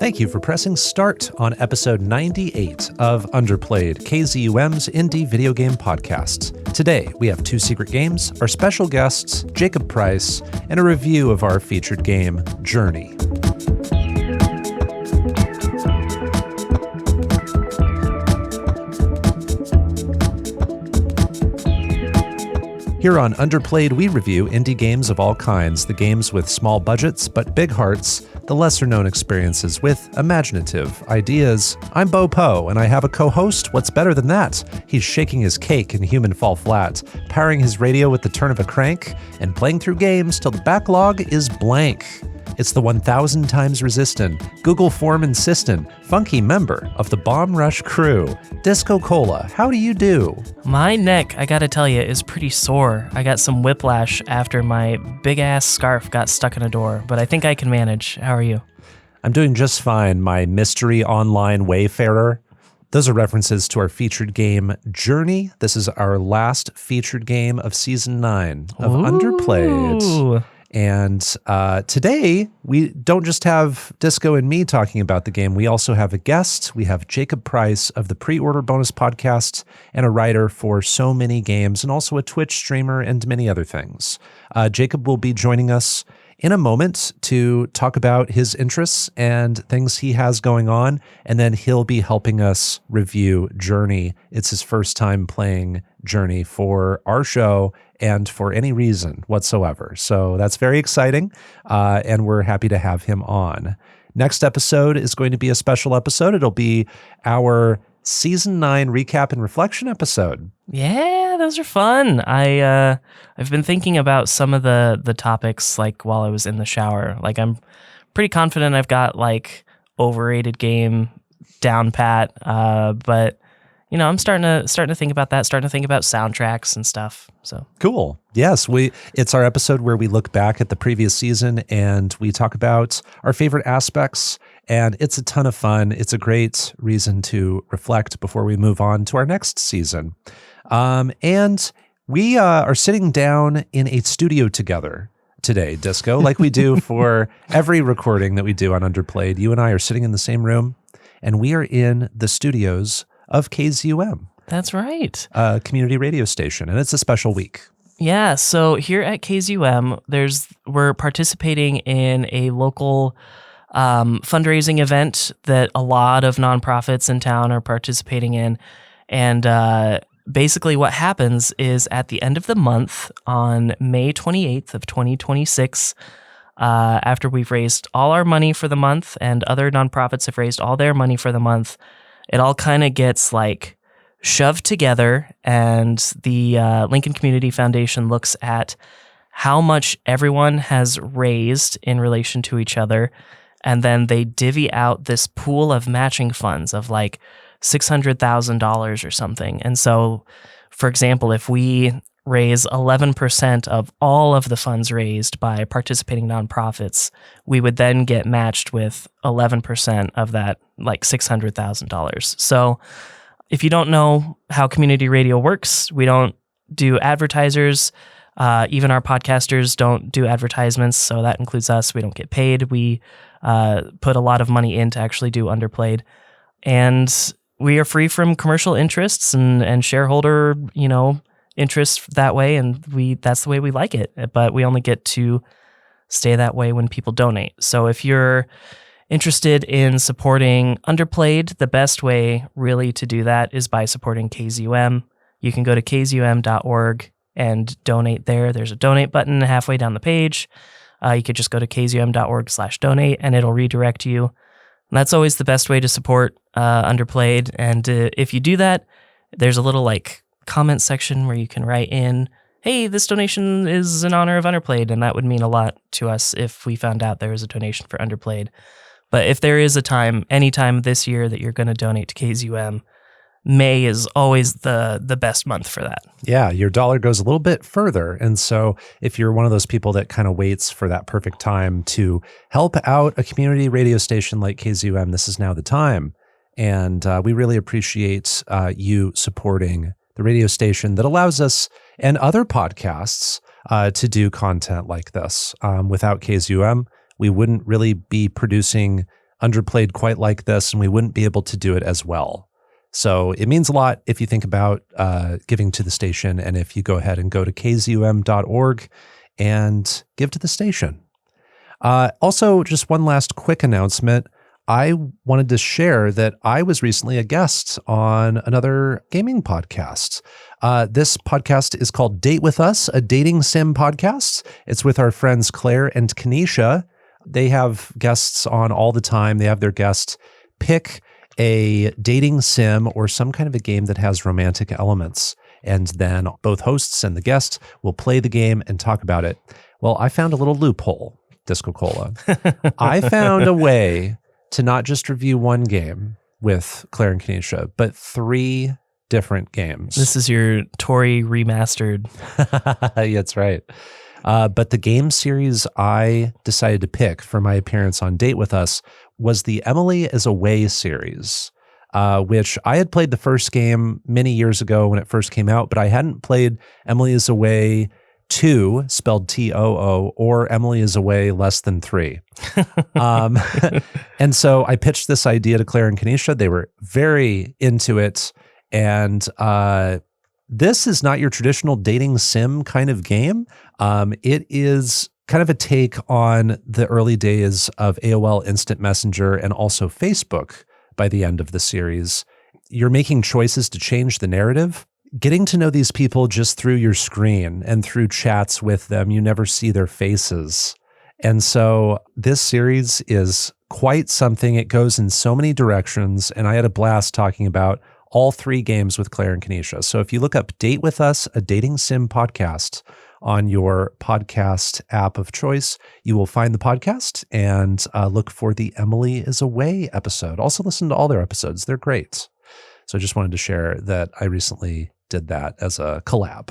Thank you for pressing start on episode 98 of Underplayed, KZUM's indie video game podcast. Today, we have two secret games, our special guests, Jacob Price, and a review of our featured game, Journey. Here on Underplayed, we review indie games of all kinds, the games with small budgets but big hearts, the lesser-known experiences with imaginative ideas. I'm Bo Poe, and I have a co-host. What's better than that? He's shaking his cake in Human Fall Flat, powering his radio with the turn of a crank, and playing through games till the backlog is blank. It's the 1,000 times resistant, Google form insistent, funky member of the Bomb Rush crew, DiscoCola. How do you do? My neck, I gotta tell you, is pretty sore. I got some whiplash after my big-ass scarf got stuck in a door, but I think I can manage. How are you? I'm doing just fine, my mystery online wayfarer. Those are references to our featured game, Journey. This is our last featured game of Season 9 of Underplayed. And today, we don't just have Disco and me talking about the game. We also have a guest. We have Jacob Price of the Pre-Order Bonus Podcast and a writer for so many games and also a Twitch streamer and many other things. Jacob will be joining us in a moment to talk about his interests and things he has going on, and then he'll be helping us review Journey. It's his first time playing Journey for our show and for any reason whatsoever. So that's very exciting, and we're happy to have him on. Next episode is going to be a special episode. It'll be our Season 9 recap and reflection episode. Yeah, those are fun. I've been thinking about some of the topics like while I was in the shower. Like I'm pretty confident I've got like overrated game down pat, but you know, I'm starting to think about that, starting to think about soundtracks and stuff. So cool. Yes, it's our episode where we look back at the previous season and we talk about our favorite aspects, and it's a ton of fun. It's a great reason to reflect before we move on to our next season. And we are sitting down in a studio together today, Disco, like we do for every recording that we do on Underplayed. You and I are sitting in the same room, and we are in the studios of KZUM. That's right. A community radio station, and it's a special week. Yeah, so here at KZUM, we're participating in a local fundraising event that a lot of nonprofits in town are participating in. And basically what happens is at the end of the month, on May 28th of 2026, after we've raised all our money for the month and other nonprofits have raised all their money for the month, it all kind of gets like shoved together, and the Lincoln Community Foundation looks at how much everyone has raised in relation to each other, and then they divvy out this pool of matching funds of like $600,000 or something. And so, for example, if we raise 11% of all of the funds raised by participating nonprofits, we would then get matched with 11% of that, like $600,000. So if you don't know how community radio works, we don't do advertisers. Even our podcasters don't do advertisements, so that includes us. We don't get paid. We put a lot of money in to actually do Underplayed. And we are free from commercial interests and shareholder, interests that way, and that's the way we like it. But we only get to stay that way when people donate. So if you're interested in supporting Underplayed, the best way really to do that is by supporting KZUM. You can go to kzum.org and donate there. There's a donate button halfway down the page. You could just go to kzum.org/donate and it'll redirect you. And that's always the best way to support Underplayed. And if you do that, there's a little like comment section where you can write in, hey, this donation is in honor of Underplayed, and that would mean a lot to us if we found out there was a donation for Underplayed. But if there is any time this year that you're going to donate to KZUM, May is always the best month for that. Yeah, your dollar goes a little bit further. And so if you're one of those people that kind of waits for that perfect time to help out a community radio station like KZUM, this is now the time. And we really appreciate you supporting the radio station that allows us and other podcasts to do content like this. Without KZUM, we wouldn't really be producing Underplayed quite like this, and we wouldn't be able to do it as well. So it means a lot if you think about giving to the station, and if you go ahead and go to kzum.org and give to the station. Also, just one last quick announcement. I wanted to share that I was recently a guest on another gaming podcast. This podcast is called Date With Us, a dating sim podcast. It's with our friends Claire and Kanisha. They have guests on all the time. They have their guests pick a dating sim or some kind of a game that has romantic elements. And then both hosts and the guest will play the game and talk about it. Well, I found a little loophole, DiscoCola. I found a way to not just review one game with Claire and Kanisha, but 3 different games. This is your Tory remastered. Yeah, that's right. But the game series I decided to pick for my appearance on Date With Us was the Emily is Away series, which I had played the first game many years ago when it first came out, but I hadn't played Emily is Away 2, spelled T-O-O, or Emily is Away less than 3. And so I pitched this idea to Claire and Kanisha. They were very into it. And this is not your traditional dating sim kind of game. It is kind of a take on the early days of AOL Instant Messenger and also Facebook by the end of the series. You're making choices to change the narrative. Getting to know these people just through your screen and through chats with them, you never see their faces. And so this series is quite something. It goes in so many directions, and I had a blast talking about all 3 games with Claire and Kanisha. So if you look up Date With Us, a dating sim podcast on your podcast app of choice, you will find the podcast and look for the Emily is Away episode. Also listen to all their episodes. They're great. So I just wanted to share that I recently did that as a collab.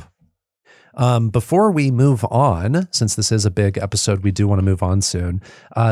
Before we move on, since this is a big episode, we do want to move on soon.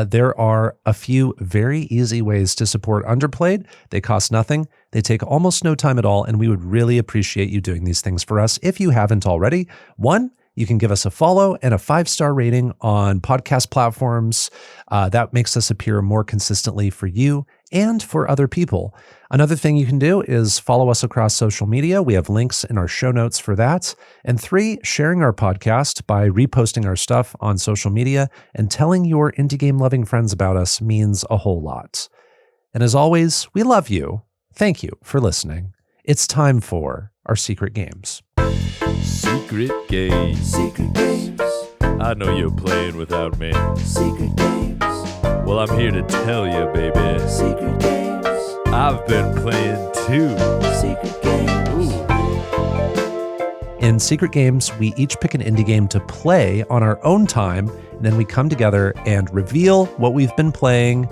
There are a few very easy ways to support Underplayed. They cost nothing. They take almost no time at all, and we would really appreciate you doing these things for us if you haven't already. 1, you can give us a follow and a 5-star rating on podcast platforms. That makes us appear more consistently for you and for other people. Another thing you can do is follow us across social media. We have links in our show notes for that. And 3, sharing our podcast by reposting our stuff on social media and telling your indie game loving friends about us means a whole lot. And as always, we love you. Thank you for listening. It's time for our secret games. Secret games. Secret games. I know you're playing without me. Secret games. Well, I'm here to tell you, baby. Secret games. I've been playing too. Secret games. Ooh. In Secret Games, we each pick an indie game to play on our own time, and then we come together and reveal what we've been playing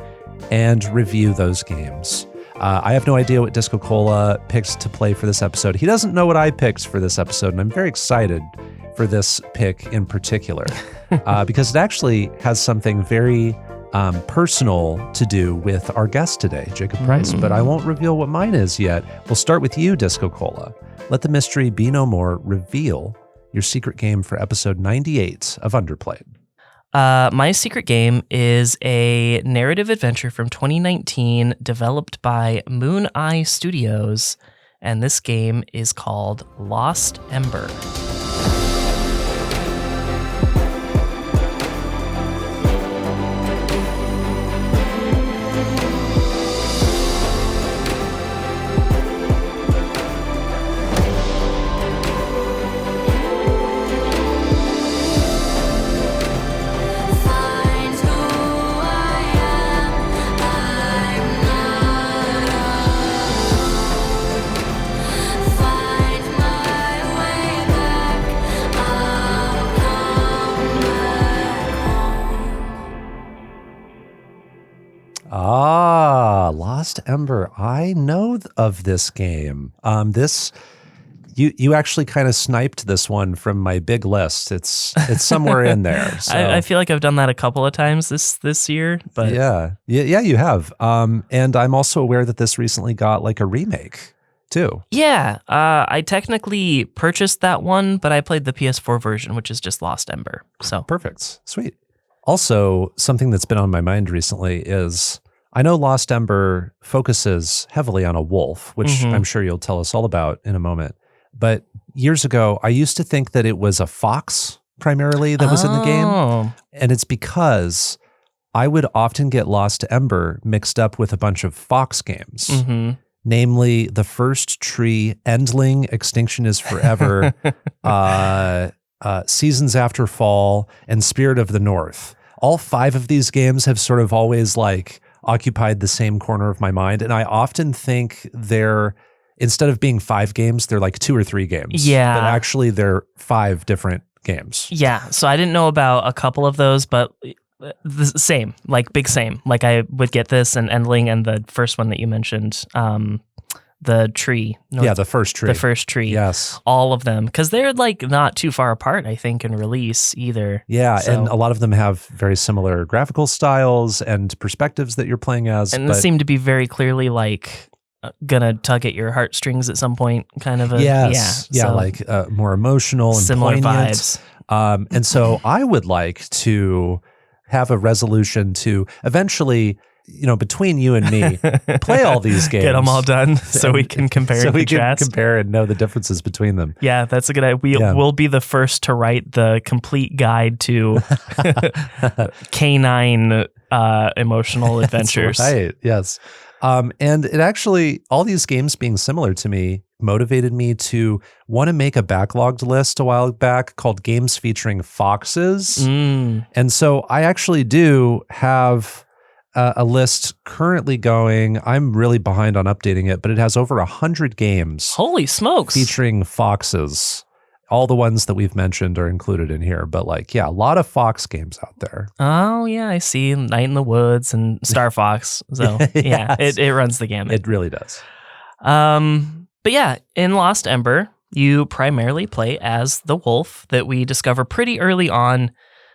and review those games. I have no idea what DiscoCola picked to play for this episode. He doesn't know what I picked for this episode, and I'm very excited for this pick in particular because it actually has something very personal to do with our guest today, Jacob Price, but I won't reveal what mine is yet. We'll start with you, DiscoCola. Let the mystery be no more. Reveal your secret game for episode 98 of Underplayed. My secret game is a narrative adventure from 2019 developed by Moon Eye Studios, and this game is called Lost Ember. Lost Ember. I know of this game. You actually kind of sniped this one from my big list. It's somewhere in there. So. I feel like I've done that a couple of times this year, but yeah, you have. And I'm also aware that this recently got like a remake too. Yeah, I technically purchased that one, but I played the PS4 version, which is just Lost Ember. So perfect, sweet. Also, something that's been on my mind recently is I know Lost Ember focuses heavily on a wolf, which Mhm. I'm sure you'll tell us all about in a moment. But years ago, I used to think that it was a fox primarily that was in the game. Oh. And it's because I would often get Lost Ember mixed up with a bunch of fox games, Mhm. namely The First Tree, Endling, Extinction is Forever, Seasons After Fall, and Spirit of the North. All 5 of these games have sort of always like occupied the same corner of my mind. And I often think they're, instead of being 5 games, they're like 2 or 3 games. Yeah. But actually they're 5 different games. Yeah, so I didn't know about a couple of those, but the same, like big same. Like I would get this and Endling and the first one that you mentioned, the tree. Yeah, The First Tree. The First Tree. Yes. All of them, because they're like not too far apart, I think, in release either. Yeah, So- and a lot of them have very similar graphical styles and perspectives that you're playing as. And but they seem to be very clearly like gonna tug at your heartstrings at some point, kind of a yes, yeah, so like more emotional and similar poignant. vibes. And so I would like to have a resolution to eventually, between you and me, play all these games. Get them all done so we can compare so and we can contrast. compare and know the differences between them. Yeah, that's a good idea. We'll be the first to write the complete guide to canine emotional adventures. That's right. Yes. And it actually, all these games being similar to me motivated me to want to make a backlogged list a while back called Games Featuring Foxes. Mm. And so I actually do have a list currently going. I'm really behind on updating it, but it has over 100 games Holy smokes. featuring foxes. All the ones that we've mentioned are included in here, but a lot of fox games out there. Oh, yeah, I see. Night in the Woods and Star Fox. So, yeah, Yes. it runs the gamut. It really does. But yeah, in Lost Ember, you primarily play as the wolf that we discover pretty early on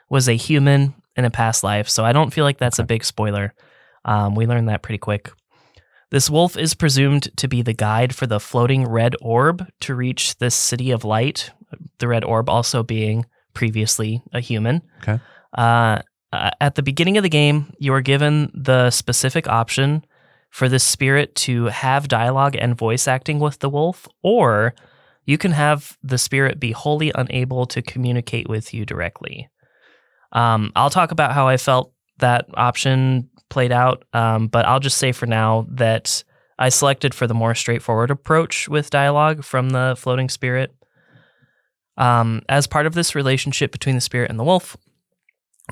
was a human in a past life. So I don't feel like that's a big spoiler. We learned that pretty quick. This wolf is presumed to be the guide for the floating red orb to reach this city of light, the red orb also being previously a human. Okay. At the beginning of the game, you are given the specific option for this spirit to have dialogue and voice acting with the wolf, or you can have the spirit be wholly unable to communicate with you directly. I'll talk about how I felt that option played out, but I'll just say for now that I selected for the more straightforward approach with dialogue from the floating spirit. As part of this relationship between the spirit and the wolf,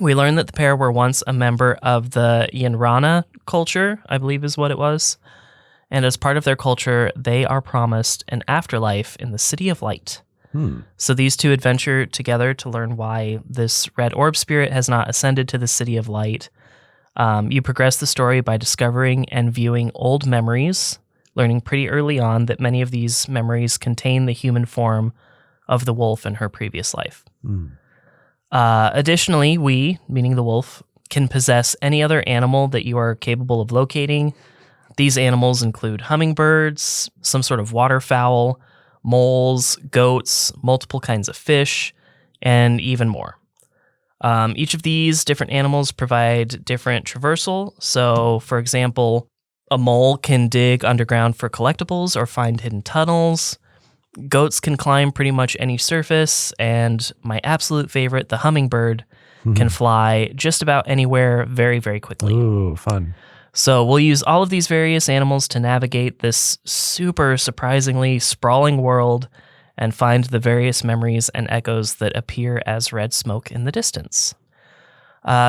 we learned that the pair were once a member of the Yanrana culture, I believe is what it was. And as part of their culture, they are promised an afterlife in the City of Light. So these two adventure together to learn why this red orb spirit has not ascended to the City of Light. You progress the story by discovering and viewing old memories, learning pretty early on that many of these memories contain the human form of the wolf in her previous life. Additionally, we, meaning the wolf, can possess any other animal that you are capable of locating. These animals include hummingbirds, some sort of waterfowl, moles, goats, multiple kinds of fish, and even more. Each of these different animals provide different traversal. So, for example, a mole can dig underground for collectibles or find hidden tunnels. Goats can climb pretty much any surface, and my absolute favorite, the hummingbird, can fly just about anywhere very, very quickly. Ooh, fun. So we'll use all of these various animals to navigate this super surprisingly sprawling world and find the various memories and echoes that appear as red smoke in the distance.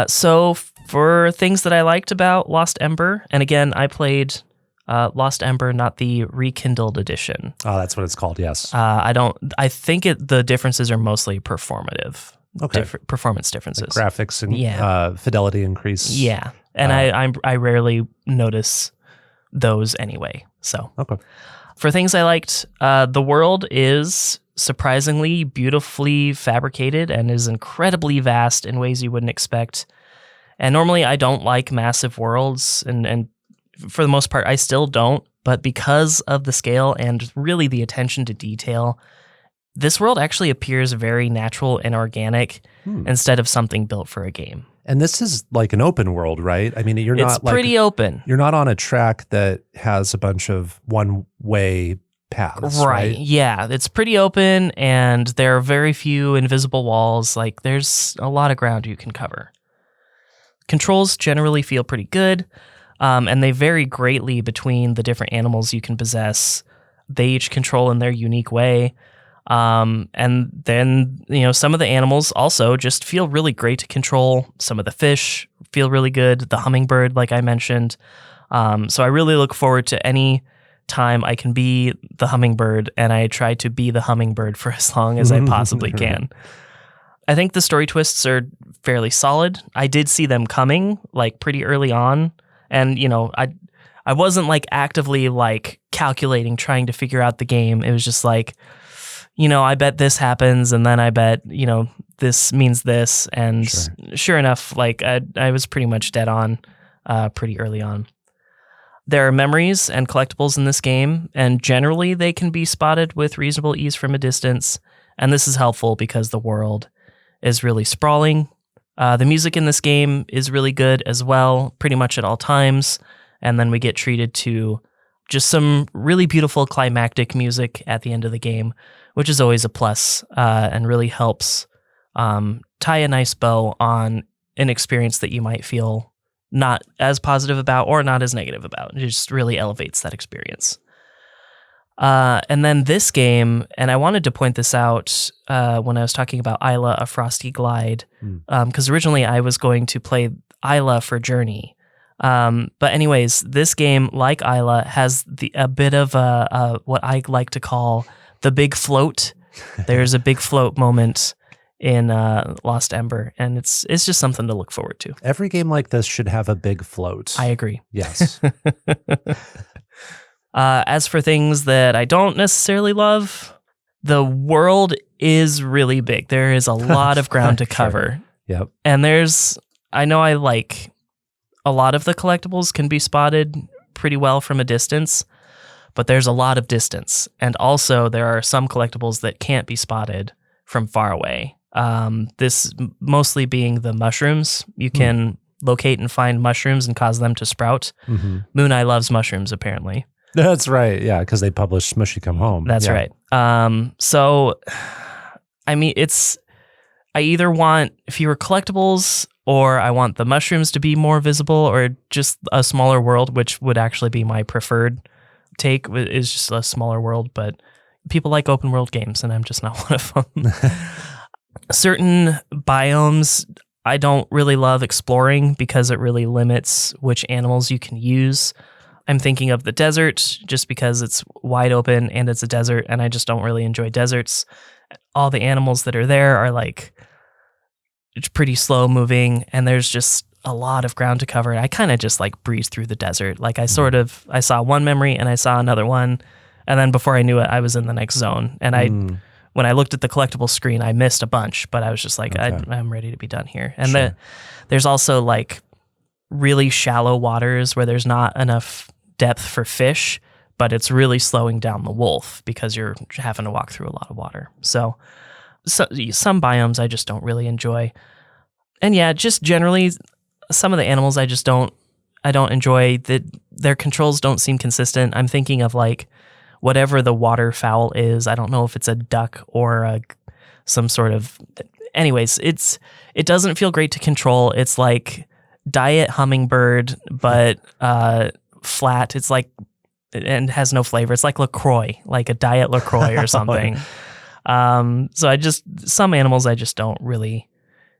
So for things that I liked about Lost Ember, and again, I played Lost Ember, not the Rekindled edition. Oh, that's what it's called. Yes. I think the differences are mostly performative. Okay. Performance differences. Graphics and fidelity increase. Yeah. And I rarely notice those anyway. So Okay. for things I liked, the world is surprisingly beautifully fabricated and is incredibly vast in ways you wouldn't expect. And normally I don't like massive worlds, and for the most part I still don't. But because of the scale and really the attention to detail, this world actually appears very natural and organic instead of something built for a game. And this is like an open world, right? I mean, It's pretty open. You're not on a track that has a bunch of one-way paths, right? Yeah, it's pretty open, and there are very few invisible walls. Like, there's a lot of ground you can cover. Controls generally feel pretty good, and they vary greatly between the different animals you can possess. They each control in their unique way. And then, some of the animals also just feel really great to control. Some of the fish feel really good. The hummingbird, like I mentioned. So I really look forward to any time I can be the hummingbird, and I try to be the hummingbird for as long as I possibly can. I think the story twists are fairly solid. I did see them coming like pretty early on, and I wasn't like actively like calculating, trying to figure out the game. It was just like, I bet this happens, and then I bet, this means this. And sure enough, like I was pretty much dead on pretty early on. There are memories and collectibles in this game, and generally they can be spotted with reasonable ease from a distance. And this is helpful because the world is really sprawling. The music in this game is really good as well, pretty much at all times. And then we get treated to just some really beautiful climactic music at the end of the game, which is always a plus and really helps tie a nice bow on an experience that you might feel not as positive about or not as negative about. It just really elevates that experience. And then this game, and I wanted to point this out when I was talking about Isla, A Frosty Glide, because originally I was going to play Isla for Journey. But anyways, this game, like Isla, has a bit of what I like to call the big float. There's a big float moment in Lost Ember, and it's just something to look forward to. Every game like this should have a big float. I agree. Yes. As for things that I don't necessarily love, the world is really big. There is a lot of ground to cover. Yep. And I know I like a lot of the collectibles can be spotted pretty well from a distance, but there's a lot of distance. And also there are some collectibles that can't be spotted from far away. This mostly being the mushrooms. You can locate and find mushrooms and cause them to sprout. Moon Eye loves mushrooms, apparently. That's right. Yeah, because they published Smushy Come Home. That's right. So, I mean, I either want fewer collectibles, or I want the mushrooms to be more visible, or just a smaller world, which would actually be my preferred take, is just a smaller world. But people like open world games, and I'm just not one of them. Certain biomes I don't really love exploring because it really limits which animals you can use. I'm thinking of the desert just because it's wide open and it's a desert, and I just don't really enjoy deserts. All the animals that are there are like, it's pretty slow moving, and there's just a lot of ground to cover. I kind of just like breeze through the desert. Like I saw one memory and I saw another one, and then before I knew it, I was in the next zone. And when I looked at the collectible screen, I missed a bunch, but I was just like, I'm ready to be done here. And there's also like really shallow waters where there's not enough depth for fish, but it's really slowing down the wolf because you're having to walk through a lot of water. So some biomes I just don't really enjoy. And yeah, just generally some of the animals I don't enjoy. That their controls don't seem consistent. I'm thinking of like whatever the waterfowl is. I don't know if it's a duck or some sort of. Anyways, it doesn't feel great to control. It's like diet hummingbird, but flat. It's like, and has no flavor. It's like LaCroix, like a diet LaCroix or something. So some animals I just don't really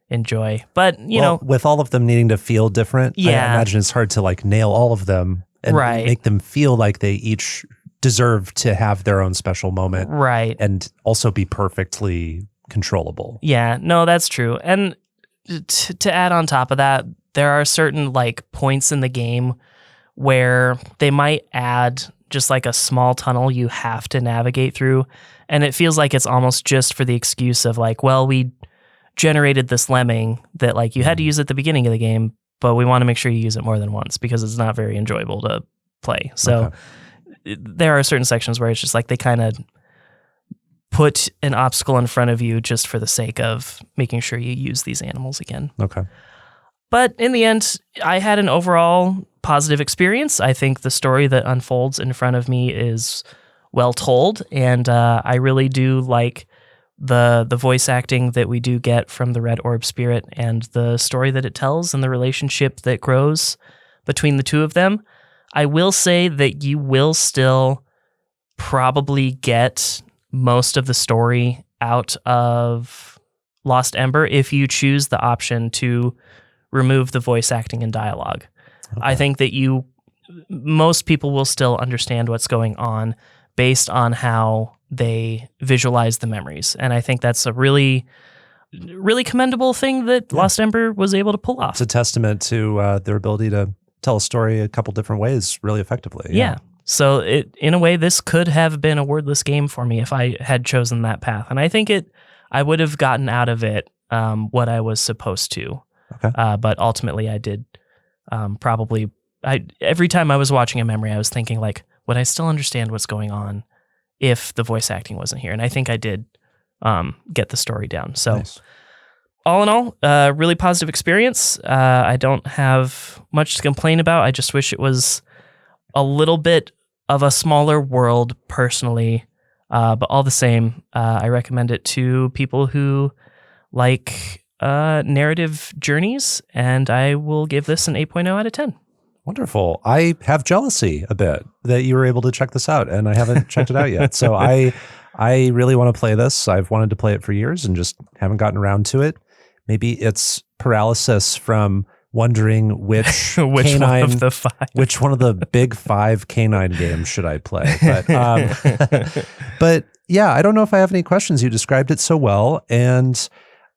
enjoy. But you know, with all of them needing to feel different, I imagine it's hard to like nail all of them and make them feel like they each deserve to have their own special moment, right? And also be perfectly controllable. Yeah, no, that's true. And to add on top of that, there are certain like points in the game where they might add just like a small tunnel you have to navigate through, and it feels like it's almost just for the excuse of like, well, we generated this lemming that like you had to use at the beginning of the game, but we want to make sure you use it more than once because it's not very enjoyable to play. So there are certain sections where it's just like they kind of put an obstacle in front of you just for the sake of making sure you use these animals again. Okay. But in the end, I had an overall positive experience. I think the story that unfolds in front of me is well told, and I really do like the voice acting that we do get from the Red Orb Spirit and the story that it tells and the relationship that grows between the two of them. I will say that you will still probably get most of the story out of Lost Ember if you choose the option to remove the voice acting and dialogue. Okay. I think that most people will still understand what's going on based on how they visualize the memories. And I think that's a really, really commendable thing that Lost Ember was able to pull off. It's a testament to their ability to tell a story a couple different ways really effectively. Yeah. So in a way, this could have been a wordless game for me if I had chosen that path. And I think I would have gotten out of it what I was supposed to. Okay. But ultimately I did every time I was watching a memory, I was thinking like, would I still understand what's going on if the voice acting wasn't here? And I think I did get the story down. So nice. All in all, really positive experience. I don't have much to complain about. I just wish it was a little bit of a smaller world personally. But all the same, I recommend it to people who like narrative journeys, and I will give this an 8.0 out of 10. Wonderful. I have jealousy a bit that you were able to check this out, and I haven't checked it out yet. So I really want to play this. I've wanted to play it for years and just haven't gotten around to it. Maybe it's paralysis from wondering which one of the 5. Which one of the big 5 canine games should I play? But yeah, I don't know if I have any questions. You described it so well, and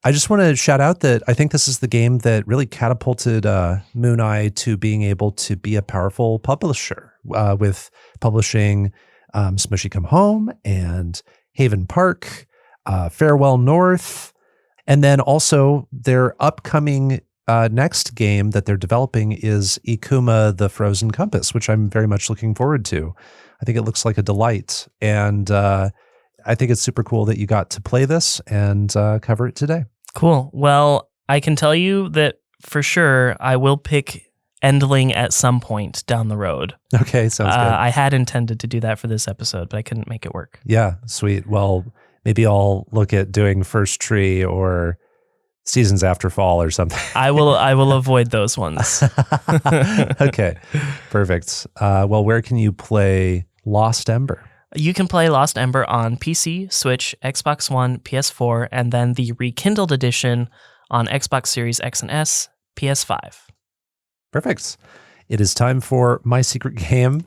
I just want to shout out that I think this is the game that really catapulted Moon Eye to being able to be a powerful publisher with publishing Smushy Come Home and Haven Park, Farewell North, and then also their upcoming next game that they're developing is Ikuma the Frozen Compass, which I'm very much looking forward to. I think it looks like a delight, and I think it's super cool that you got to play this and cover it today. Cool. Well, I can tell you that for sure I will pick Endling at some point down the road. Okay, sounds good. I had intended to do that for this episode, but I couldn't make it work. Yeah, sweet. Well, maybe I'll look at doing First Tree or Seasons After Fall or something. I will avoid those ones. Okay, perfect. Well, where can you play Lost Ember? You can play Lost Ember on PC, Switch, Xbox One, PS4, and then the Rekindled edition on Xbox Series X and S, PS5. Perfect. It is time for My Secret Game.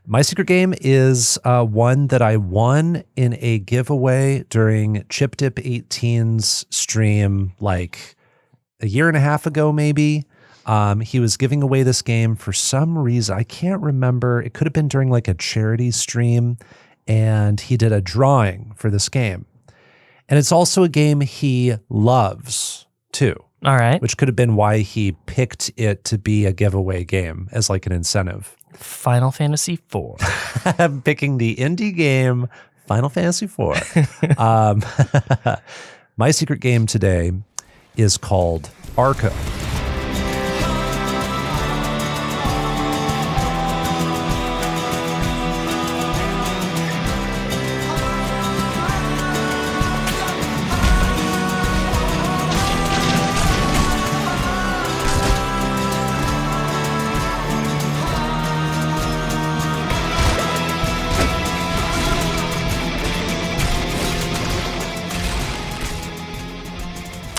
My Secret Game is one that I won in a giveaway during Chip Dip 18's stream like a year and a half ago, maybe. He was giving away this game for some reason. I can't remember. It could have been during like a charity stream. And he did a drawing for this game. And it's also a game he loves, too. All right. Which could have been why he picked it to be a giveaway game as like an incentive. Final Fantasy IV. I'm picking the indie game Final Fantasy IV. My secret game today is called Arco.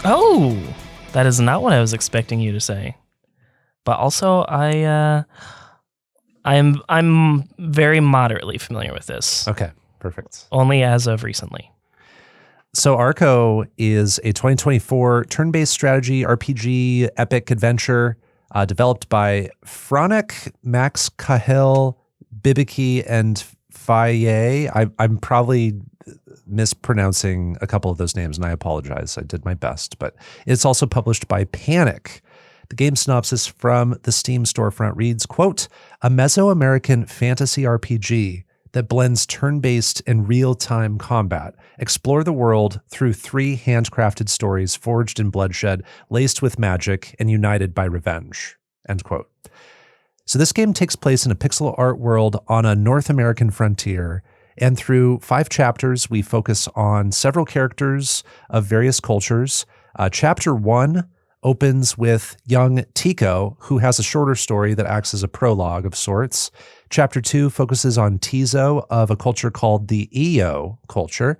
Oh, that is not what I was expecting you to say. But also, I'm very moderately familiar with this. Okay, perfect. Only as of recently. So Arco is a 2024 turn-based strategy RPG epic adventure developed by Franek, Max Cahill, Bibiki, and Faye. I'm probably mispronouncing a couple of those names, and I apologize. I did my best, but it's also published by Panic. The game synopsis from the Steam storefront reads, quote, a Mesoamerican fantasy RPG that blends turn-based and real-time combat. Explore the world through 3 handcrafted stories forged in bloodshed, laced with magic, and united by revenge. End quote. So this game takes place in a pixel art world on a North American frontier, and through 5 chapters, we focus on several characters of various cultures. Chapter 1 opens with young Tico, who has a shorter story that acts as a prologue of sorts. Chapter 2 focuses on Tizo of a culture called the Iyo culture.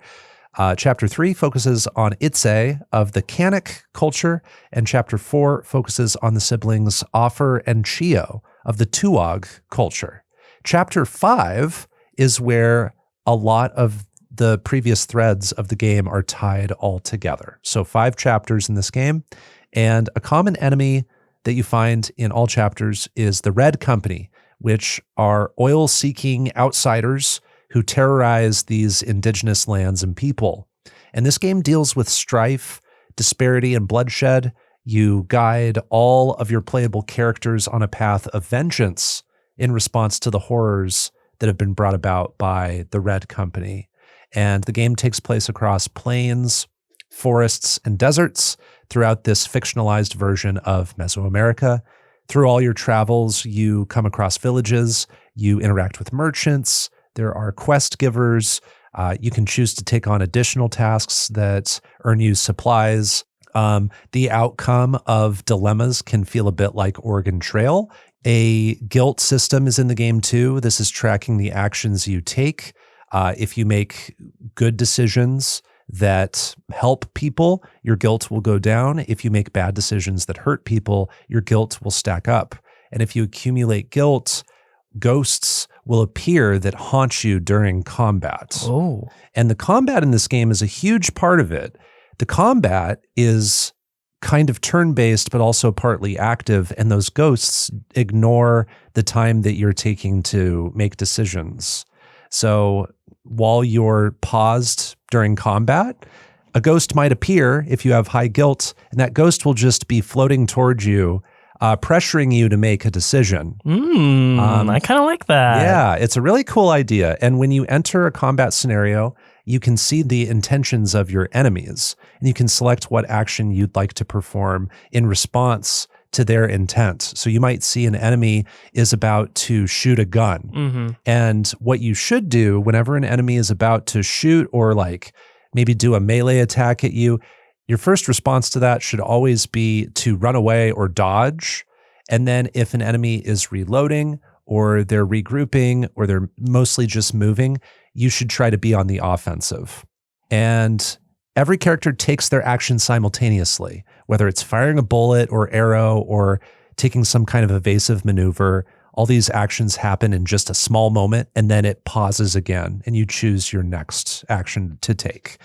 Chapter 3 focuses on Itse of the Kanik culture, and Chapter 4 focuses on the siblings Offer and Chio of the Tuog culture. Chapter 5 is where a lot of the previous threads of the game are tied all together. So 5 chapters in this game, and a common enemy that you find in all chapters is the Red Company, which are oil-seeking outsiders who terrorize these indigenous lands and people. And this game deals with strife, disparity, and bloodshed. You guide all of your playable characters on a path of vengeance in response to the horrors that have been brought about by the Red Company. And the game takes place across plains, forests, and deserts throughout this fictionalized version of Mesoamerica. Through all your travels, you come across villages, you interact with merchants, there are quest givers, you can choose to take on additional tasks that earn you supplies. The outcome of dilemmas can feel a bit like Oregon Trail. A guilt system is in the game too. This is tracking the actions you take. If you make good decisions that help people, your guilt will go down. If you make bad decisions that hurt people, your guilt will stack up. And if you accumulate guilt, ghosts will appear that haunt you during combat. Oh. And the combat in this game is a huge part of it. The combat is kind of turn-based, but also partly active, and those ghosts ignore the time that you're taking to make decisions. So while you're paused during combat, a ghost might appear if you have high guilt, and that ghost will just be floating towards you, pressuring you to make a decision. I kind of like that. Yeah, it's a really cool idea. And when you enter a combat scenario, you can see the intentions of your enemies, and you can select what action you'd like to perform in response to their intent. So you might see an enemy is about to shoot a gun. Mm-hmm. And what you should do whenever an enemy is about to shoot or like maybe do a melee attack at you, your first response to that should always be to run away or dodge. And then if an enemy is reloading or they're regrouping or they're mostly just moving, you should try to be on the offensive. And every character takes their action simultaneously, whether it's firing a bullet or arrow or taking some kind of evasive maneuver. All these actions happen in just a small moment, and then it pauses again, and you choose your next action to take.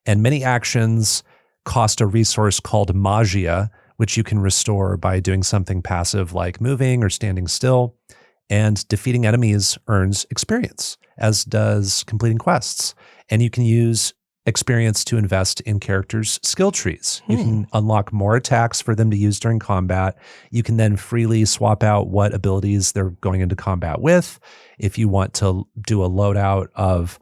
And many actions cost a resource called magia, which you can restore by doing something passive like moving or standing still. And defeating enemies earns experience, as does completing quests. And you can use experience to invest in characters' skill trees. You can unlock more attacks for them to use during combat. You can then freely swap out what abilities they're going into combat with. If you want to do a loadout of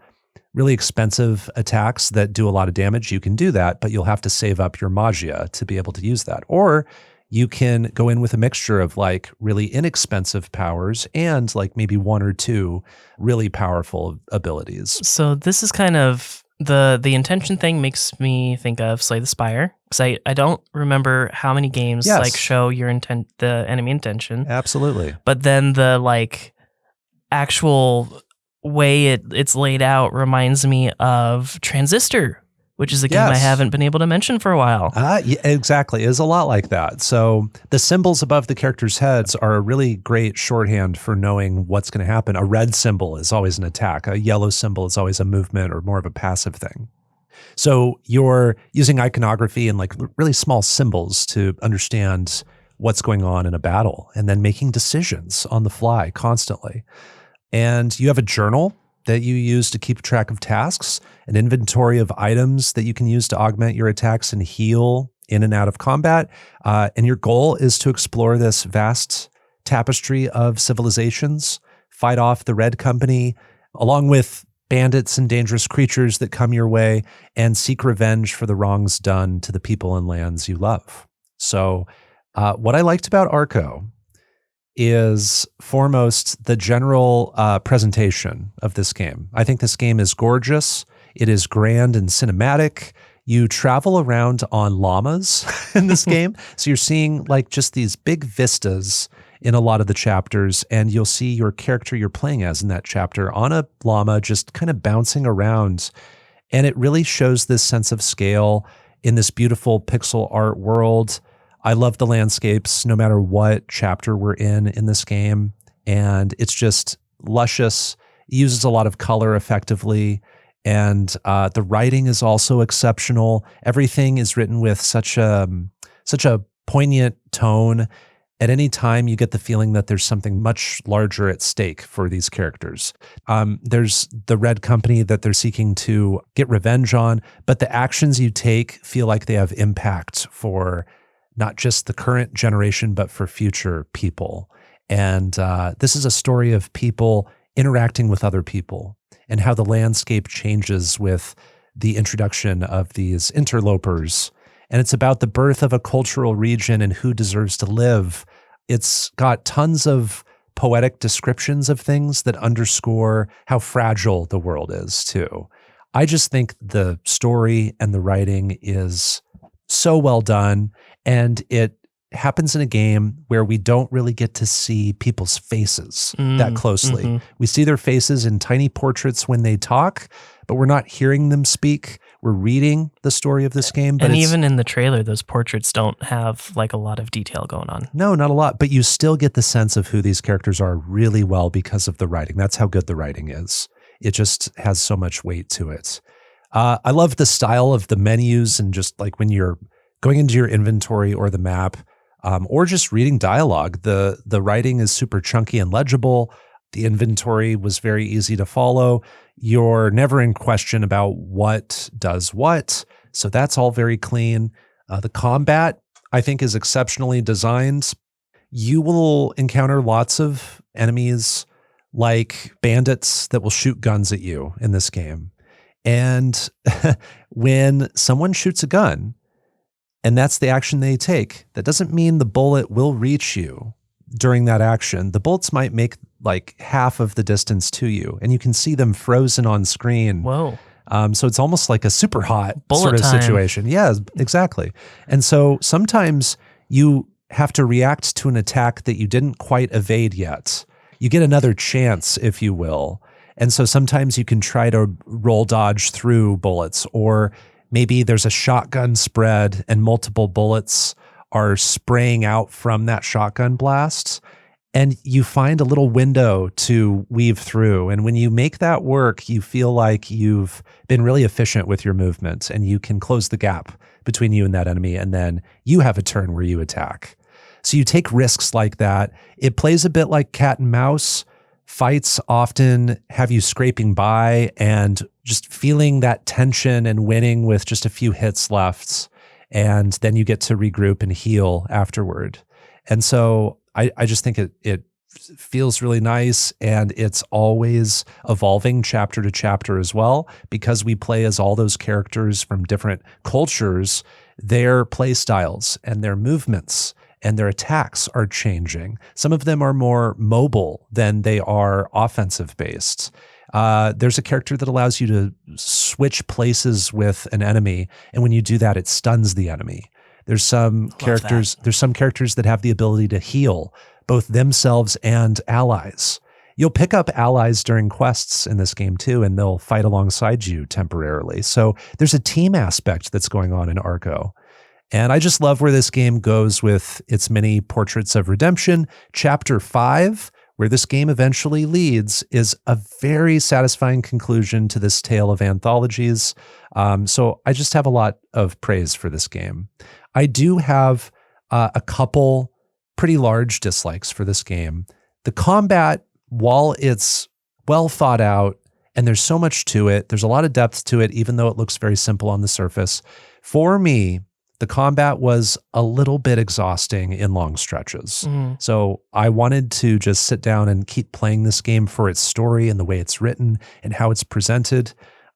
really expensive attacks that do a lot of damage, you can do that, but you'll have to save up your magia to be able to use that. Or you can go in with a mixture of like really inexpensive powers and like maybe 1 or 2 really powerful abilities. So this is kind of the intention thing makes me think of Slay the Spire, because I don't remember how many games like show your intent, the enemy intention. Absolutely. But then the like actual way it's laid out reminds me of Transistor, which is a game I haven't been able to mention for a while. Yeah, exactly. It is a lot like that. So the symbols above the characters' heads are a really great shorthand for knowing what's going to happen. A red symbol is always an attack. A yellow symbol is always a movement or more of a passive thing. So you're using iconography and like really small symbols to understand what's going on in a battle and then making decisions on the fly constantly. And you have a journal that you use to keep track of tasks, an inventory of items that you can use to augment your attacks and heal in and out of combat. And your goal is to explore this vast tapestry of civilizations, fight off the Red Company, along with bandits and dangerous creatures that come your way, and seek revenge for the wrongs done to the people and lands you love. So what I liked about Arco is foremost the general presentation of this game. I think this game is gorgeous. It is grand and cinematic. You travel around on llamas in this game. So you're seeing like just these big vistas in a lot of the chapters, and you'll see your character you're playing as in that chapter on a llama just kind of bouncing around. And it really shows this sense of scale in this beautiful pixel art world. I love the landscapes no matter what chapter we're in this game. And it's just luscious. It uses a lot of color effectively. And the writing is also exceptional. Everything is written with such a poignant tone. At any time, you get the feeling that there's something much larger at stake for these characters. There's the Red Company that they're seeking to get revenge on, but the actions you take feel like they have impact for not just the current generation, but for future people. And this is a story of people interacting with other people and how the landscape changes with the introduction of these interlopers. And it's about the birth of a cultural region and who deserves to live. It's got tons of poetic descriptions of things that underscore how fragile the world is, too. I just think the story and the writing is so well done, and it happens in a game where we don't really get to see people's faces that closely. Mm-hmm. We see their faces in tiny portraits when they talk, but we're not hearing them speak. We're reading the story of this game. But and even in the trailer, those portraits don't have like a lot of detail going on. No, not a lot, but you still get the sense of who these characters are really well because of the writing. That's how good the writing is. It just has so much weight to it. I love the style of the menus, and just like when you're going into your inventory or the map, or just reading dialogue, the writing is super chunky and legible. The inventory was very easy to follow. You're never in question about what does what. So that's all very clean. The combat, I think, is exceptionally designed. You will encounter lots of enemies like bandits that will shoot guns at you in this game. And when someone shoots a gun, and that's the action they take, that doesn't mean the bullet will reach you during that action. The bullets might make like half of the distance to you, and you can see them frozen on screen. Whoa. So it's almost like a super hot Bullet sort of time. situation. Yeah, exactly. And so sometimes you have to react to an attack that you didn't quite evade yet. You get another chance, if you will. And so sometimes you can try to roll dodge through bullets, or maybe there's a shotgun spread and multiple bullets are spraying out from that shotgun blast, and you find a little window to weave through. And when you make that work, you feel like you've been really efficient with your movement, and you can close the gap between you and that enemy, and then you have a turn where you attack. So you take risks like that. It plays a bit like cat and mouse. Fights often have you scraping by and just feeling that tension and winning with just a few hits left. And then you get to regroup and heal afterward. And so I just think it feels really nice, and it's always evolving chapter to chapter as well, because we play as all those characters from different cultures. Their play styles and their movements and their attacks are changing. Some of them are more mobile than they are offensive based. There's a character that allows you to switch places with an enemy, and when you do that, it stuns the enemy. There's some characters that have the ability to heal both themselves and allies. You'll pick up allies during quests in this game too, and they'll fight alongside you temporarily. So there's a team aspect that's going on in Arco. And I just love where this game goes with its many portraits of redemption. Chapter 5, where this game eventually leads, is a very satisfying conclusion to this tale of anthologies. So I just have a lot of praise for this game. I do have a couple pretty large dislikes for this game. The combat, while it's well thought out and there's so much to it, there's a lot of depth to it, even though it looks very simple on the surface. For me, The combat was a little bit exhausting in long stretches. So I wanted to just sit down and keep playing this game for its story and the way it's written and how it's presented.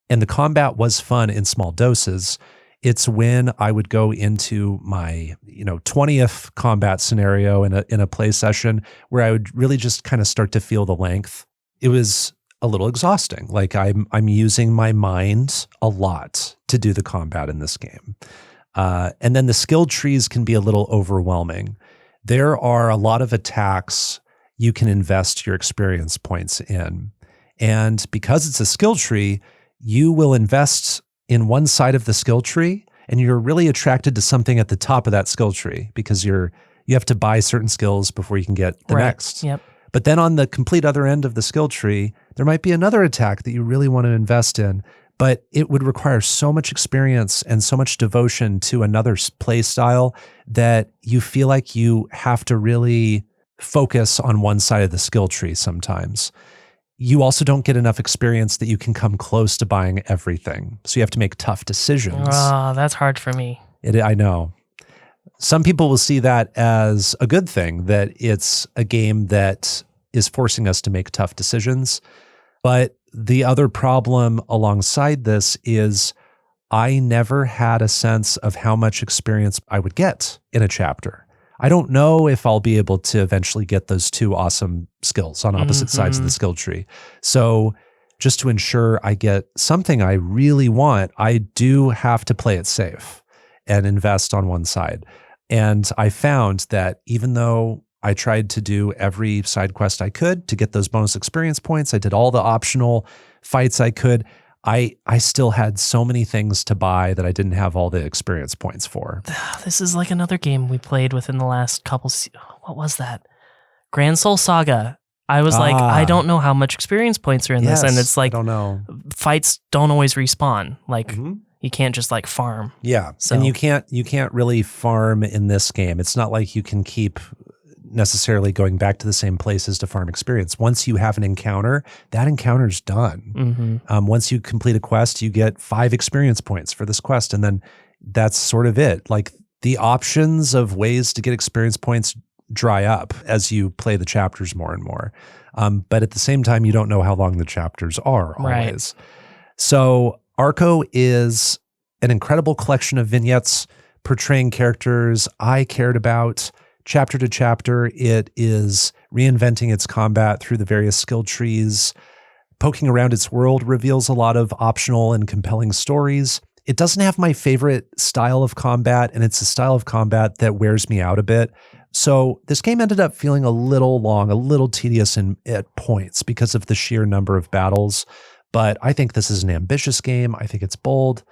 And the combat was fun in small doses. It's when I would go into my, 20th combat scenario in a play session where I would really just kind of start to feel the length. It was a little exhausting. Like I'm using my mind a lot to do the combat in this game. And then the skill trees can be a little overwhelming. There are a lot of attacks you can invest your experience points in. And because it's a skill tree, you will invest in one side of the skill tree and you're really attracted to something at the top of that skill tree because you have to buy certain skills before you can get the next. Yep. But then on the complete other end of the skill tree, there might be another attack that you really want to invest in, but it would require so much experience and so much devotion to another play style that you feel like you have to really focus on one side of the skill tree sometimes. You also don't get enough experience that you can come close to buying everything. So you have to make tough decisions. Oh, that's hard for me. I know. Some people will see that as a good thing, that it's a game that is forcing us to make tough decisions. But the other problem alongside this is I never had a sense of how much experience I would get in a chapter. I don't know if I'll be able to eventually get those two awesome skills on opposite sides of the skill tree. So just to ensure I get something I really want, I do have to play it safe and invest on one side. And I found that even though I tried to do every side quest I could to get those bonus experience points, I did all the optional fights I could, I still had so many things to buy that I didn't have all the experience points for. This is like another game we played within the last couple. What was that? Grand Soul Saga. I was like, I don't know how much experience points are in this, and it's like, I don't know. Fights don't always respawn. Like you can't just like farm. Yeah, so. And you can't really farm in this game. It's not like you can keep necessarily going back to the same places to farm experience. Once you have an encounter, that encounter's done. Once you complete a quest, you get 5 experience points for this quest, and then that's sort of it. Like the options of ways to get experience points dry up as you play the chapters more and more. But at the same time, you don't know how long the chapters are always. Right. So Arco is an incredible collection of vignettes portraying characters I cared about. Chapter to chapter, it is reinventing its combat through the various skill trees. Poking around its world reveals a lot of optional and compelling stories. It doesn't have my favorite style of combat, and it's a style of combat that wears me out a bit. So this game ended up feeling a little long, a little tedious at points because of the sheer number of battles. But I think this is an ambitious game. I think it's bold.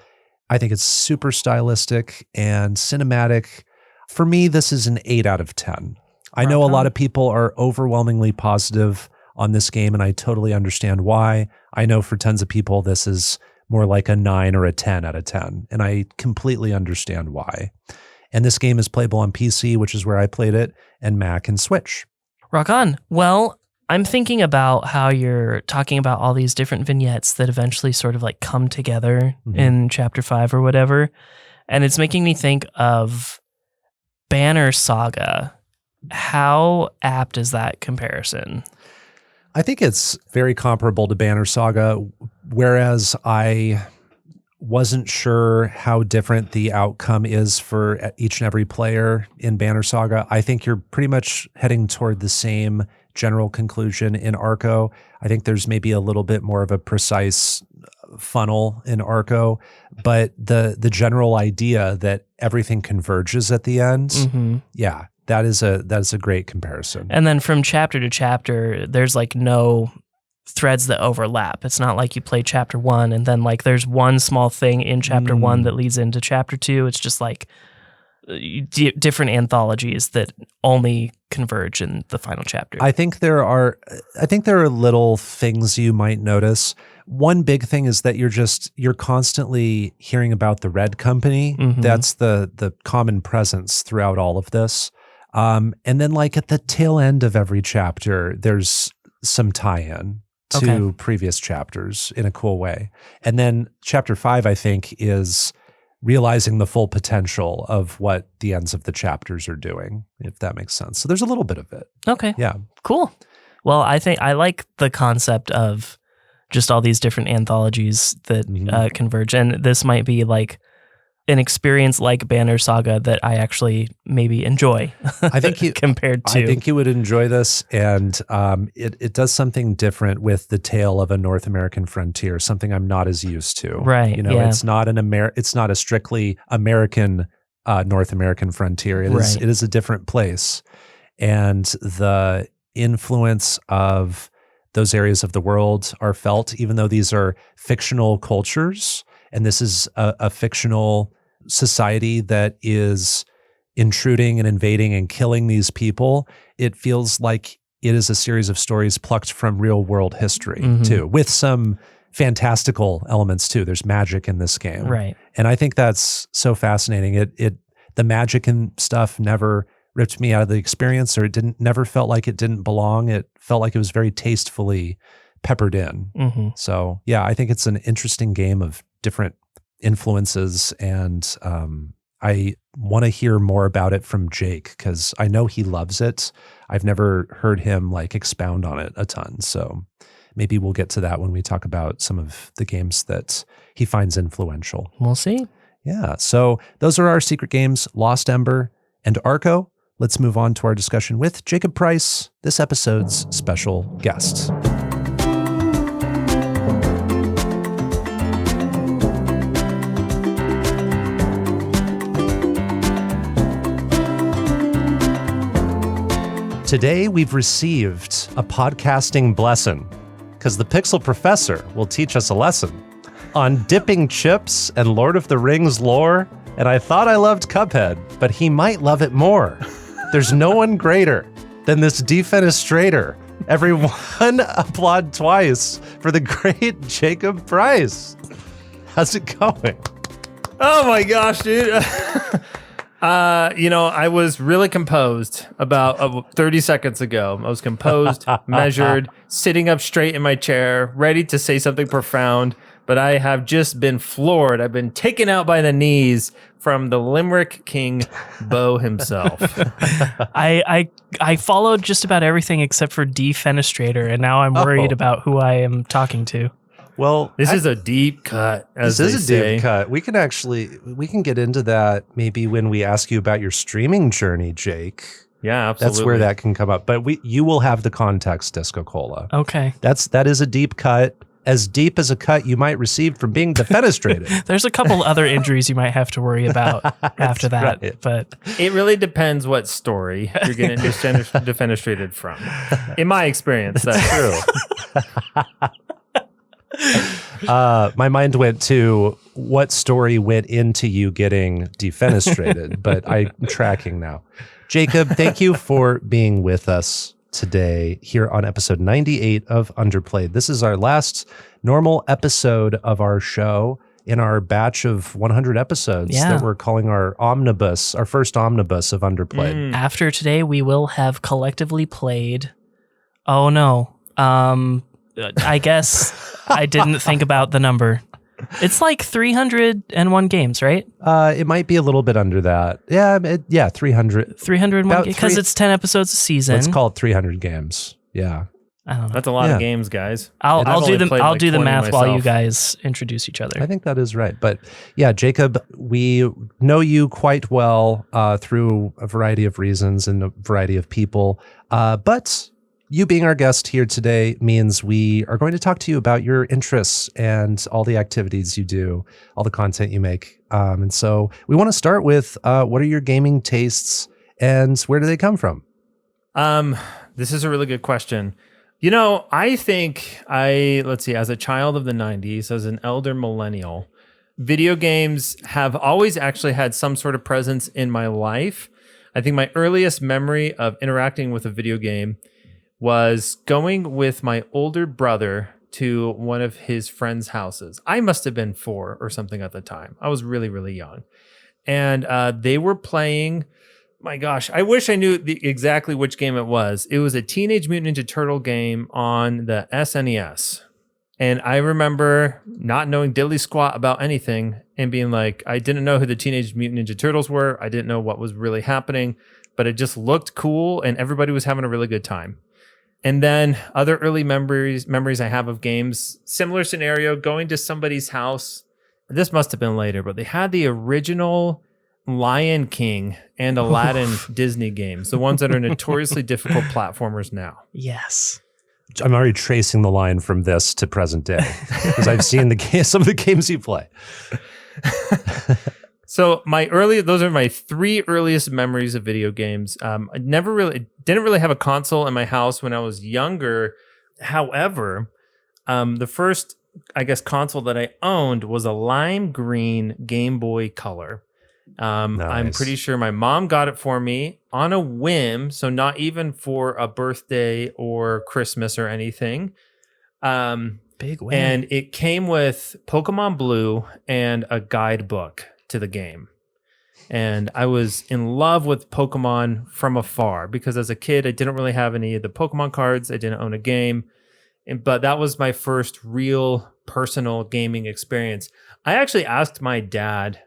I think it's super stylistic and cinematic. For me, this is an 8 out of 10. I know a lot of people are overwhelmingly positive on this game, and I totally understand why. I know for tons of people, this is more like a 9 or a 10 out of 10, and I completely understand why. And this game is playable on PC, which is where I played it, and Mac and Switch. Rock on. Well, I'm thinking about how you're talking about all these different vignettes that eventually sort of like come together in chapter 5 or whatever. And it's making me think of Banner Saga. How apt is that comparison? I think it's very comparable to Banner Saga, whereas I wasn't sure how different the outcome is for each and every player in Banner Saga. I think you're pretty much heading toward the same general conclusion in Arco. I think there's maybe a little bit more of a precise funnel in Arco, but the general idea that everything converges at the end, yeah, that is a great comparison. And then from chapter to chapter, there's like no threads that overlap. It's not like you play chapter 1 and then like there's one small thing in chapter 1 that leads into chapter 2. It's just like different anthologies that only converge in the final chapter. I think there are little things you might notice. One big thing is that you're constantly hearing about the Red Company. That's the common presence throughout all of this. And then like at the tail end of every chapter, there's some tie-in to previous chapters in a cool way. And then chapter 5, I think, is realizing the full potential of what the ends of the chapters are doing, if that makes sense. So there's a little bit of it. Okay. Yeah. Cool. Well, I think I like the concept of just all these different anthologies that converge. And this might be like an experience like Banner Saga that I actually maybe enjoy. I think compared to. I think you would enjoy this, and it does something different with the tale of a North American frontier, something I'm not as used to. Right. You know, it's not it's not a strictly American North American frontier. It is a different place, and the influence of those areas of the world are felt, even though these are fictional cultures, and this is a fictional society that is intruding and invading and killing these people. It feels like it is a series of stories plucked from real world history too, with some fantastical elements too. There's magic in this game. Right. And I think that's so fascinating. The magic and stuff never ripped me out of the experience, or never felt like it didn't belong. It felt like it was very tastefully peppered in. So yeah, I think it's an interesting game of different influences, and I want to hear more about it from Jake, because I know he loves it. I've never heard him like expound on it a ton, so maybe we'll get to that when we talk about some of the games that he finds influential. We'll see. Yeah, so those are our secret games, Lost Ember and Arco. Let's move on to our discussion with Jacob Price, this episode's special guest. Today, we've received a podcasting blessing, because the Pixel Professor will teach us a lesson on dipping chips and Lord of the Rings lore, and I thought I loved Cuphead, but he might love it more. There's no one greater than this defenestrator. Everyone applaud twice for the great Jacob Price. How's it going? Oh my gosh, dude. I was really composed about 30 seconds ago. I was composed, measured, sitting up straight in my chair, ready to say something profound, but I have just been floored. I've been taken out by the knees from the Limerick King, Bo himself. I followed just about everything except for defenestrator, and now I'm worried about who I am talking to. Well, this is a deep cut, as this they is a say. deep cut. We can get into that maybe when we ask you about your streaming journey, Jake. Yeah, absolutely. That's where that can come up. But you will have the context, DiscoCola. Okay. That is a deep cut. As deep as a cut you might receive from being defenestrated. There's a couple other injuries you might have to worry about after that. Right. But it really depends what story you're getting defenestrated from. In my experience, that's true. My mind went to what story went into you getting defenestrated, but I'm tracking now. Jacob, thank you for being with us today here on episode 98 of Underplayed. This is our last normal episode of our show in our batch of 100 episodes that we're calling our omnibus, our first omnibus of Underplayed. After today, we will have collectively played. Oh no. I guess I didn't think about the number. It's like 301 games, right? It might be a little bit under that. Yeah, 300. 301 games, because it's 10 episodes a season. Let's call it 300 games. Yeah. I don't know. That's a lot of games, guys. I'll do the math myself. while you guys introduce each other. I think that is right. But yeah, Jacob, we know you quite well through a variety of reasons and a variety of people. But you being our guest here today means we are going to talk to you about your interests and all the activities you do, all the content you make. And so we want to start with what are your gaming tastes and where do they come from? This is a really good question. You know, I think as a child of the 90s, as an elder millennial, video games have always actually had some sort of presence in my life. I think my earliest memory of interacting with a video game was going with my older brother to one of his friends' houses. I must have been 4 or something at the time. I was really, really young. And they were playing, my gosh, I wish I knew exactly which game it was. It was a Teenage Mutant Ninja Turtle game on the SNES. And I remember not knowing diddly squat about anything and being like, I didn't know who the Teenage Mutant Ninja Turtles were. I didn't know what was really happening, but it just looked cool and everybody was having a really good time. And then other early memories I have of games, similar scenario, going to somebody's house. This must have been later, but they had the original Lion King and Aladdin Disney games, the ones that are notoriously difficult platformers now. Yes. I'm already tracing the line from this to present day because I've seen some of the games you play. So those are my 3 earliest memories of video games. I didn't really have a console in my house when I was younger. However, the first, I guess, console that I owned was a lime green Game Boy Color. Nice. I'm pretty sure my mom got it for me on a whim, so not even for a birthday or Christmas or anything. Big win. And it came with Pokemon Blue and a guidebook to the game. And I was in love with Pokemon from afar because as a kid, I didn't really have any of the Pokemon cards. I didn't own a game. But that was my first real personal gaming experience. I actually asked my dad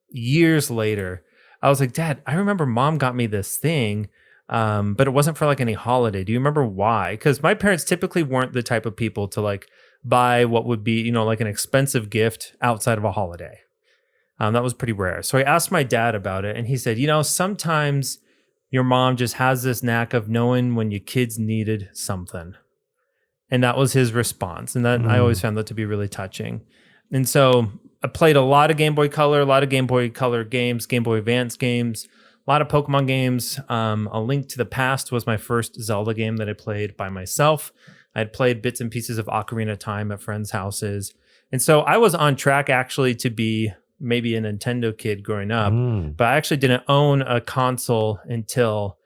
years later. I was like, Dad, I remember Mom got me this thing, but it wasn't for like any holiday. Do you remember why? Because my parents typically weren't the type of people to like buy what would be, like an expensive gift outside of a holiday. That was pretty rare. So I asked my dad about it, and he said, sometimes your mom just has this knack of knowing when your kids needed something. And that was his response. And that I always found that to be really touching. And so I played a lot of Game Boy Color, a lot of Game Boy Color games, Game Boy Advance games, a lot of Pokemon games. A Link to the Past was my first Zelda game that I played by myself. I had played bits and pieces of Ocarina of Time at friends' houses. And so I was on track actually to be maybe a Nintendo kid growing up, but I actually didn't own a console until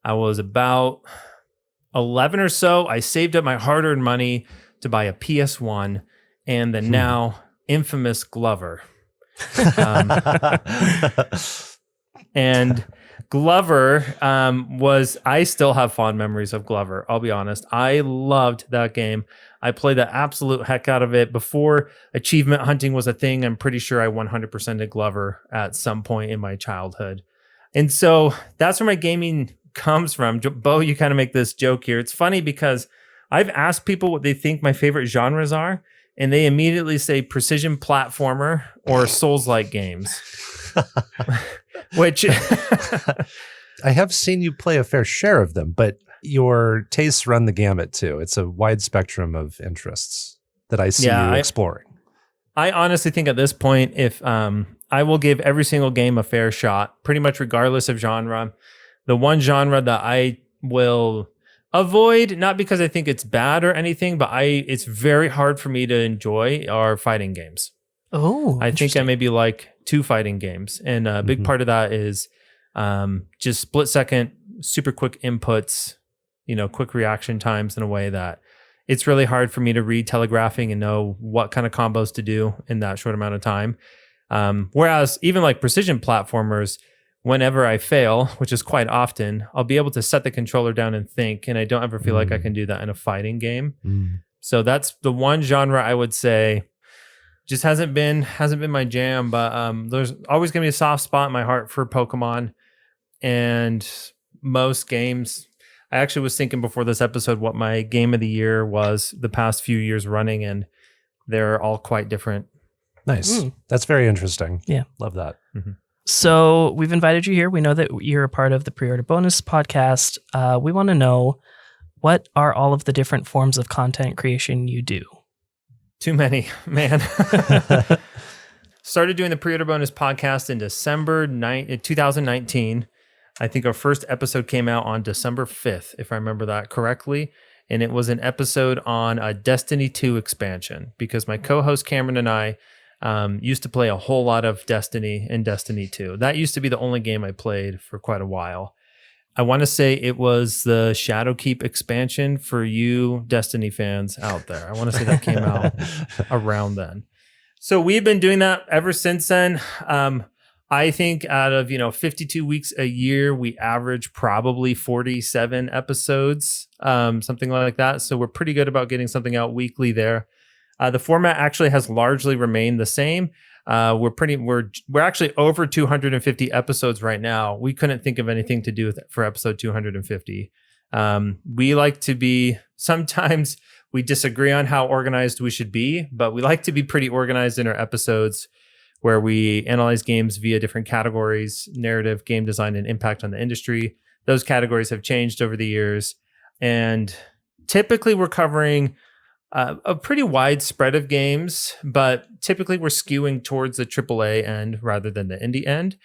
I was about 11 or so. I saved up my hard-earned money to buy a PS1 and the now infamous Glover. And Glover I still have fond memories of Glover. I'll be honest. I loved that game. I played the absolute heck out of it. Before achievement hunting was a thing, I'm pretty sure I 100%ed Glover at some point in my childhood. And so that's where my gaming comes from. Bo, you kind of make this joke here. It's funny because I've asked people what they think my favorite genres are, and they immediately say precision platformer or Souls-like games. Which I have seen you play a fair share of them, but your tastes run the gamut too. It's a wide spectrum of interests that I see you exploring. I honestly think at this point, if I will give every single game a fair shot, pretty much regardless of genre. The one genre that I will avoid, not because I think it's bad or anything, but it's very hard for me to enjoy are fighting games. Oh, I think I maybe like 2 fighting games. And a big part of that is just split second, super quick inputs, quick reaction times in a way that it's really hard for me to read telegraphing and know what kind of combos to do in that short amount of time. Whereas even like precision platformers, whenever I fail, which is quite often, I'll be able to set the controller down and think, and I don't ever feel like I can do that in a fighting game. So that's the one genre I would say just hasn't been my jam, but there's always gonna be a soft spot in my heart for Pokemon and most games. I actually was thinking before this episode what my game of the year was the past few years running, and they're all quite different. Nice. That's very interesting. Yeah. Love that. So we've invited you here. We know that you're a part of the Pre-Order Bonus podcast. We want to know, what are all of the different forms of content creation you do? Too many, man. Started doing the Pre-Order Bonus podcast in December 2019. I think our first episode came out on December 5th, if I remember that correctly. And it was an episode on a Destiny 2 expansion because my co-host Cameron and I used to play a whole lot of Destiny and Destiny 2. That used to be the only game I played for quite a while. I want to say it was the Shadowkeep expansion for you Destiny fans out there. I want to say that came out around then. So we've been doing that ever since then. I think out of 52 weeks a year, we average probably 47 episodes, something like that. So we're pretty good about getting something out weekly there. The format actually has largely remained the same. We're actually over 250 episodes right now. We couldn't think of anything to do with it for episode 250. We like to be, sometimes we disagree on how organized we should be, but we like to be pretty organized in our episodes, where we analyze games via different categories: narrative, game design, and impact on the industry. Those categories have changed over the years. And typically we're covering a pretty wide spread of games, but typically we're skewing towards the AAA end rather than the indie end.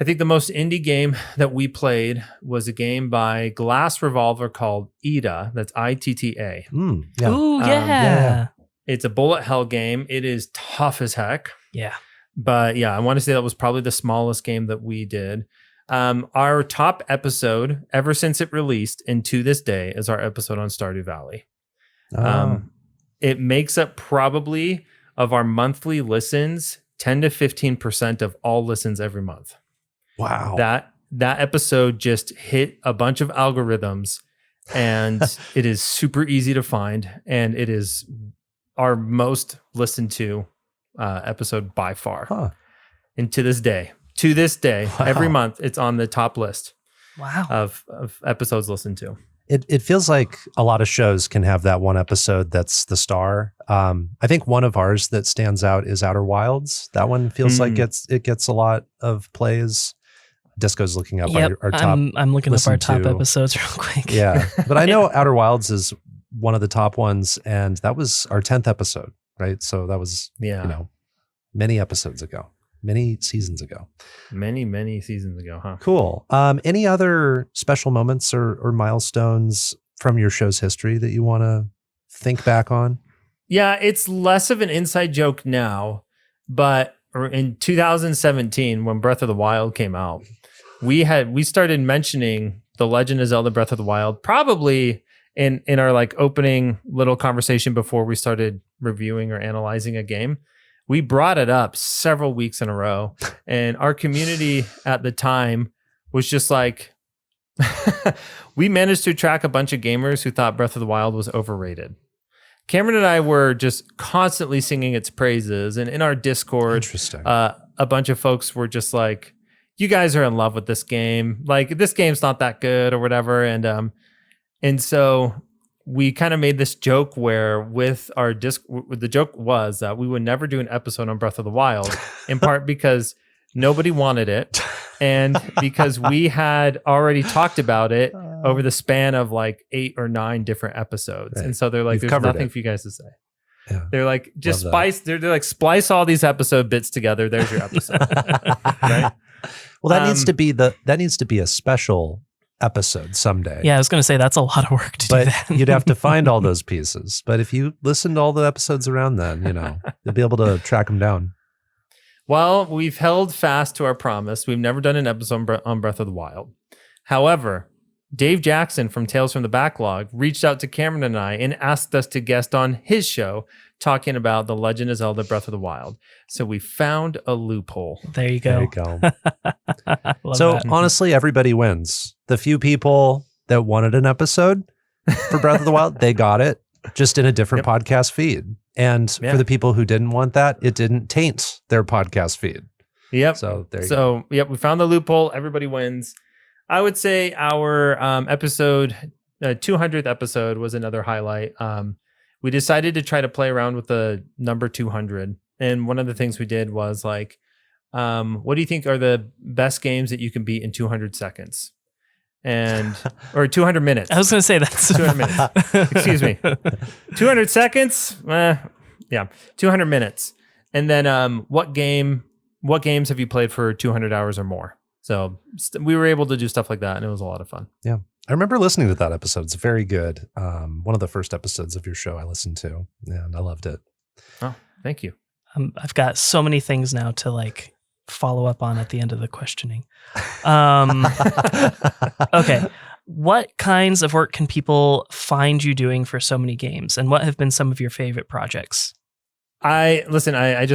I think the most indie game that we played was a game by Glass Revolver called Ida. That's ITTA. Yeah. Ooh, yeah. yeah. It's a bullet hell game. It is tough as heck. Yeah. But yeah, I want to say that was probably the smallest game that we did. Our top episode ever since it released and to this day is our episode on Stardew Valley. It makes up probably of our monthly listens, 10 to 15% of all listens every month. Wow. That episode just hit a bunch of algorithms, and it is super easy to find, and it is our most listened to episode by far. Huh. And to this day, Wow. every month it's on the top list Wow. of episodes listened to. It feels like a lot of shows can have that one episode that's the star. I think one of ours that stands out is Outer Wilds. That one feels like it gets a lot of plays. Disco's looking up our top. I'm looking up our top to. episodes real quick. Yeah, but I know Outer Wilds is one of the top ones, and that was our 10th episode, right? So that was many episodes ago, many seasons ago. Many seasons ago, huh? Cool. Any other special moments or milestones from your show's history that you want to think back on? Yeah, it's less of an inside joke now, but in 2017, when Breath of the Wild came out, we started mentioning The Legend of Zelda Breath of the Wild, probably in our like opening little conversation before we started reviewing or analyzing a game. We brought it up several weeks in a row, and our community at the time was just like, we managed to attract a bunch of gamers who thought Breath of the Wild was overrated. Cameron and I were just constantly singing its praises, and in our Discord, Interesting. A bunch of folks were just like, you guys are in love with this game. Like, this game's not that good or whatever. And so we kind of made this joke where with our the joke was that we would never do an episode on Breath of the Wild, in part because nobody wanted it, and because we had already talked about it over the span of like 8 or 9 different episodes. Right. And so they're like, You've there's nothing it. for you guys to say. Yeah. They're like, just Love that. spice. They're like, splice all these episode bits together. There's your episode. Right? Well, that needs to be a special episode someday. Yeah, I was going to say that's a lot of work to do But that. you'd have to find all those pieces. But if you listen to all the episodes around then, you'll be able to track them down. Well, we've held fast to our promise. We've never done an episode on Breath of the Wild. However, Dave Jackson from Tales from the Backloggd reached out to Cameron and I and asked us to guest on his show talking about The Legend of Zelda Breath of the Wild. So we found a loophole. There you There go. you go. Love So that. honestly, everybody wins. The few people that wanted an episode for Breath of the Wild, they got it, just in a different podcast feed. And for the people who didn't want that, it didn't taint their podcast feed. Yep. So there you go. So, we found the loophole. Everybody wins. I would say our episode, 200th episode was another highlight. We decided to try to play around with the number 200. And one of the things we did was like, what do you think are the best games that you can beat in 200 seconds? Or 200 minutes. I was going to say that's 200 minutes. Excuse me. 200 seconds? 200 minutes. And then what games have you played for 200 hours or more? So we were able to do stuff like that, and it was a lot of fun. Yeah. I remember listening to that episode. It's very good. One of the first episodes of your show I listened to, and I loved it. Oh, thank you. I've got so many things now to like follow up on at the end of the questioning. Okay. What kinds of work can people find you doing for so many games, and what have been some of your favorite projects? I just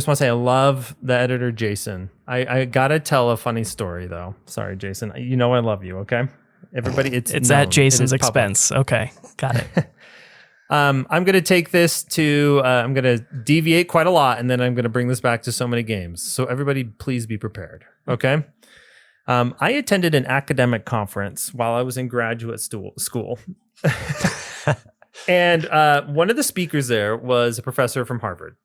want to say I love the editor, Jason. I got to tell a funny story though. Sorry, Jason. You know I love you, okay? Everybody, it's It's known. at Jason's It is public. expense. Okay. Got it. I'm going to take this to, I'm going to deviate quite a lot, and then I'm going to bring this back to so many games. So everybody, please be prepared. Okay. I attended an academic conference while I was in graduate school. And one of the speakers there was a professor from Harvard.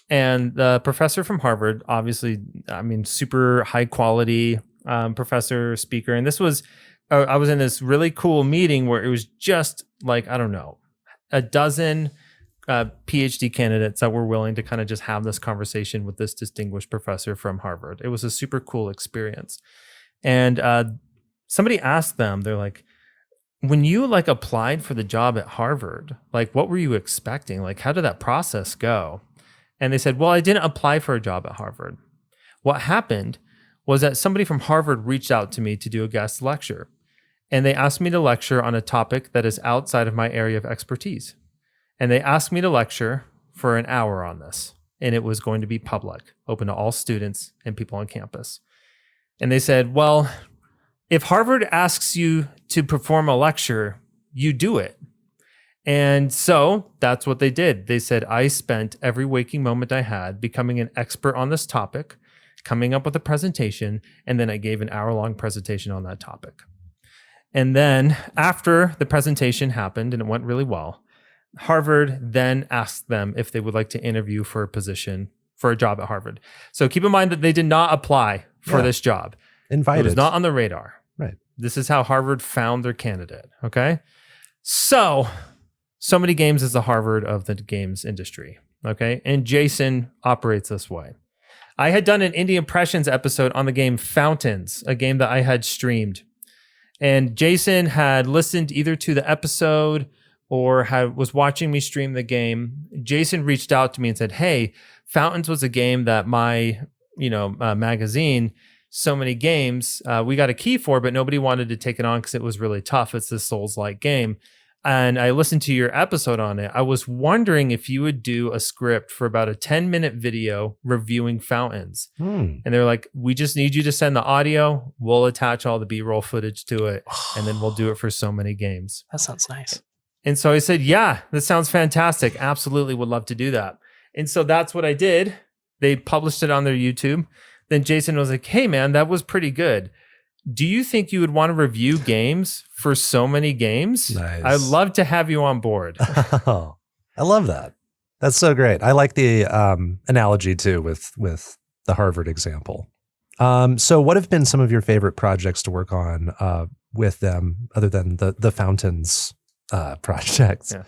And the professor from Harvard, obviously, I mean, super high quality professor, speaker. And this was, I was in this really cool meeting where it was just like, I don't know, a dozen PhD candidates that were willing to kind of just have this conversation with this distinguished professor from Harvard. It was a super cool experience. And somebody asked them, they're like, when you like applied for the job at Harvard, like what were you expecting? Like, how did that process go? And they said, well, I didn't apply for a job at Harvard. What happened was that somebody from Harvard reached out to me to do a guest lecture. And they asked me to lecture on a topic that is outside of my area of expertise. And they asked me to lecture for an hour on this. And it was going to be public, open to all students and people on campus. And they said, well, if Harvard asks you to perform a lecture, you do it. And so that's what they did. They said, I spent every waking moment I had becoming an expert on this topic, coming up with a presentation, and then I gave an hour-long presentation on that topic. And then after the presentation happened and it went really well, Harvard then asked them if they would like to interview for a position, for a job at Harvard. So keep in mind that they did not apply for this job. Invited. It was not on the radar. Right. This is how Harvard found their candidate. Okay. So many games is the Harvard of the games industry. Okay. And Jason operates this way. I had done an Indie Impressions episode on the game Fountains, a game that I had streamed. And Jason had listened either to the episode or was watching me stream the game. Jason reached out to me and said, hey, Fountains was a game that my, magazine, So Many Games, we got a key for, but nobody wanted to take it on because it was really tough. It's this Souls-like game. And I listened to your episode on it. I was wondering if you would do a script for about a 10-minute video reviewing Fountains. And they're like, we just need you to send the audio. We'll attach all the B-roll footage to it. And then we'll do it for So Many Games. That sounds nice. And so I said, yeah, that sounds fantastic. Absolutely would love to do that. And so that's what I did. They published it on their YouTube. Then Jason was like, hey, man, that was pretty good. Do you think you would want to review games for So Many Games? Nice. I'd love to have you on board. Oh, I love that. That's so great. I like the analogy too with the Harvard example. So what have been some of your favorite projects to work on with them other than the Fountains projects? Yeah.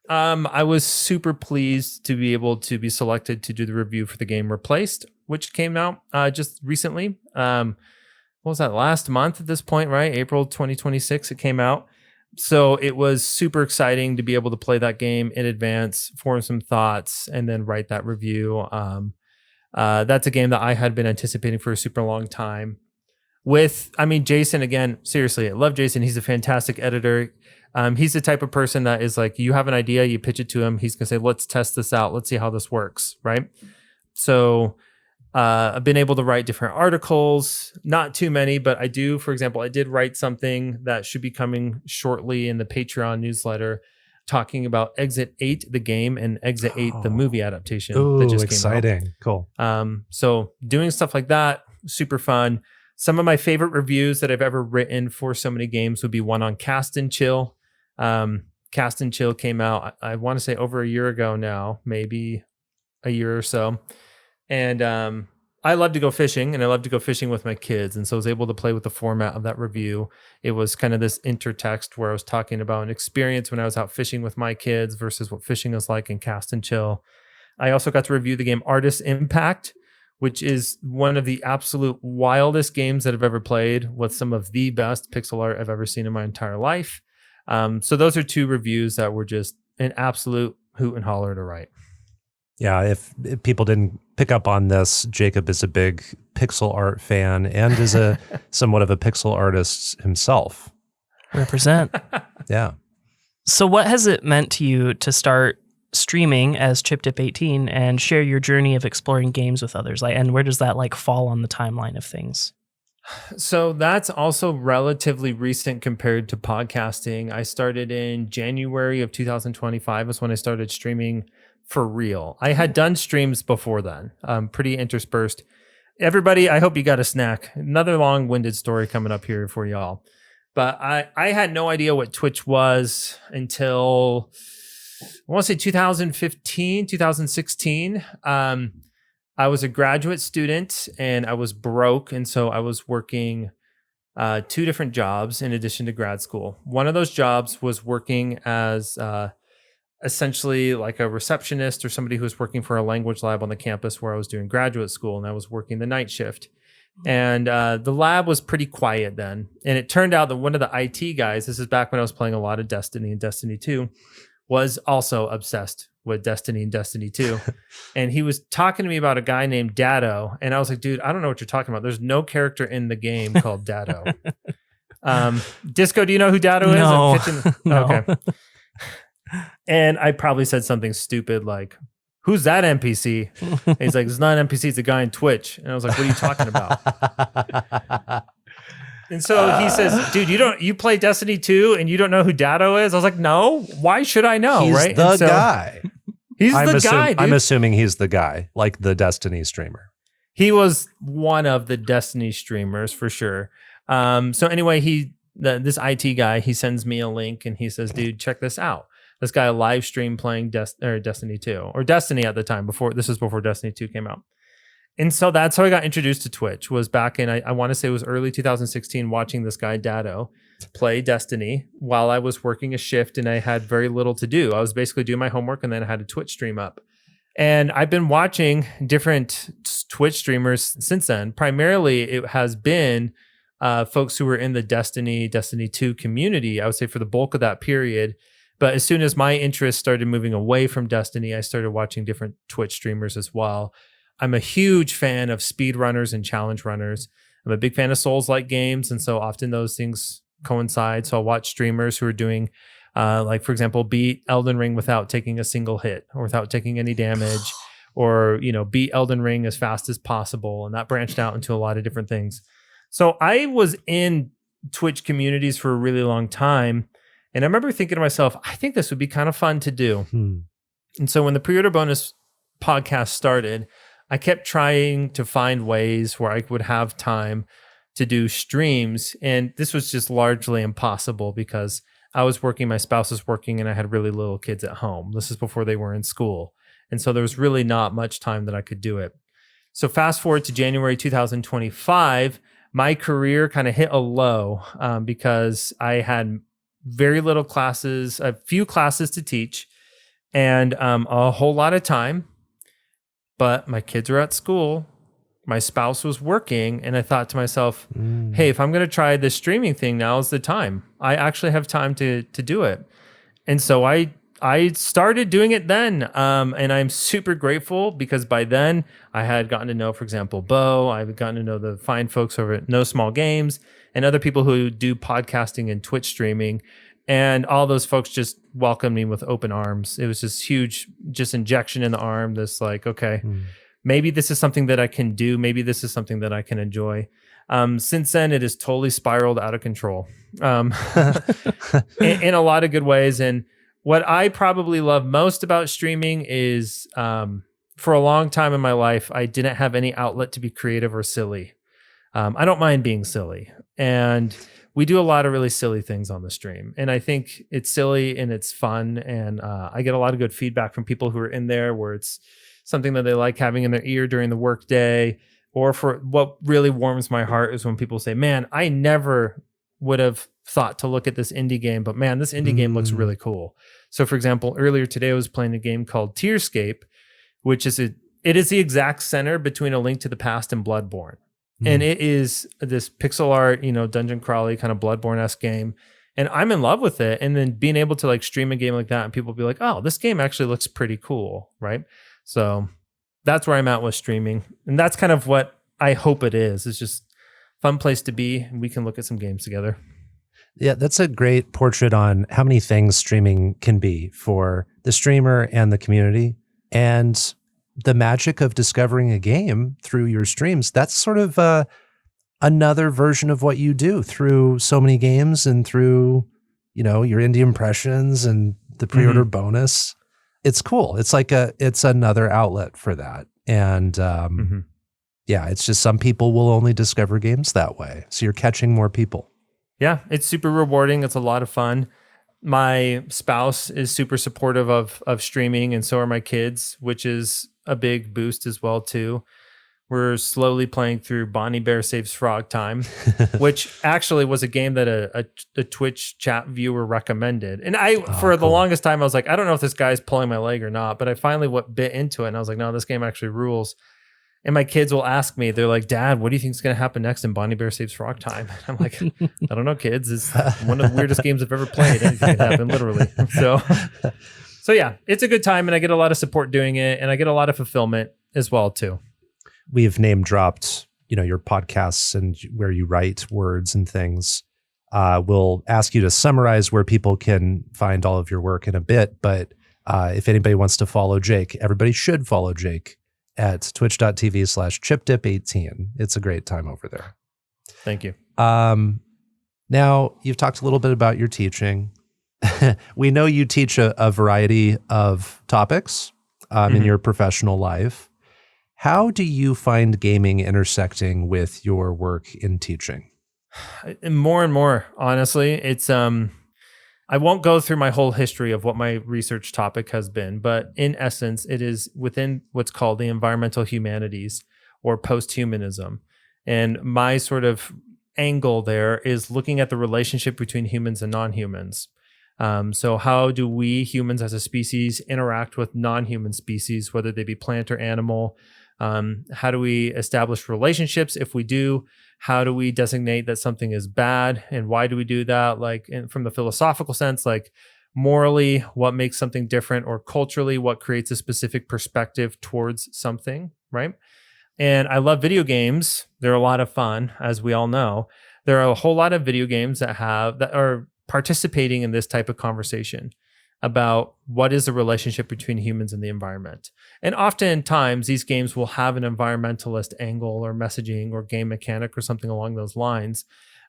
I was super pleased to be able to be selected to do the review for the game Replaced, which came out just recently. What was that, last month at this point, right? April 2026, it came out. So it was super exciting to be able to play that game in advance, form some thoughts, and then write that review. That's a game that I had been anticipating for a super long time. Jason, again, seriously, I love Jason. He's a fantastic editor. He's the type of person that is like, you have an idea, you pitch it to him. He's going to say, let's test this out. Let's see how this works, right? So I've been able to write different articles, not too many, but I do, for example, I did write something that should be coming shortly in the Patreon newsletter talking about Exit 8, the game, and Exit 8, the movie adaptation that just came out. Exciting. Cool. So doing stuff like that, super fun. Some of my favorite reviews that I've ever written for So Many Games would be one on Cast and Chill. Cast and Chill came out, I want to say over a year ago now, maybe a year or so. And I love to go fishing, and I love to go fishing with my kids. And so I was able to play with the format of that review. It was kind of this intertext where I was talking about an experience when I was out fishing with my kids versus what fishing is like in Cast and Chill. I also got to review the game Artist Impact, which is one of the absolute wildest games that I've ever played, with some of the best pixel art I've ever seen in my entire life. So those are two reviews that were just an absolute hoot and holler to write. Yeah, if people didn't pick up on this, Jacob is a big pixel art fan and is a somewhat of a pixel artist himself. Represent. Yeah. So what has it meant to you to start streaming as ChipDip18 and share your journey of exploring games with others? And where does that fall on the timeline of things? So that's also relatively recent compared to podcasting. I started in January of 2025 is when I started streaming for real. I had done streams before then, pretty interspersed. Everybody, I hope you got a snack. Another long-winded story coming up here for y'all. But I had no idea what Twitch was until, I want to say 2015, 2016. I was a graduate student and I was broke. And so I was working 2 different jobs in addition to grad school. One of those jobs was working as essentially like a receptionist or somebody who was working for a language lab on the campus where I was doing graduate school, and I was working the night shift. And the lab was pretty quiet then. And it turned out that one of the IT guys, this is back when I was playing a lot of Destiny and Destiny 2, was also obsessed with Destiny and Destiny 2. And he was talking to me about a guy named Dado. And I was like, dude, I don't know what you're talking about. There's no character in the game called Dado. Disco, do you know who Dado is? No. No. Okay. And I probably said something stupid like, who's that NPC? And he's like, it's not an NPC, it's a guy in Twitch. And I was like, what are you talking about? And so he says, dude, you play Destiny 2 and you don't know who Dado is? I was like, no, why should I know? He's right? the guy. He's the guy, dude. I'm assuming he's the guy, like the Destiny streamer. He was one of the Destiny streamers for sure. So anyway, this IT guy, he sends me a link and he says, dude, check this out. This guy live stream playing Destiny 2 or Destiny at the time before Destiny 2 came out. And so that's how I got introduced to Twitch, was back in, I want to say it was early 2016, watching this guy Dado play Destiny while I was working a shift and I had very little to do. I was basically doing my homework and then I had a Twitch stream up. And I've been watching different Twitch streamers since then. Primarily, it has been folks who were in the Destiny 2 community, I would say for the bulk of that period. But as soon as my interest started moving away from Destiny, I started watching different Twitch streamers as well. I'm a huge fan of speedrunners and challenge runners. I'm a big fan of Souls-like games, and so often those things coincide. So I'll watch streamers who are doing, like for example, beat Elden Ring without taking a single hit or without taking any damage, or beat Elden Ring as fast as possible, and that branched out into a lot of different things. So I was in Twitch communities for a really long time, and I remember thinking to myself, I think this would be kind of fun to do. And so when the Pre-Order Bonus podcast started, I kept trying to find ways where I would have time to do streams. And this was just largely impossible because I was working, my spouse was working, and I had really little kids at home. This is before they were in school. And so there was really not much time that I could do it. So fast forward to January 2025, my career kind of hit a low because I had very little classes, a few classes to teach, and a whole lot of time. But my kids are at school, my spouse was working, and I thought to myself, hey, if I'm going to try this streaming thing, now is the time. I actually have time to do it. And so I started doing it then, and I'm super grateful because by then I had gotten to know, for example, Bo. I've gotten to know the fine folks over at No Small Games and other people who do podcasting and Twitch streaming. And all those folks just welcomed me with open arms. It was this huge just injection in the arm. This like, okay, maybe this is something that I can do. Maybe this is something that I can enjoy. Since then, it has totally spiraled out of control in a lot of good ways. And what I probably love most about streaming is for a long time in my life, I didn't have any outlet to be creative or silly. I don't mind being silly. And we do a lot of really silly things on the stream. And I think it's silly and it's fun. And I get a lot of good feedback from people who are in there where it's something that they like having in their ear during the workday. Or for what really warms my heart is when people say, man, I never would have thought to look at this indie game, but man, this indie game looks really cool. So for example, earlier today I was playing a game called Tearscape, which is it is the exact center between A Link to the Past and Bloodborne. And it is this pixel art, dungeon crawly kind of Bloodborne-esque game. And I'm in love with it. And then being able to like stream a game like that and people be like, oh, this game actually looks pretty cool, right? So that's where I'm at with streaming. And that's kind of what I hope it is. It's just a fun place to be. And we can look at some games together. Yeah, that's a great portrait on how many things streaming can be for the streamer and the community. And the magic of discovering a game through your streams, that's sort of another version of what you do through so many games and through, your indie impressions and the pre-order bonus. It's cool. It's like it's another outlet for that. And yeah, it's just some people will only discover games that way. So you're catching more people. Yeah, it's super rewarding. It's a lot of fun. My spouse is super supportive of streaming, and so are my kids, which is a big boost as well too. We're slowly playing through Bonnie Bear Saves Frog Time, which actually was a game that a Twitch chat viewer recommended. And the longest time, I was like, I don't know if this guy's pulling my leg or not, but I finally bit into it, and I was like, no, this game actually rules. And my kids will ask me, they're like, Dad, what do you think is going to happen next in Bonnie Bear Saves Frog Time? I'm like, I don't know, kids. It's one of the weirdest games I've ever played. Anything can happen, literally. So yeah, it's a good time, and I get a lot of support doing it, and I get a lot of fulfillment as well too. We've name dropped, your podcasts and where you write words and things. We'll ask you to summarize where people can find all of your work in a bit. But if anybody wants to follow Jake, everybody should follow Jake at twitch.tv/chipdip18. It's a great time over there. Thank you. Now, you've talked a little bit about your teaching. We know you teach a variety of topics in your professional life. How do you find gaming intersecting with your work in teaching? More and more, honestly. It's I won't go through my whole history of what my research topic has been, but in essence, it is within what's called the environmental humanities or post-humanism. And my sort of angle there is looking at the relationship between humans and non-humans. So how do we humans as a species interact with non-human species, whether they be plant or animal? How do we establish relationships? If we do, how do we designate that something is bad? And why do we do that? Like from the philosophical sense, like morally, what makes something different, or culturally, what creates a specific perspective towards something, right? And I love video games. They're a lot of fun, as we all know. There are a whole lot of video games that are participating in this type of conversation about what is the relationship between humans and the environment. And oftentimes these games will have an environmentalist angle or messaging or game mechanic or something along those lines.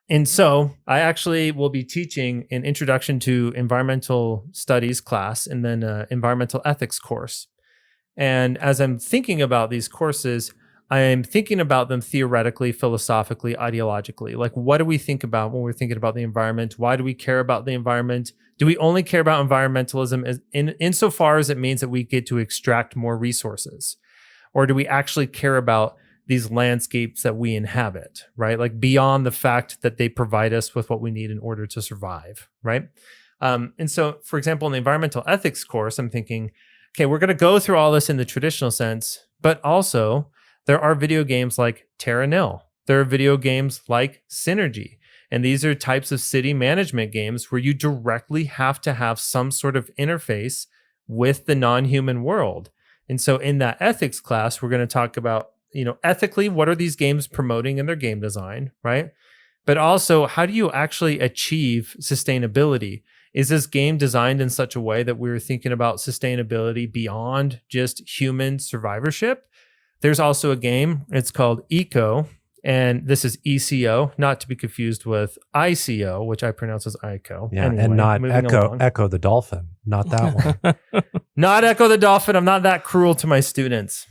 And so I actually will be teaching an introduction to environmental studies class and then an environmental ethics course. And as I'm thinking about these courses, I'm thinking about them theoretically, philosophically, ideologically. Like, what do we think about when we're thinking about the environment? Why do we care about the environment? Do we only care about environmentalism insofar as it means that we get to extract more resources? Or do we actually care about these landscapes that we inhabit, right? Like beyond the fact that they provide us with what we need in order to survive, right? And so, for example, in the environmental ethics course, I'm thinking, okay, we're going to go through all this in the traditional sense, but also there are video games like Terra Nil. There are video games like Synergy. And these are types of city management games where you directly have to have some sort of interface with the non-human world. And so in that ethics class, we're going to talk about, ethically, what are these games promoting in their game design, right? But also, how do you actually achieve sustainability? Is this game designed in such a way that we're thinking about sustainability beyond just human survivorship? There's also a game, it's called Eco, and this is ECO, not to be confused with ICO, which I pronounce as ICO. Yeah, anyway, and not Echo the Dolphin, not that one. Not Echo the Dolphin. I'm not that cruel to my students.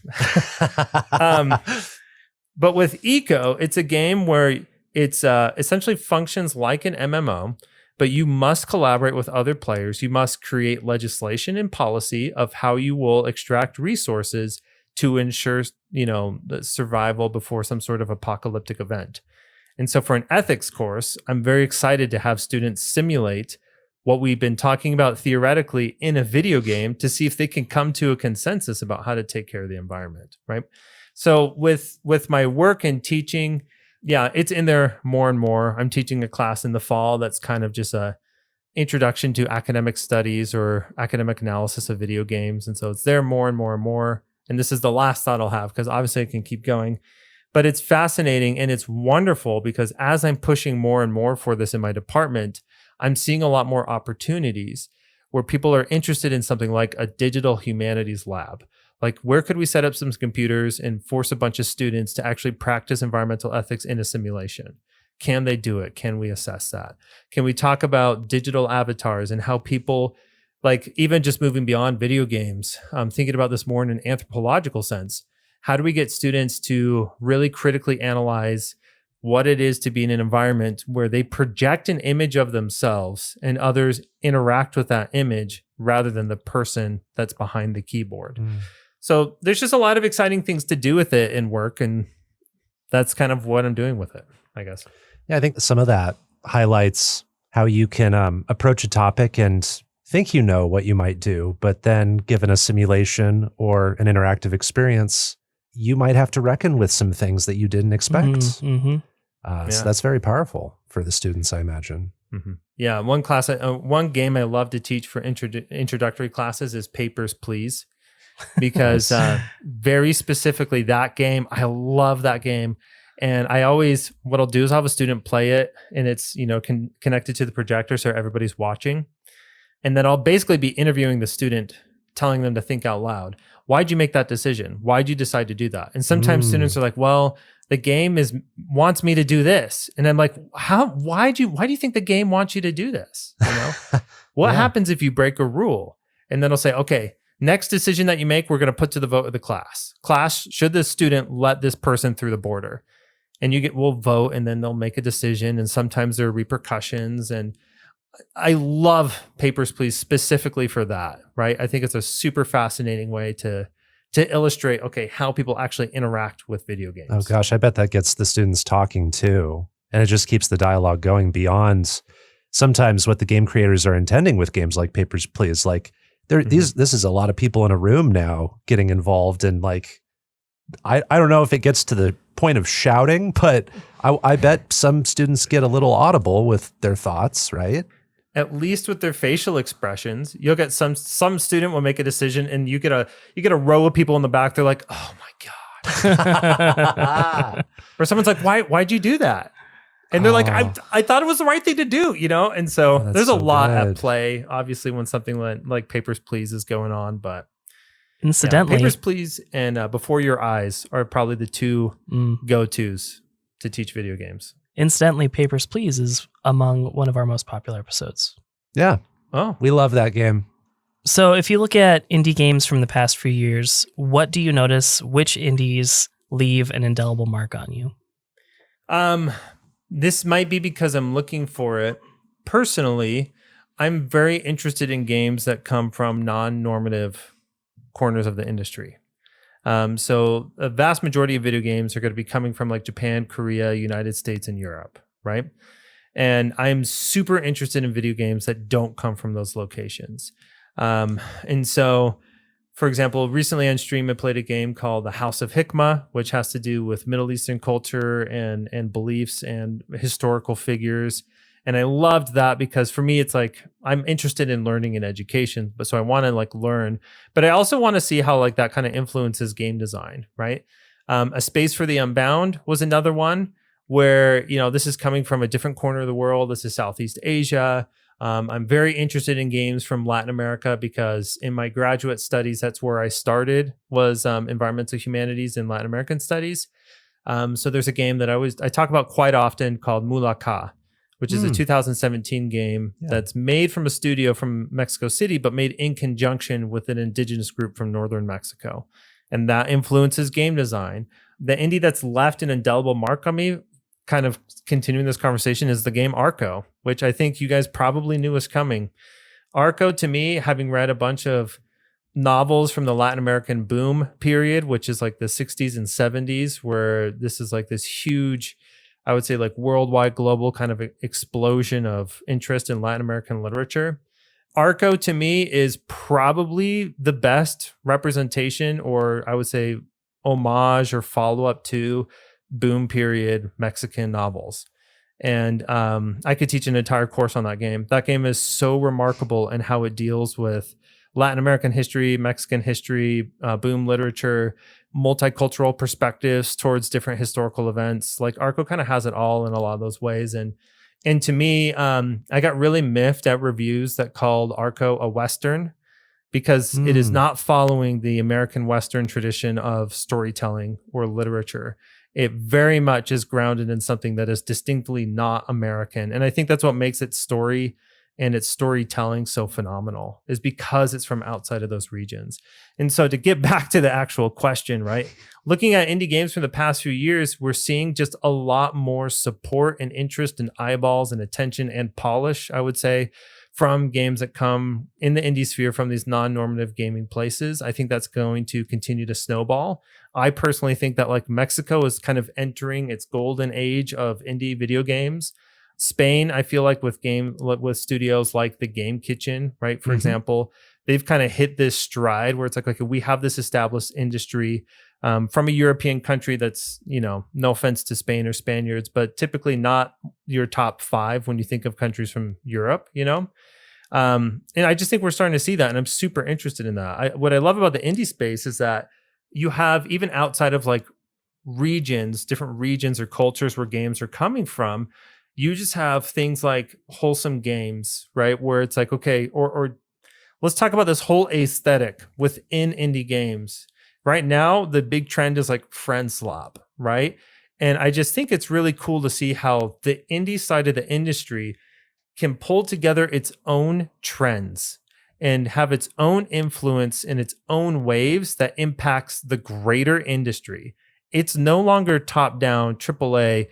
But with Eco, it's a game where it's essentially functions like an MMO, but you must collaborate with other players. You must create legislation and policy of how you will extract resources to ensure, the survival before some sort of apocalyptic event. And so for an ethics course, I'm very excited to have students simulate what we've been talking about theoretically in a video game to see if they can come to a consensus about how to take care of the environment, right? So with my work and teaching, yeah, it's in there more and more. I'm teaching a class in the fall that's kind of just a introduction to academic studies or academic analysis of video games. And so it's there more and more and more. And this is the last thought I'll have, because obviously I can keep going. But it's fascinating and it's wonderful because as I'm pushing more and more for this in my department, I'm seeing a lot more opportunities where people are interested in something like a digital humanities lab, Like, where could we set up some computers and force a bunch of students to actually practice environmental ethics in a simulation? Can they do it? Can we assess that? Can we talk about digital avatars and how people, like, even just moving beyond video games, thinking about this more in an anthropological sense? How do we get students to really critically analyze what it is to be in an environment where they project an image of themselves and others interact with that image rather than the person that's behind the keyboard? So there's just a lot of exciting things to do with it in work, and that's kind of what I'm doing with it, I guess. Yeah, I think some of that highlights how you can approach a topic and think you know what you might do, but then given a simulation or an interactive experience, you might have to reckon with some things that you didn't expect. So that's very powerful for the students, I imagine. Yeah, one game I love to teach for introductory classes is Papers, Please, because very specifically that game, I love that game. And what I'll do is I'll have a student play it, and it's, connected to the projector so everybody's watching. And then I'll basically be interviewing the student, telling them to think out loud. Why'd you make that decision? Why'd you decide to do that? And sometimes students are like, well, the game wants me to do this. And I'm like, why do you think the game wants you to do this? What happens if you break a rule? And then I'll say, okay, next decision that you make, we're going to put to the vote of the class. Class, should the student let this person through the border? And we'll vote, and then they'll make a decision. And sometimes there are repercussions. And I love Papers, Please specifically for that, right? I think it's a super fascinating way to illustrate, how people actually interact with video games. Oh gosh, I bet that gets the students talking too. And it just keeps the dialogue going beyond sometimes what the game creators are intending with games like Papers, Please. Like this is a lot of people in a room now getting involved, and like, I don't know if it gets to the point of shouting, but I bet some students get a little audible with their thoughts, right? At least with their facial expressions. You'll get some student will make a decision, and you get a row of people in the back. They're like, "Oh my god!" Or someone's like, "Why'd you do that?" And they're like, "I thought it was the right thing to do," And so there's a lot at play. Obviously, when something like Papers, Please is going on, but incidentally, Papers, Please and Before Your Eyes are probably the two go-tos to teach video games. Incidentally, Papers, Please is among one of our most popular episodes. Yeah. Oh, we love that game. So if you look at indie games from the past few years, what do you notice? Which indies leave an indelible mark on you? This might be because I'm looking for it. Personally, I'm very interested in games that come from non-normative corners of the industry. So a vast majority of video games are going to be coming from like Japan, Korea, United States, and Europe, right? And I'm super interested in video games that don't come from those locations. And so, for example, recently on stream, I played a game called The House of Hikmah, which has to do with Middle Eastern culture and beliefs and historical figures. And I loved that because for me, it's like, I'm interested in learning and education, but so I want to like learn, but I also want to see how like that kind of influences game design, right? A Space for the Unbound was another one where, this is coming from a different corner of the world. This is Southeast Asia. I'm very interested in games from Latin America because in my graduate studies, that's where I started, was environmental humanities and Latin American studies. So there's a game that I talk about quite often called Mulaka, which is a 2017 game that's made from a studio from Mexico City, but made in conjunction with an indigenous group from northern Mexico. And that influences game design. The indie that's left an indelible mark on me, kind of continuing this conversation, is the game Arco, which I think you guys probably knew was coming. Arco, to me, having read a bunch of novels from the Latin American boom period, which is like the 60s and 70s, where this is like this huge, I would say like worldwide global kind of explosion of interest in Latin American literature. Arco to me is probably the best representation, or I would say homage or follow-up to boom period Mexican novels. And I could teach an entire course on that game. That game is so remarkable in how it deals with Latin American history, Mexican history, boom literature, multicultural perspectives towards different historical events. Like Arco kind of has it all in a lot of those ways. And to me, I got really miffed at reviews that called Arco a Western. because it is not following the American Western tradition of storytelling or literature. It very much is grounded in something that is distinctly not American. And I think that's what makes its story and its storytelling so phenomenal, is because it's from outside of those regions. And so to get back to the actual question, right? Looking at indie games from the past few years, we're seeing just a lot more support and interest and eyeballs and attention and polish, I would say, from games that come in the indie sphere from these non-normative gaming places. I think that's going to continue to snowball. I personally think that like Mexico is kind of entering its golden age of indie video games. Spain, I feel like with studios like the Game Kitchen, right? For example, they've kind of hit this stride where it's like we have this established industry from a European country that's, no offense to Spain or Spaniards, but typically not your top 5 when you think of countries from Europe, And I just think we're starting to see that, and I'm super interested in that. What I love about the indie space is that you have, even outside of like different regions or cultures where games are coming from, you just have things like wholesome games, right? Where it's like, okay, or let's talk about this whole aesthetic within indie games. Right now, the big trend is like friend slop, right? And I just think it's really cool to see how the indie side of the industry can pull together its own trends and have its own influence in its own waves that impacts the greater industry. It's no longer top-down AAA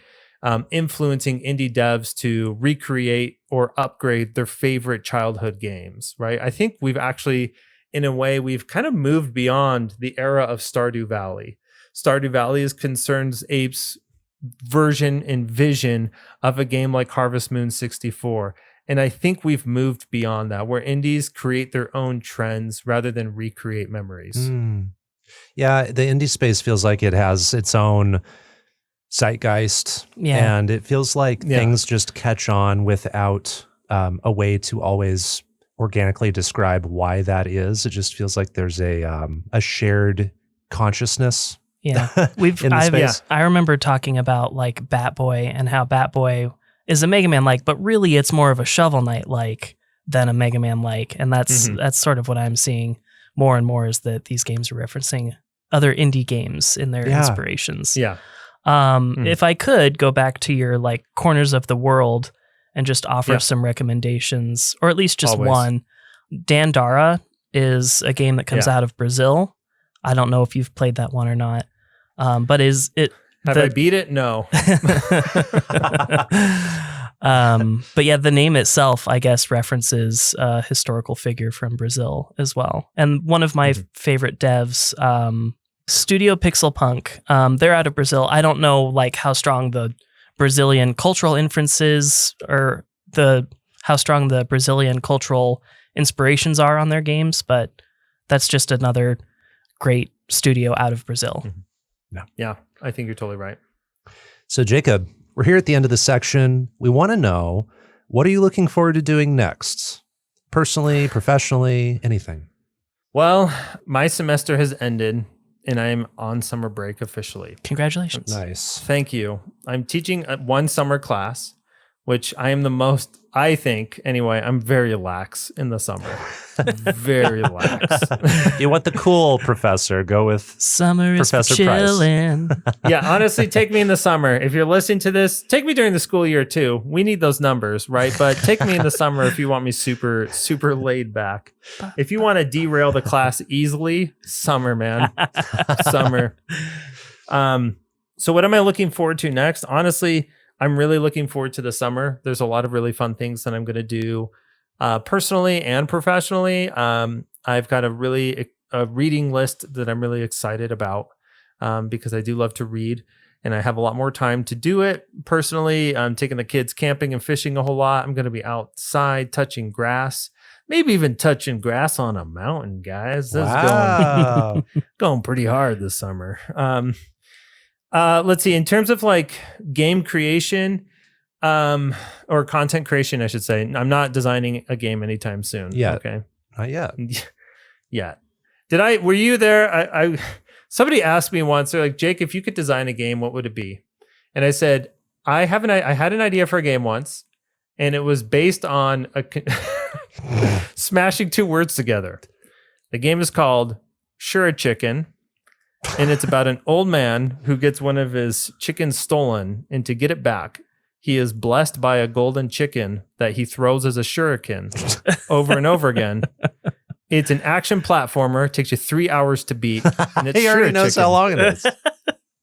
influencing indie devs to recreate or upgrade their favorite childhood games, right? I think we've actually, in a way, we've kind of moved beyond the era of Stardew Valley. Stardew Valley is concerns Ape's version and vision of a game like Harvest Moon 64. And I think we've moved beyond that, where indies create their own trends rather than recreate memories. Yeah, the indie space feels like it has its own zeitgeist, and it feels like things just catch on without a way to always organically describe why that is. It just feels like there's a shared consciousness. Yeah, I remember talking about like Bat Boy and how Bat Boy is a Mega Man like, but really it's more of a Shovel Knight like than a Mega Man like, and that's sort of what I'm seeing more and more, is that these games are referencing other indie games in their inspirations. Yeah. If I could go back to your like corners of the world and just offer some recommendations, or at least just one. Dandara is a game that comes out of Brazil. I don't know if you've played that one or not, but is it? Have I beat it? No. But yeah, the name itself, I guess, references a historical figure from Brazil as well. And one of my favorite devs, Studio Pixel Punk, they're out of Brazil. I don't know like how strong the Brazilian cultural inferences or how strong the Brazilian cultural inspirations are on their games, but that's just another great studio out of Brazil. Yeah, I think you're totally right. So Jacob, we're here at the end of the section. We want to know, what are you looking forward to doing next? Personally, professionally, anything? Well, my semester has ended and I'm on summer break officially. Congratulations. Nice. Thank you. I'm teaching one summer class, which I am I think, anyway, I'm very lax in the summer. Very lax. You want the cool professor, go with Summer is Professor chilling. Yeah, honestly, take me in the summer. If you're listening to this, take me during the school year too. We need those numbers, right? But take me in the summer if you want me super, super laid back. If you want to derail the class easily, summer, man. Summer. So what am I looking forward to next? Honestly, I'm really looking forward to the summer. There's a lot of really fun things that I'm going to do personally and professionally. I've got a reading list that I'm really excited about because I do love to read and I have a lot more time to do it. Personally, I'm taking the kids camping and fishing a whole lot. I'm going to be outside touching grass, maybe even touching grass on a mountain, guys. This is going pretty hard this summer. Let's see, in terms of like game creation, or content creation, I should say, I'm not designing a game anytime soon. Yeah. Okay. Not yet. Yeah. Were you there? Somebody asked me once, they're like, Jake, if you could design a game, what would it be? And I said, I had an idea for a game once, and it was based on smashing two words together. The game is called Sure Chicken, and it's about an old man who gets one of his chickens stolen, and to get it back, he is blessed by a golden chicken that he throws as a shuriken over and over again. It's an action platformer. It takes you 3 hours to beat. And it's He already knows how long it is.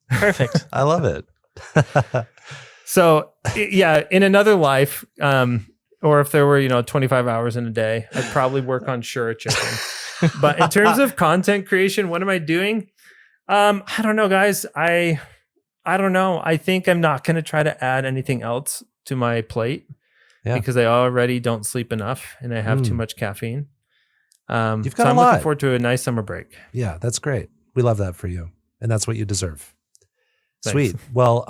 Perfect. I love it. So, yeah, in another life, or if there were, 25 hours in a day, I'd probably work on Sure Chicken. But in terms of content creation, what am I doing? I don't know, guys. I don't know. I think I'm not going to try to add anything else to my plate because I already don't sleep enough and I have too much caffeine. You've got so a I'm lot. looking forward to a nice summer break. Yeah, that's great. We love that for you. And that's what you deserve. Thanks. Sweet. Well,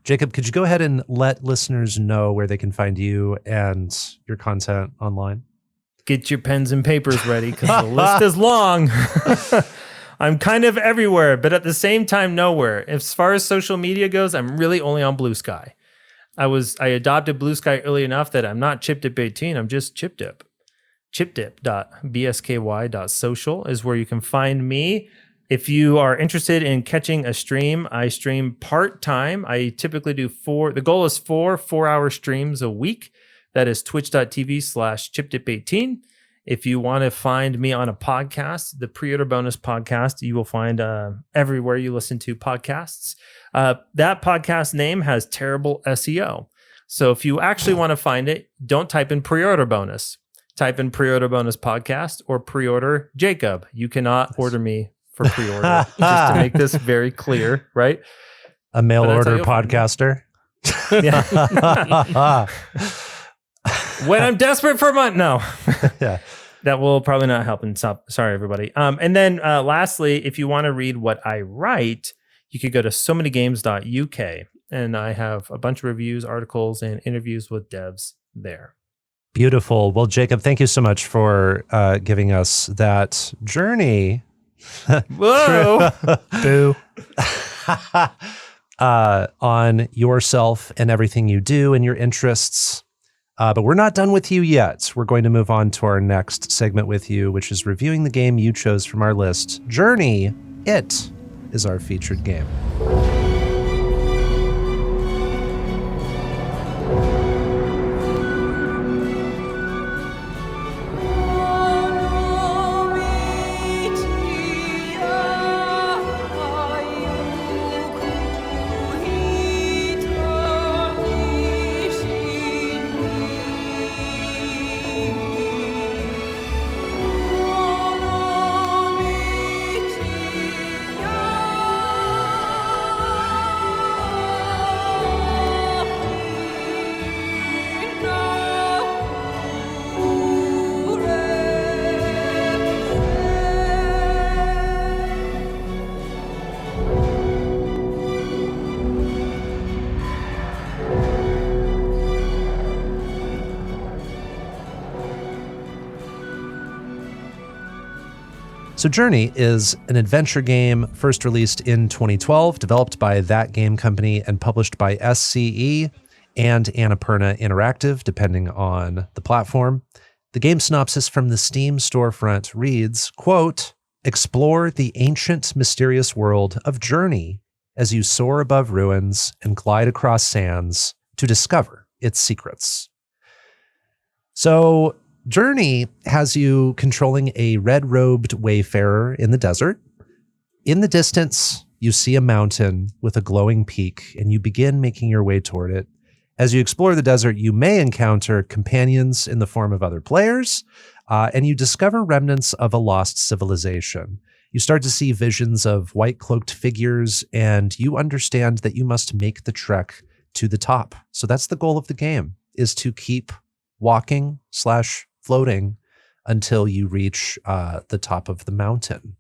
Jacob, could you go ahead and let listeners know where they can find you and your content online? Get your pens and papers ready because the list is long. I'm kind of everywhere, but at the same time, nowhere. As far as social media goes, I'm really only on Bluesky. I adopted Bluesky early enough that I'm not ChipDip18. I'm just ChipDip. ChipDip.bsky.social is where you can find me. If you are interested in catching a stream, I stream part-time. I typically do the goal is 4-hour streams a week. That is twitch.tv/ChipDip18. If you want to find me on a podcast, the Pre-Order Bonus podcast, you will find everywhere you listen to podcasts. That podcast name has terrible SEO. So if you actually want to find it, don't type in Pre-Order Bonus. Type in Pre-Order Bonus podcast or Pre-Order Jacob. You cannot order me for pre-order. Just to make this very clear, right? A mail order podcaster. Yeah. When I'm desperate for money. No. Yeah. That will probably not help. And sorry, everybody. And then lastly, if you want to read what I write, you could go to so manygames.uk. And I have a bunch of reviews, articles, and interviews with devs there. Beautiful. Well, Jacob, thank you so much for giving us that journey. Whoa. Boo. On yourself and everything you do and your interests. But we're not done with you yet. We're going to move on to our next segment with you, which is reviewing the game you chose from our list. Journey, it is our featured game. So Journey is an adventure game first released in 2012, developed by That Game Company and published by SCE and Annapurna Interactive, depending on the platform. The game synopsis from the Steam storefront reads, quote, "Explore the ancient, mysterious world of Journey as you soar above ruins and glide across sands to discover its secrets." So Journey has you controlling a red-robed wayfarer in the desert. In the distance, you see a mountain with a glowing peak, and you begin making your way toward it. As you explore the desert, you may encounter companions in the form of other players, and you discover remnants of a lost civilization. You start to see visions of white-cloaked figures, and you understand that you must make the trek to the top. So that's the goal of the game, is to keep walking / floating until you reach the top of the mountain.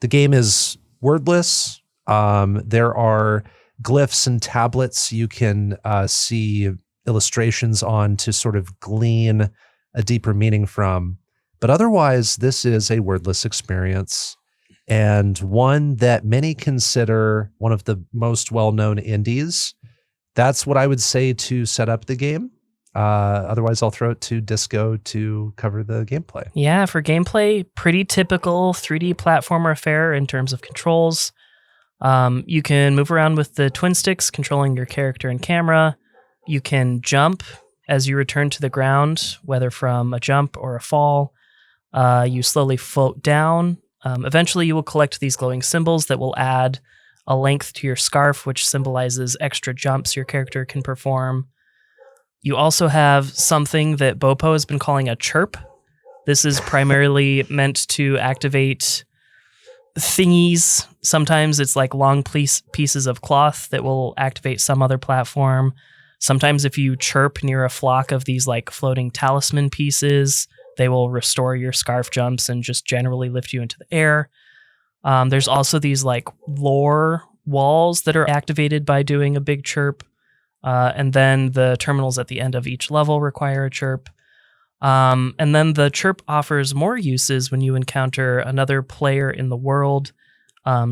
The game is wordless. There are glyphs and tablets you can see illustrations on to sort of glean a deeper meaning from. But otherwise, this is a wordless experience, and one that many consider one of the most well-known indies. That's what I would say to set up the game. Otherwise, I'll throw it to Disco to cover the gameplay. Yeah, for gameplay, pretty typical 3D platformer affair in terms of controls. You can move around with the twin sticks, controlling your character and camera. You can jump as you return to the ground, whether from a jump or a fall. You slowly float down. Eventually, you will collect these glowing symbols that will add a length to your scarf, which symbolizes extra jumps your character can perform. You also have something that Bopo has been calling a chirp. This is primarily meant to activate thingies. Sometimes it's like long pieces of cloth that will activate some other platform. Sometimes if you chirp near a flock of these like floating talisman pieces, they will restore your scarf jumps and just generally lift you into the air. There's also these like lore walls that are activated by doing a big chirp. And then the terminals at the end of each level require a chirp. And then the chirp offers more uses when you encounter another player in the world.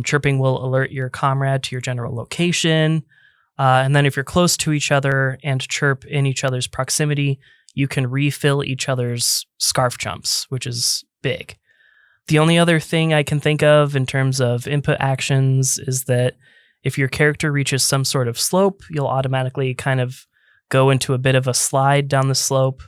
Chirping will alert your comrade to your general location. And then if you're close to each other and chirp in each other's proximity, you can refill each other's scarf jumps, which is big. The only other thing I can think of in terms of input actions is that if your character reaches some sort of slope, you'll automatically kind of go into a bit of a slide down the slope.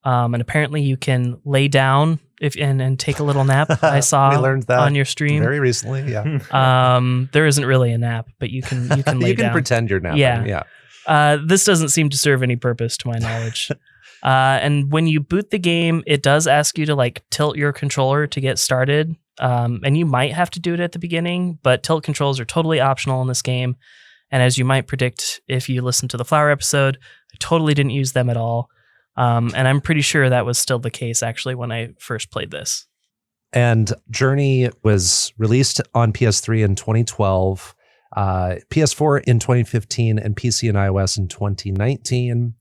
And apparently you can lay down and take a little nap. I saw we learned that on your stream very recently. Yeah. There isn't really a nap, but you can lay down. You can pretend you're napping. Yeah. This doesn't seem to serve any purpose to my knowledge. And when you boot the game, it does ask you to like tilt your controller to get started. And you might have to do it at the beginning, but tilt controls are totally optional in this game. And as you might predict if you listen to the Flower episode, I totally didn't use them at all. And I'm pretty sure that was still the case actually when I first played this. And Journey was released on PS3 in 2012, PS4 in 2015, and PC and iOS in 2019.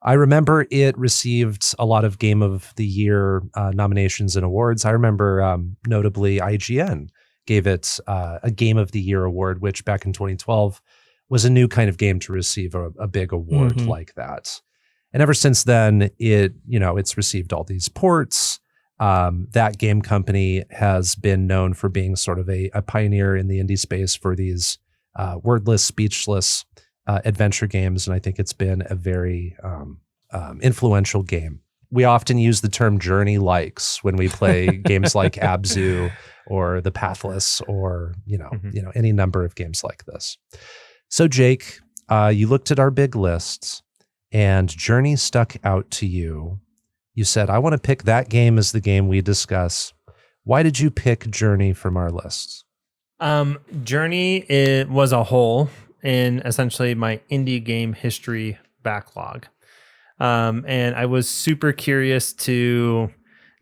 I remember it received a lot of Game of the Year nominations and awards. I remember notably IGN gave it a Game of the Year award, which back in 2012 was a new kind of game to receive a big award like that. And ever since then, it's received all these ports. That game company has been known for being sort of a pioneer in the indie space for these wordless, speechless adventure games, and I think it's been a very influential game. We often use the term journey likes when we play games like Abzu or The Pathless or any number of games like this. So Jake, you looked at our big lists and Journey stuck out to you. You said, I want to pick that game as the game we discuss. Why did you pick Journey from our lists? Journey, it was a hole in essentially my indie game history backlog. And I was super curious to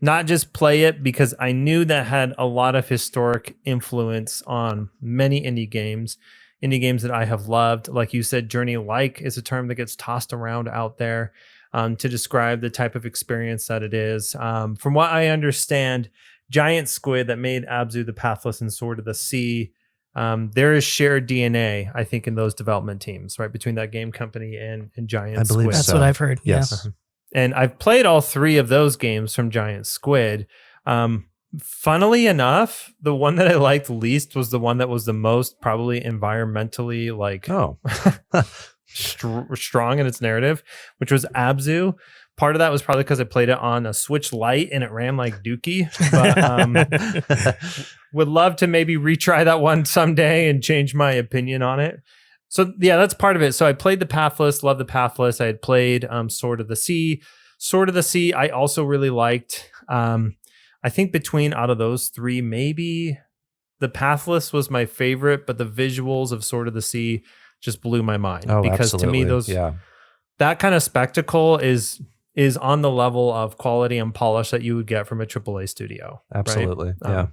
not just play it because I knew that had a lot of historic influence on many indie games that I have loved. Like you said, journey-like is a term that gets tossed around out there to describe the type of experience that it is. From what I understand, Giant Squid that made Abzu, The Pathless, and Sword of the Sea, there is shared DNA, I think, in those development teams, right, between that game company and Giant Squid. I believe That's so. what I've heard. Yes. Yeah. And I've played all three of those games from Giant Squid. Funnily enough, the one that I liked least was the one that was the most probably environmentally strong in its narrative, which was Abzu. Part of that was probably because I played it on a Switch Lite and it ran like Dookie. But would love to maybe retry that one someday and change my opinion on it. So yeah, that's part of it. So I played The Pathless, love The Pathless. I had played Sword of the Sea. Sword of the Sea I also really liked. I think out of those three, maybe The Pathless was my favorite, but the visuals of Sword of the Sea just blew my mind. Because absolutely. To me, that kind of spectacle is on the level of quality and polish that you would get from a AAA studio. Absolutely. Right? Yeah.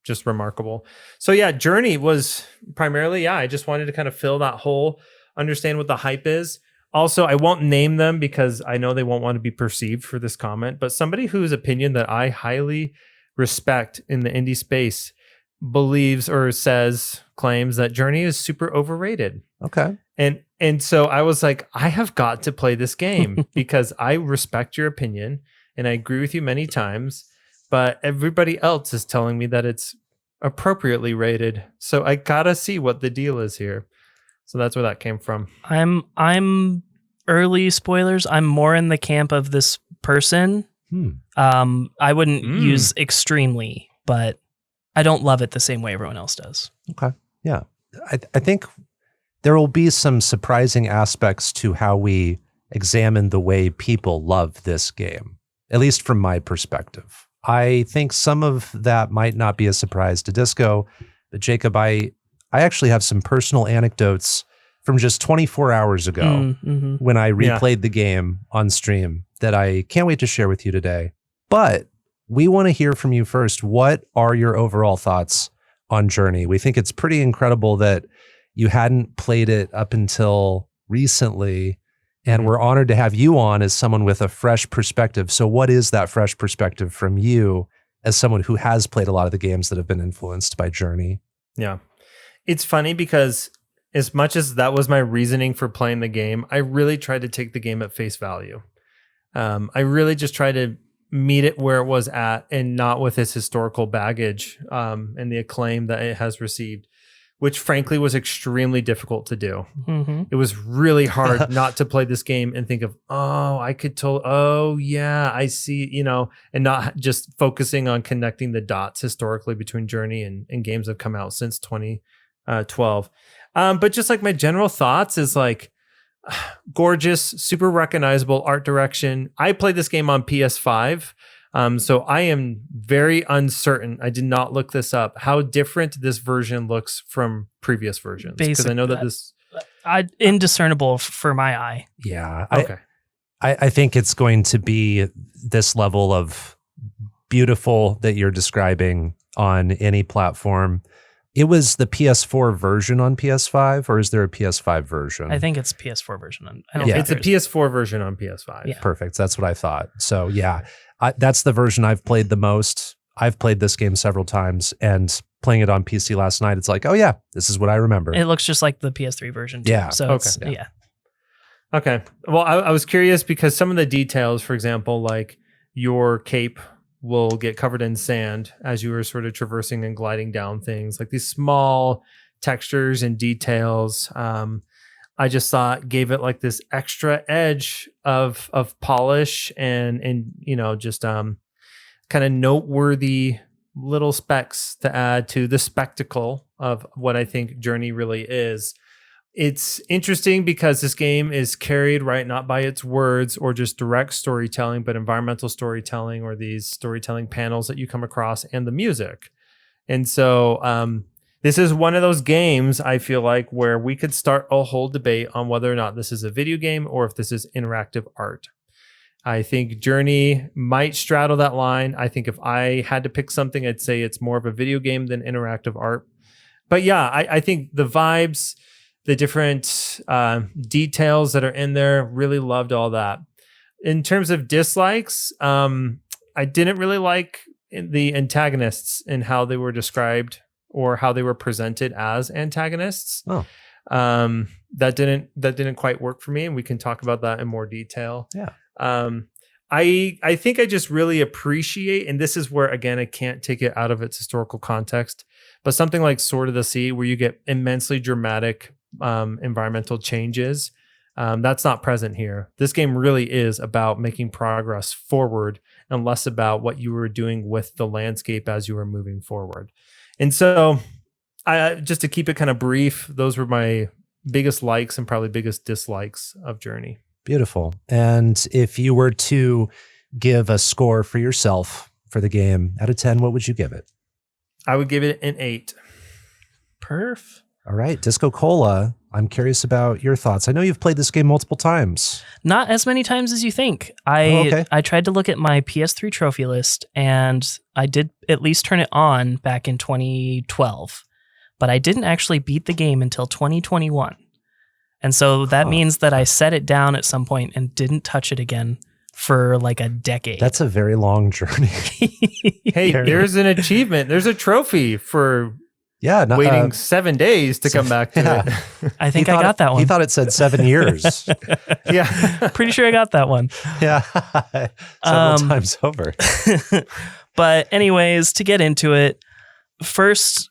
Just remarkable. So yeah, Journey was primarily, I just wanted to kind of fill that hole, understand what the hype is. Also, I won't name them because I know they won't want to be perceived for this comment, but somebody whose opinion that I highly respect in the indie space believes or claims that Journey is super overrated. Okay. And so I was like, I have got to play this game because I respect your opinion and I agree with you many times, but everybody else is telling me that it's appropriately rated. So I gotta see what the deal is here. So that's where that came from. I'm early spoilers. I'm more in the camp of this person. I wouldn't use extremely, but I don't love it the same way everyone else does. Okay. Yeah. I think there will be some surprising aspects to how we examine the way people love this game, at least from my perspective. I think some of that might not be a surprise to Disco, but Jacob, I actually have some personal anecdotes from just 24 hours ago when I replayed the game on stream that I can't wait to share with you today. But we want to hear from you first. What are your overall thoughts on Journey? We think it's pretty incredible that you hadn't played it up until recently, and we're honored to have you on as someone with a fresh perspective. So what is that fresh perspective from you as someone who has played a lot of the games that have been influenced by Journey? Yeah. It's funny because as much as that was my reasoning for playing the game, I really tried to take the game at face value. I really just tried to meet it where it was at and not with its historical baggage and the acclaim that it has received, which frankly was extremely difficult to do. It was really hard not to play this game and think of, I see, and not just focusing on connecting the dots historically between Journey and games that have come out since 2012. But just like my general thoughts is like, gorgeous, super recognizable art direction. I played this game on PS5, so I am very uncertain. I did not look this up. How different this version looks from previous versions? Because I know that this indiscernible for my eye. Yeah. Okay. I think it's going to be this level of beautiful that you're describing on any platform. It was the PS4 version on PS5, or is there a PS5 version? I think it's PS4 version. It's a PS4 version on PS5. Yeah. Perfect. That's what I thought. So yeah, that's the version I've played the most. I've played this game several times, and playing it on PC last night, it's like, oh yeah, this is what I remember. It looks just like the PS3 version too. Yeah. So yeah. Okay. Well, I was curious because some of the details, for example, like your cape will get covered in sand as you were sort of traversing and gliding down things, like these small textures and details. I just thought gave it like this extra edge of polish and just kind of noteworthy little specks to add to the spectacle of what I think Journey really is. It's interesting because this game is carried, right, not by its words or just direct storytelling, but environmental storytelling or these storytelling panels that you come across and the music. And so this is one of those games, I feel like, where we could start a whole debate on whether or not this is a video game or if this is interactive art. I think Journey might straddle that line. I think if I had to pick something, I'd say it's more of a video game than interactive art. But yeah, I think the vibes, the different details that are in there, really loved all that. In terms of dislikes, I didn't really like the antagonists and how they were described or how they were presented as antagonists. That didn't quite work for me, and we can talk about that in more detail. Yeah. I think I just really appreciate, and this is where, again, I can't take it out of its historical context, but something like Sword of the Sea, where you get immensely dramatic environmental changes, that's not present here. This game really is about making progress forward and less about what you were doing with the landscape as you were moving forward. And so just to keep it kind of brief, those were my biggest likes and probably biggest dislikes of Journey. Beautiful. And if you were to give a score for yourself for the game out of 10, what would you give it? I would give it an 8. Perf. All right, DiscoCola, I'm curious about your thoughts. I know you've played this game multiple times. Not as many times as you think. I tried to look at my PS3 trophy list, and I did at least turn it on back in 2012, but I didn't actually beat the game until 2021. And so that means that I set it down at some point and didn't touch it again for like a decade. That's a very long journey. Hey, there's an achievement. There's a trophy for Yeah. waiting 7 days to come back to it. I think I got that one. He thought it said 7 years. Yeah. Pretty sure I got that one. Yeah. Several times over. But anyways, to get into it, first,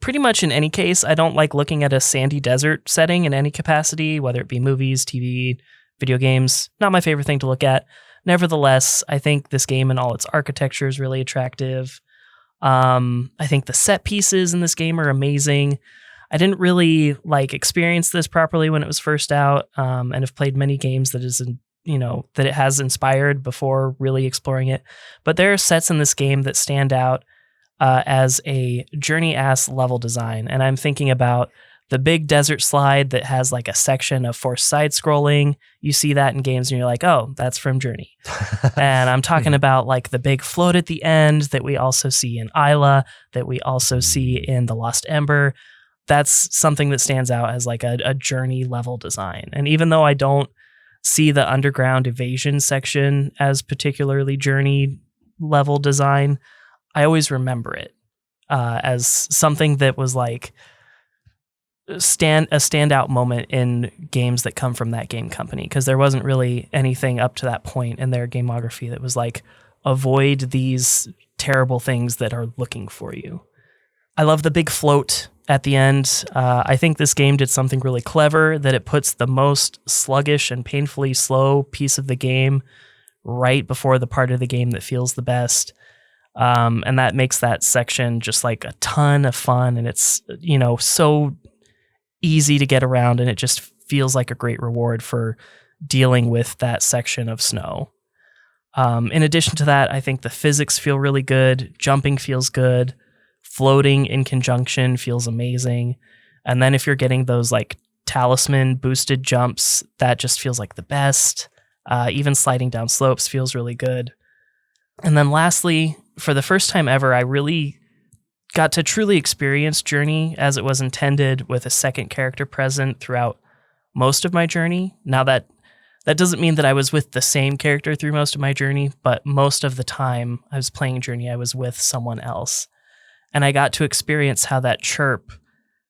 pretty much in any case, I don't like looking at a sandy desert setting in any capacity, whether it be movies, TV, video games. Not my favorite thing to look at. Nevertheless, I think this game and all its architecture is really attractive. I think the set pieces in this game are amazing. I didn't really experience this properly when it was first out, and have played many games that it has inspired before really exploring it. But there are sets in this game that stand out as a Journey-ass level design. And I'm thinking about the big desert slide that has a section of forced side scrolling. You see that in games and you're like, oh, that's from Journey. And I'm talking about the big float at the end that we also see in Isla, that we also see in The Lost Ember. That's something that stands out as a Journey level design. And even though I don't see the underground evasion section as particularly Journey level design, I always remember it as something that was a standout moment in games that come from that game company, because there wasn't really anything up to that point in their gamography that was avoid these terrible things that are looking for you. I love the big float at the end. I think this game did something really clever, that it puts the most sluggish and painfully slow piece of the game right before the part of the game that feels the best. And that makes that section just a ton of fun, and it's, so easy to get around, and it just feels like a great reward for dealing with that section of snow. In addition to that, I think the physics feel really good. Jumping feels good. Floating in conjunction feels amazing. And then if you're getting those talisman boosted jumps, that just feels like the best. Even sliding down slopes feels really good. And then lastly, for the first time ever, I really got to truly experience Journey as it was intended, with a second character present throughout most of my journey. Now that doesn't mean that I was with the same character through most of my journey, but most of the time I was playing Journey, I was with someone else. And I got to experience how that chirp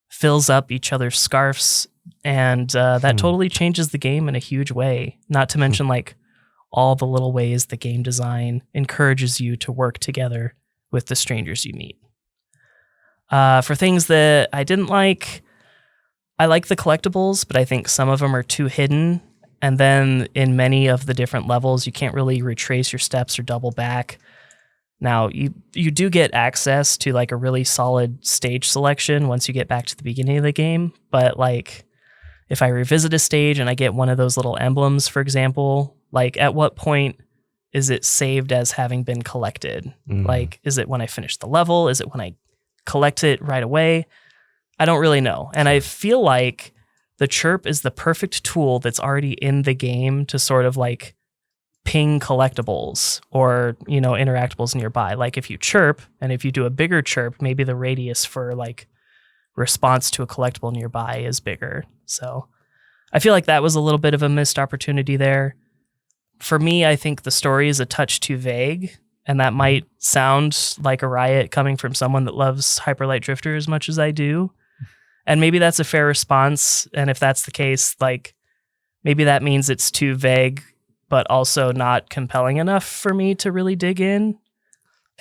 fills up each other's scarves, and that totally changes the game in a huge way. Not to mention all the little ways the game design encourages you to work together with the strangers you meet. For things that I didn't like, I like the collectibles, but I think some of them are too hidden. And then in many of the different levels, you can't really retrace your steps or double back. Now, you do get access to a really solid stage selection once you get back to the beginning of the game. But if I revisit a stage and I get one of those little emblems, for example, at what point is it saved as having been collected? Is it when I finish the level? Is it when I collect it right away? I don't really know. And I feel like the chirp is the perfect tool that's already in the game to sort of ping collectibles or, interactables nearby. If you chirp, and if you do a bigger chirp, maybe the radius for response to a collectible nearby is bigger. So I feel like that was a little bit of a missed opportunity there. For me, I think the story is a touch too vague, and that might sound like a riot coming from someone that loves Hyperlight Drifter as much as I do. And maybe that's a fair response. And if that's the case, maybe that means it's too vague, but also not compelling enough for me to really dig in.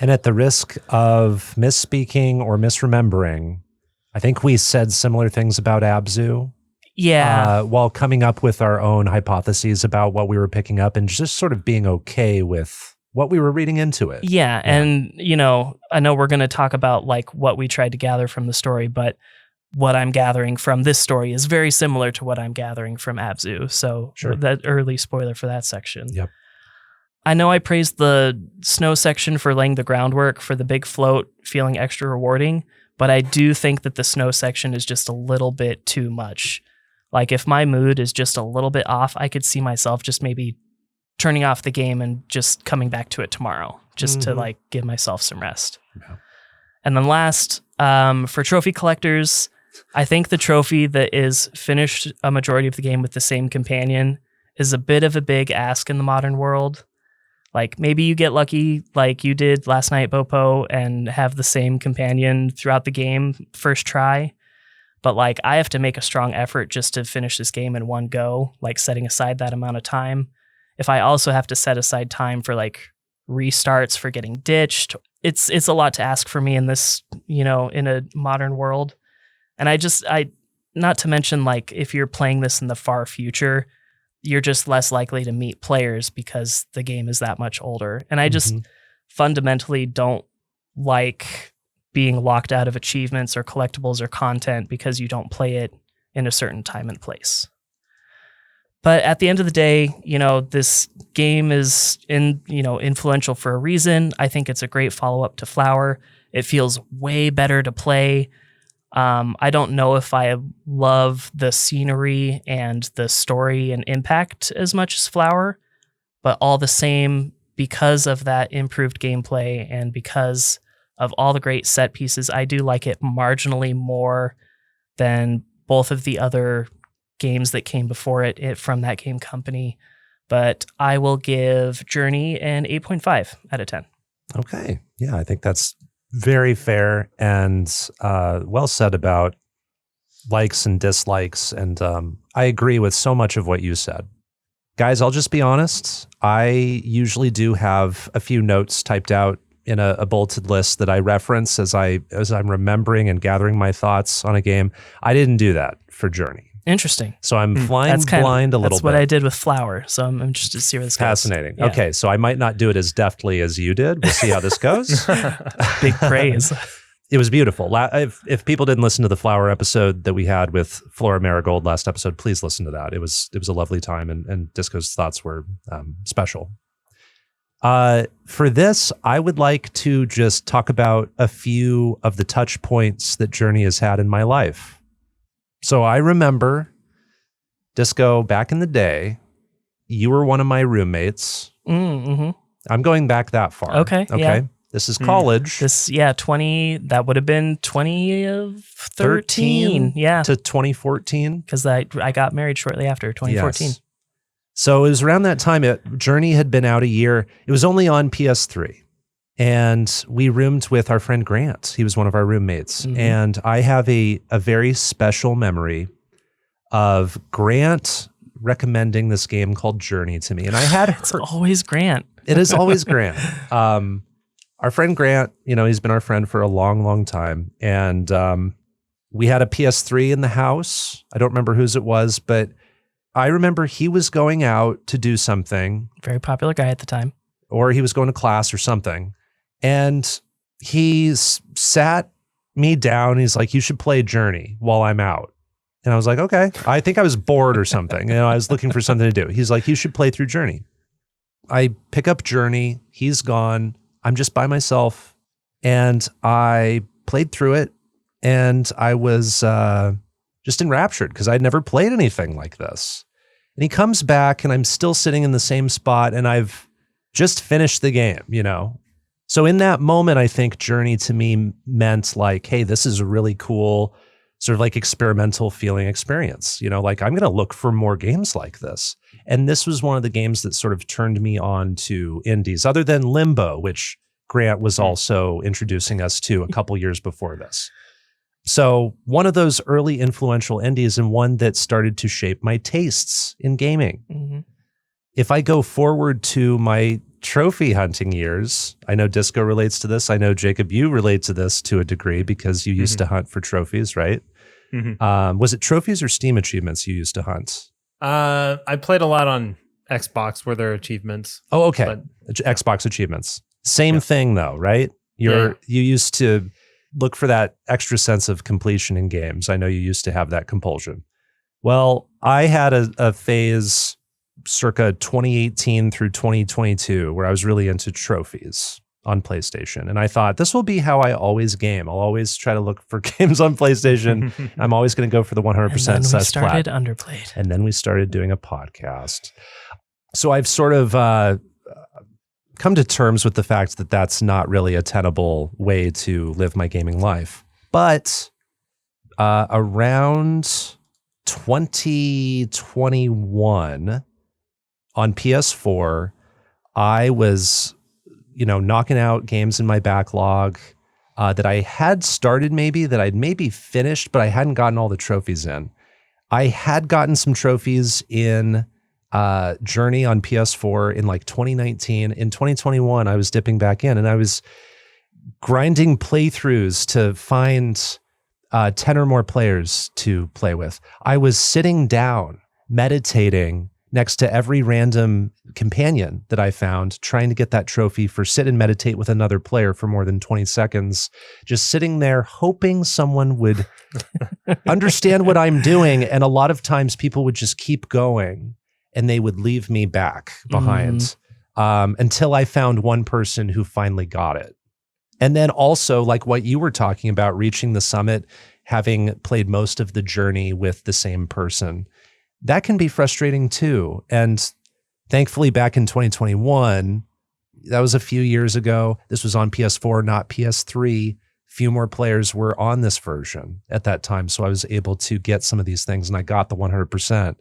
And at the risk of misspeaking or misremembering, I think we said similar things about Abzu. Yeah. While coming up with our own hypotheses about what we were picking up, and just sort of being okay with what we were reading into it. Yeah. And, I know we're going to talk about what we tried to gather from the story, but what I'm gathering from this story is very similar to what I'm gathering from Abzu. So that early spoiler for that section. Yep. I know I praised the snow section for laying the groundwork for the big float feeling extra rewarding, but I do think that the snow section is just a little bit too much. If my mood is just a little bit off, I could see myself just maybe turning off the game and just coming back to it tomorrow, just to give myself some rest. Yeah. And then last, for trophy collectors, I think the trophy that is finished a majority of the game with the same companion is a bit of a big ask in the modern world. Like maybe you get lucky like you did last night, Bopo, and have the same companion throughout the game first try. But like I have to make a strong effort just to finish this game in one go, like setting aside that amount of time. If I also have to set aside time for like restarts for getting ditched, it's a lot to ask for me in this, in a modern world. And I not to mention like if you're playing this in the far future, you're just less likely to meet players because the game is that much older. And I just fundamentally don't like being locked out of achievements or collectibles or content because you don't play it in a certain time and place. But at the end of the day, this game is influential for a reason. I think it's a great follow-up to Flower. It feels way better to play. I don't know if I love the scenery and the story and impact as much as Flower, but all the same, because of that improved gameplay and because of all the great set pieces, I do like it marginally more than both of the other games that came before it from that game company. But I will give Journey an 8.5 out of 10. Okay. Yeah, I think that's very fair and well said about likes and dislikes. And I agree with so much of what you said. Guys, I'll just be honest. I usually do have a few notes typed out in a bulleted list that I reference as I'm remembering and gathering my thoughts on a game. I didn't do that for Journey. Interesting. So I'm flying blind a little bit. That's what I did with Flower. So I'm interested to see where this goes. Fascinating. Yeah. Okay, so I might not do it as deftly as you did. We'll see how this goes. Big praise. It was beautiful. If people didn't listen to the Flower episode that we had with Flora Marigold last episode, please listen to that. It was a lovely time, and Disco's thoughts were special. For this, I would like to just talk about a few of the touch points that Journey has had in my life. So I remember, Disco, back in the day, you were one of my roommates. Mm-hmm. I'm going back that far. Okay. Yeah. This is college. 20, that would have been 2013. Yeah. To 2014. Because I got married shortly after 2014. Yes. So it was around that time. Journey had been out a year. It was only on PS3. And we roomed with our friend Grant. He was one of our roommates. Mm-hmm. And I have a very special memory of Grant recommending this game called Journey to me. And I had It's always Grant. It is always Grant. Our friend Grant, he's been our friend for a long, long time. And we had a PS3 in the house. I don't remember whose it was, but I remember he was going out to do something. Very popular guy at the time. Or he was going to class or something. And he sat me down. He's like, you should play Journey while I'm out. And I was like, okay. I think I was bored or something. I was looking for something to do. He's like, you should play through Journey. I pick up Journey. He's gone. I'm just by myself. And I played through it. And I was just enraptured because I'd never played anything like this. And he comes back and I'm still sitting in the same spot. And I've just finished the game, So in that moment, I think Journey to me meant like, hey, this is a really cool sort of like experimental feeling experience. Like I'm going to look for more games like this. And this was one of the games that sort of turned me on to indies, other than Limbo, which Grant was also introducing us to a couple years before this. So one of those early influential indies and one that started to shape my tastes in gaming. Mm-hmm. If I go forward to my trophy hunting years, I know Disco relates to this. I know, Jacob, you relate to this to a degree because you used to hunt for trophies, right? Mm-hmm. Was it trophies or Steam achievements you used to hunt? I played a lot on Xbox where there are achievements. Oh, okay. Xbox achievements. Same thing though, right? You used to look for that extra sense of completion in games. I know you used to have that compulsion. Well, I had a phase circa 2018 through 2022 where I was really into trophies on PlayStation. And I thought, this will be how I always game. I'll always try to look for games on PlayStation. I'm always going to go for the 100% and then we started Underplayed. And then we started doing a podcast. So I've sort of come to terms with the fact that that's not really a tenable way to live my gaming life. But around 2021 on PS4, I was, knocking out games in my backlog that I had started that I'd maybe finished, but I hadn't gotten all the trophies in. I had gotten some trophies in Journey on PS4 in like 2019. In 2021, I was dipping back in and I was grinding playthroughs to find 10 or more players to play with. I was sitting down, meditating next to every random companion that I found, trying to get that trophy for sit and meditate with another player for more than 20 seconds, just sitting there hoping someone would understand what I'm doing. And a lot of times people would just keep going and they would leave me back behind until I found one person who finally got it. And then also, like what you were talking about, reaching the summit, having played most of the journey with the same person, that can be frustrating too. And thankfully back in 2021, that was a few years ago. This was on PS4, not PS3. Few more players were on this version at that time. So I was able to get some of these things and I got the 100%.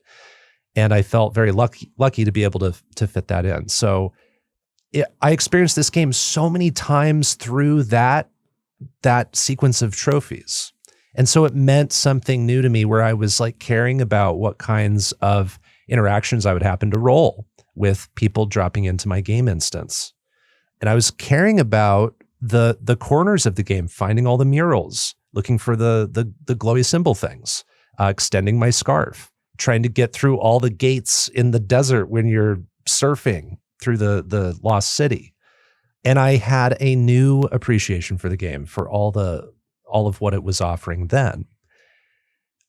And I felt very lucky to be able to fit that in. So I experienced this game so many times through that sequence of trophies. And so it meant something new to me where I was like caring about what kinds of interactions I would happen to roll with people dropping into my game instance. And I was caring about the corners of the game, finding all the murals, looking for the glowy symbol things, extending my scarf, trying to get through all the gates in the desert when you're surfing through the lost city. And I had a new appreciation for the game, for all of what it was offering then.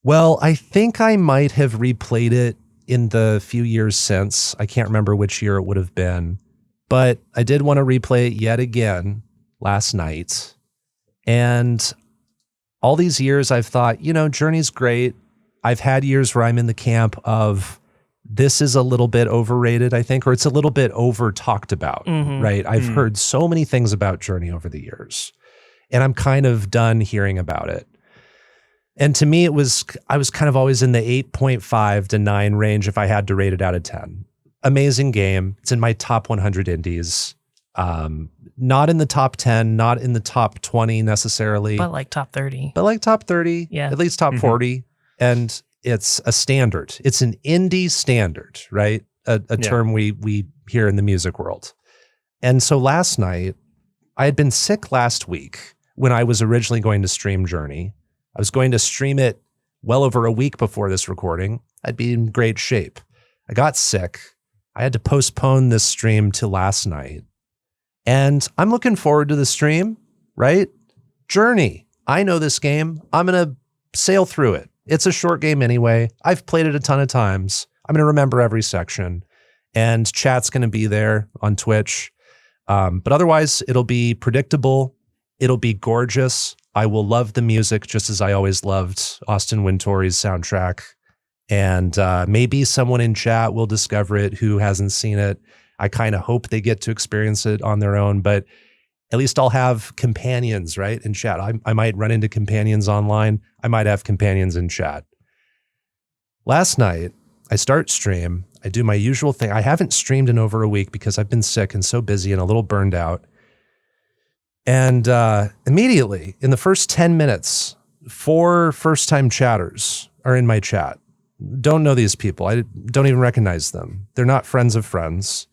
Well, I think I might have replayed it in the few years since. I can't remember which year it would have been, but I did want to replay it yet again last night. And all these years I've thought, Journey's great. I've had years where I'm in the camp of this is a little bit overrated, I think, or it's a little bit over talked about, right? I've heard so many things about Journey over the years, and I'm kind of done hearing about it. And to me, I was kind of always in the 8.5 to 9 range if I had to rate it out of 10. Amazing game. It's in my top 100 indies. Not in the top 10, not in the top 20 necessarily. But like top 30. But like top 30, yeah. At least top 40. And it's a standard. It's an indie standard, right? A term we hear in the music world. And so last night, I had been sick last week when I was originally going to stream Journey. I was going to stream it well over a week before this recording. I'd be in great shape. I got sick. I had to postpone this stream to last night. And I'm looking forward to the stream, right? Journey. I know this game. I'm going to sail through it. It's a short game anyway. I've played it a ton of times. I'm going to remember every section. And chat's going to be there on Twitch. But otherwise, it'll be predictable. It'll be gorgeous. I will love the music just as I always loved Austin Wintory's soundtrack. And maybe someone in chat will discover it who hasn't seen it. I kind of hope they get to experience it on their own, but at least I'll have companions, right, in chat. I might run into companions online. I might have companions in chat. Last night, I start stream. I do my usual thing. I haven't streamed in over a week because I've been sick and so busy and a little burned out. And immediately, in the first 10 minutes, 4 first-time chatters are in my chat. Don't know these people. I don't even recognize them. They're not friends of friends.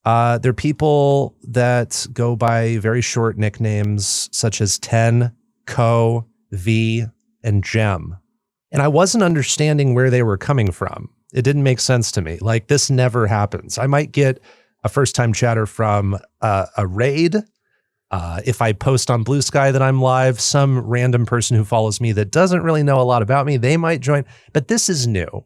They're people that go by very short nicknames such as 10, Co, V, and Gem. And I wasn't understanding where they were coming from. It didn't make sense to me. Like, this never happens. I might get a first-time chatter from a raid. If I post on Bluesky that I'm live, some random person who follows me that doesn't really know a lot about me, they might join. But this is new.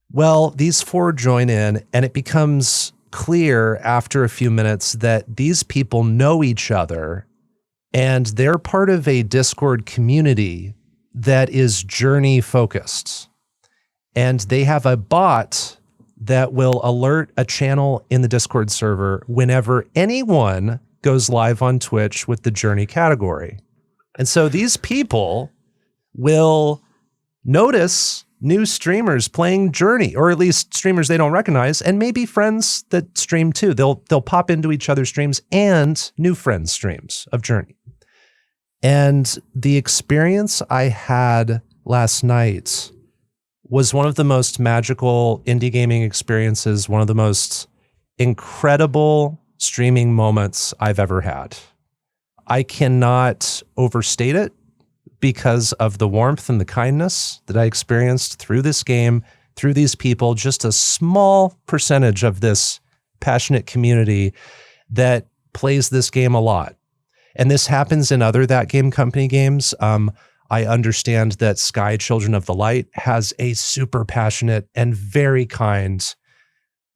Well, these 4 join in, and it becomes clear after a few minutes that these people know each other, and they're part of a Discord community that is Journey focused. And they have a bot that will alert a channel in the Discord server whenever anyone goes live on Twitch with the Journey category. And so these people will notice new streamers playing Journey, or at least streamers they don't recognize, and maybe friends that stream too. They'll pop into each other's streams and new friends' streams of Journey. And the experience I had last night was one of the most magical indie gaming experiences, one of the most incredible streaming moments I've ever had. I cannot overstate it because of the warmth and the kindness that I experienced through this game, through these people, just a small percentage of this passionate community that plays this game a lot. And this happens in other That Game Company games. I understand that Sky Children of the Light has a super passionate and very kind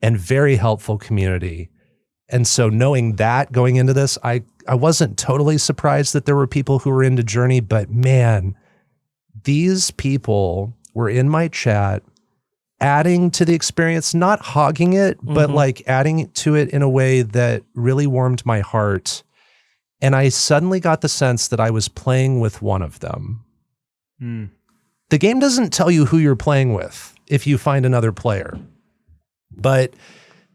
and very helpful community. And so knowing that going into this, I wasn't totally surprised that there were people who were into Journey, but man, these people were in my chat adding to the experience, not hogging it, but like adding to it in a way that really warmed my heart. And I suddenly got the sense that I was playing with one of them. The game doesn't tell you who you're playing with if you find another player, but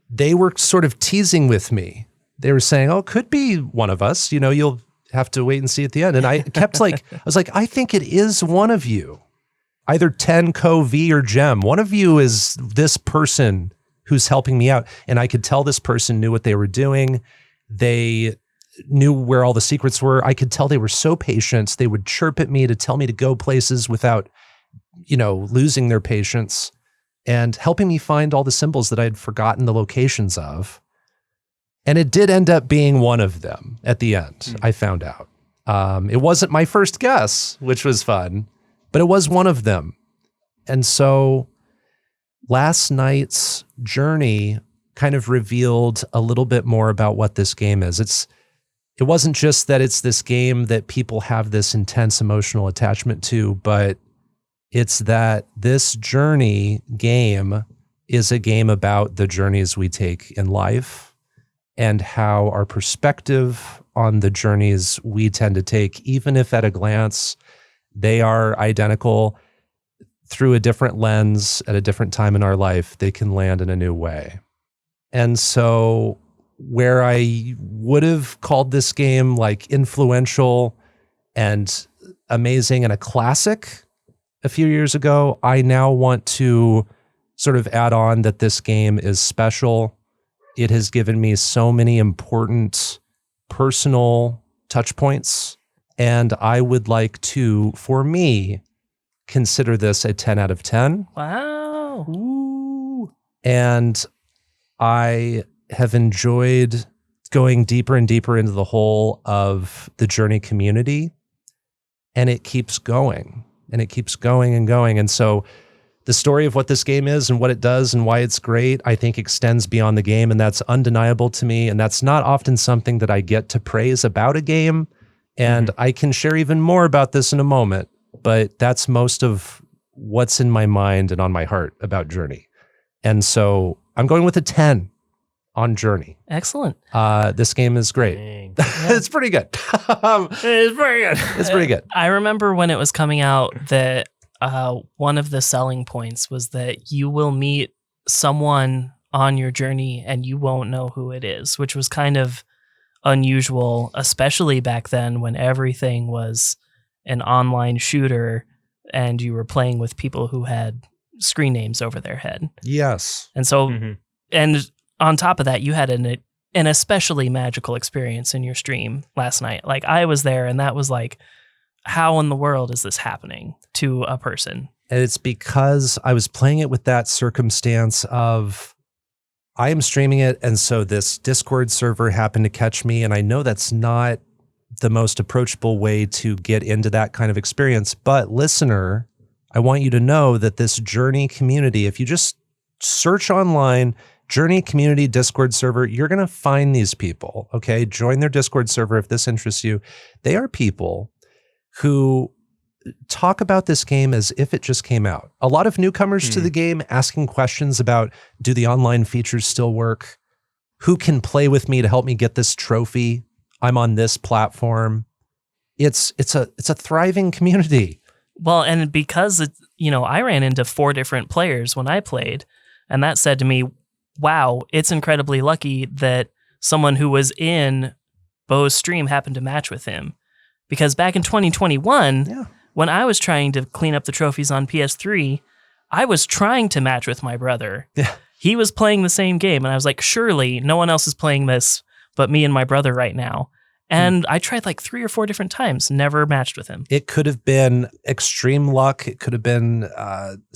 they were sort of teasing with me. They were saying, oh, it could be one of us. You know, you'll have to wait and see at the end. And I kept I was like, I think it is one of you. Either Tenko, V, or Gem. One of you is this person who's helping me out. And I could tell this person knew what they were doing. They knew where all the secrets were. I could tell they were so patient. They would chirp at me to tell me to go places without, losing their patience, and helping me find all the symbols that I had forgotten the locations of. And it did end up being one of them at the end, I found out. It wasn't my first guess, which was fun, but it was one of them. And so last night's Journey kind of revealed a little bit more about what this game is. It wasn't just that it's this game that people have this intense emotional attachment to, but it's that this Journey game is a game about the journeys we take in life and how our perspective on the journeys we tend to take, even if at a glance they are identical, through a different lens at a different time in our life, they can land in a new way. And so where I would have called this game like influential and amazing and a classic a few years ago, I now want to sort of add on that this game is special. It has given me so many important personal touch points, and I would like to, for me, consider this a 10 out of 10. Wow. Ooh. And I have enjoyed going deeper and deeper into the whole of the Journey community, and it keeps going, and it keeps going and going. And so the story of what this game is and what it does and why it's great, I think extends beyond the game, and that's undeniable to me. And that's not often something that I get to praise about a game. And I can share even more about this in a moment, but that's most of what's in my mind and on my heart about Journey. And so I'm going with a 10 on Journey. Excellent. This game is great. It's pretty good. It's pretty good. It's pretty good. I remember when it was coming out that one of the selling points was that you will meet someone on your journey and you won't know who it is, which was kind of unusual, especially back then when everything was an online shooter and you were playing with people who had screen names over their head. Yes. And so, and on top of that, you had an especially magical experience in your stream last night. Like I was there and that was like, how in the world is this happening to a person? And it's because I was playing it with that circumstance of I am streaming it. And so this Discord server happened to catch me. And I know that's not the most approachable way to get into that kind of experience. But listener, I want you to know that this Journey community, if you just search online, Journey community Discord server, you're going to find these people. Okay. Join their Discord server if this interests you. They are people who talk about this game as if it just came out. A lot of newcomers to the game asking questions about, do the online features still work? Who can play with me to help me get this trophy? I'm on this platform. It's a thriving community. Well, and because I ran into 4 different players when I played, and that said to me, wow, it's incredibly lucky that someone who was in Bo's stream happened to match with him. Because back in 2021, when I was trying to clean up the trophies on PS3, I was trying to match with my brother. Yeah. He was playing the same game, and I was like, surely no one else is playing this but me and my brother right now. And I tried like 3 or 4 different times, never matched with him. It could have been extreme luck. It could have been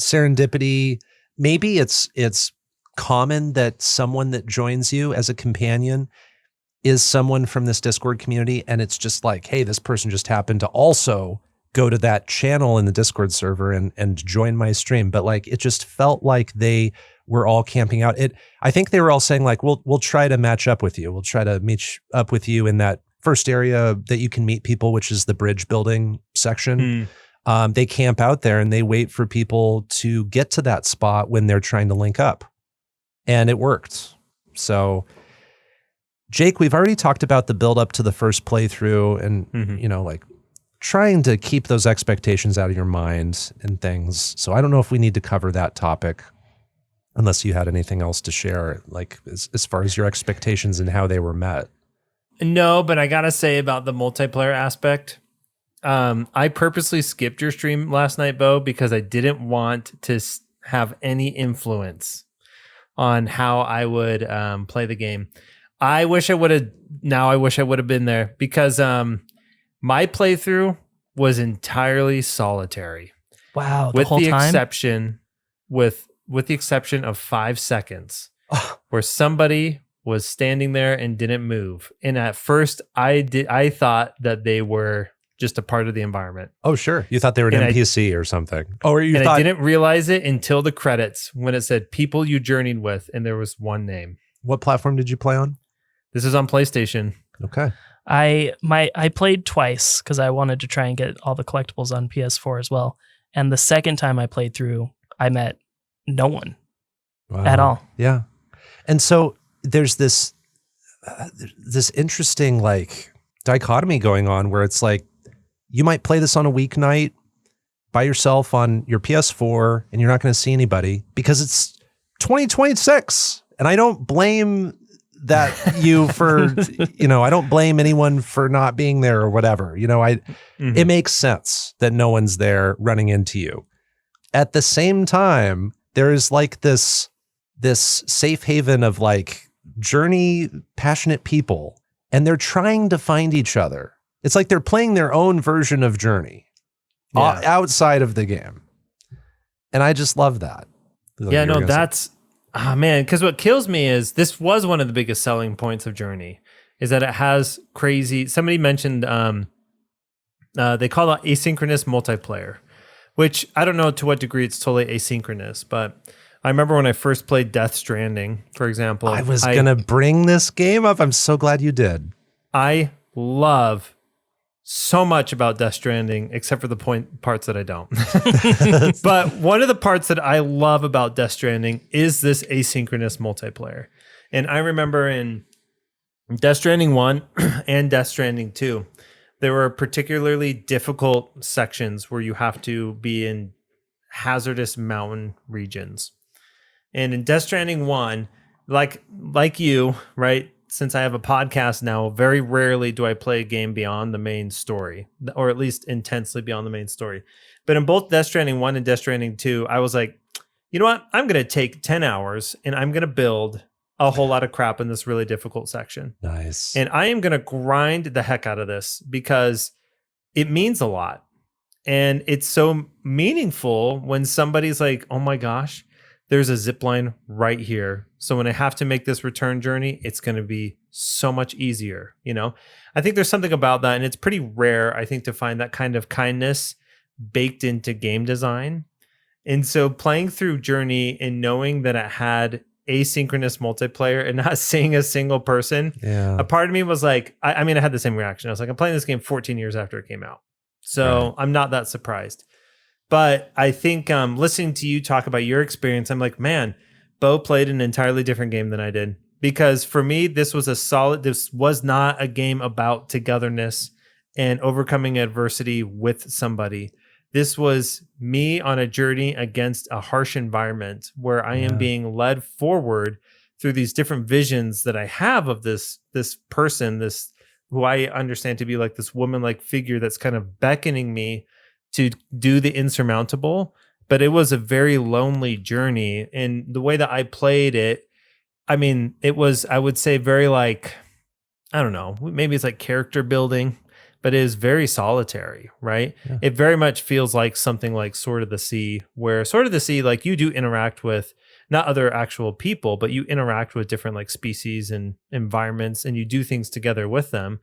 serendipity. Maybe it's common that someone that joins you as a companion is someone from this Discord community, and it's just like, hey, this person just happened to also go to that channel in the Discord server and join my stream. But like, it just felt like they were all camping out. I think they were all saying like, we'll try to match up with you. We'll try to meet up with you in that first area that you can meet people, which is the bridge building section. They camp out there and they wait for people to get to that spot when they're trying to link up. And it worked. So Jake, we've already talked about the build up to the first playthrough and, like trying to keep those expectations out of your mind and things. So I don't know if we need to cover that topic unless you had anything else to share, like as far as your expectations and how they were met. No, but I got to say about the multiplayer aspect, I purposely skipped your stream last night, Bo, because I didn't want to have any influence on how I would play the game. I wish I would have been there because my playthrough was entirely solitary. Wow, with whole the time? exception with the exception of 5 seconds where somebody was standing there and didn't move. And at first I thought that they were just a part of the environment. Oh, sure. You thought they were an NPC or something. Or you and thought I didn't realize it until the credits when it said people you journeyed with and there was one name. What platform did you play on? This is on PlayStation. Okay. I played twice because I wanted to try and get all the collectibles on PS4 as well. And the second time I played through, I met no one at all. Yeah. And so there's this interesting like dichotomy going on where it's like you might play this on a weeknight by yourself on your PS4 and you're not going to see anybody because it's 2026. And I don't blame you for, I don't blame anyone for not being there or whatever. It makes sense that no one's there running into you. At the same time, there is like this safe haven of like journey passionate people, and they're trying to find each other. It's like they're playing their own version of Journey outside of the game. And I just love that. Yeah, no, that's, man, because what kills me is this was one of the biggest selling points of Journey is that it has crazy, somebody mentioned, they call it asynchronous multiplayer, which I don't know to what degree it's totally asynchronous, but I remember when I first played Death Stranding, for example. I was going to bring this game up. I'm so glad you did. I love so much about Death Stranding, except for the parts that I don't. But one of the parts that I love about Death Stranding is this asynchronous multiplayer. And I remember in Death Stranding 1 and Death Stranding 2, there were particularly difficult sections where you have to be in hazardous mountain regions. And in Death Stranding 1, like you, right? Since I have a podcast now, very rarely do I play a game beyond the main story, or at least intensely beyond the main story. But in both Death Stranding 1 and Death Stranding 2, I was like, you know what? I'm going to take 10 hours and I'm going to build a whole lot of crap in this really difficult section. Nice. And I am going to grind the heck out of this because it means a lot. And it's so meaningful when somebody's like, oh my gosh, there's a zip line right here. So when I have to make this return journey, it's going to be so much easier. I think there's something about that. And it's pretty rare, I think, to find that kind of kindness baked into game design. And so playing through Journey and knowing that it had asynchronous multiplayer and not seeing a single person, a part of me was like, I had the same reaction. I was like, I'm playing this game 14 years after it came out. So I'm not that surprised. But I think listening to you talk about your experience, I'm like, man, Bo played an entirely different game than I did. Because for me, this was not a game about togetherness and overcoming adversity with somebody. This was me on a journey against a harsh environment where I am being led forward through these different visions that I have of this person, this who I understand to be like this woman-like figure that's kind of beckoning me to do the insurmountable. But it was a very lonely journey. And the way that I played it, I mean, it was, I would say, very like, I don't know, maybe it's like character building, but it is very solitary, right? Yeah. It very much feels like something like Sword of the Sea, where Sword of the Sea, like you do interact with not other actual people, but you interact with different like species and environments, and you do things together with them.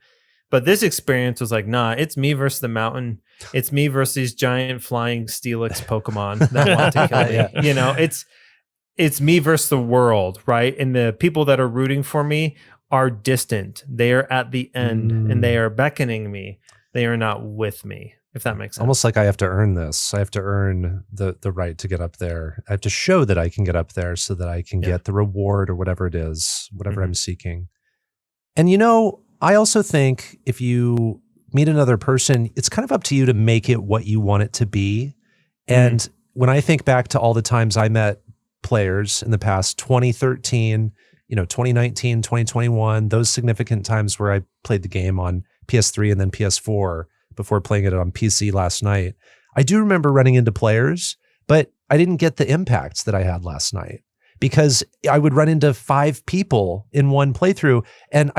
But this experience was like, nah, it's me versus the mountain. It's me versus these giant flying Steelix Pokemon that want to kill me. Yeah. You know, it's me versus the world, right? And the people that are rooting for me are distant. They are at the end and they are beckoning me. They are not with me, if that makes sense. Almost like I have to earn this. I have to earn the right to get up there. I have to show that I can get up there so that I can get the reward or whatever it is, whatever I'm seeking. And you know, I also think if you meet another person, it's kind of up to you to make it what you want it to be. And when I think back to all the times I met players in the past, 2013, 2019, 2021, those significant times where I played the game on PS3 and then PS4 before playing it on PC last night, I do remember running into players, but I didn't get the impacts that I had last night. Because I would run into 5 people in one playthrough, and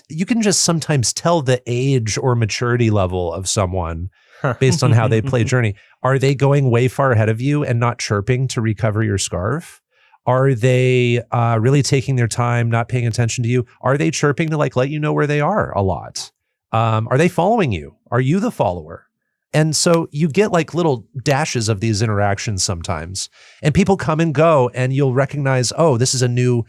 you can just sometimes tell the age or maturity level of someone based on how they play Journey. Are they going way far ahead of you and not chirping to recover your scarf? Are they really taking their time, not paying attention to you? Are they chirping to like let you know where they are a lot? Are they following you? Are you the follower? And so you get like little dashes of these interactions sometimes, and people come and go, and you'll recognize, oh, this is a new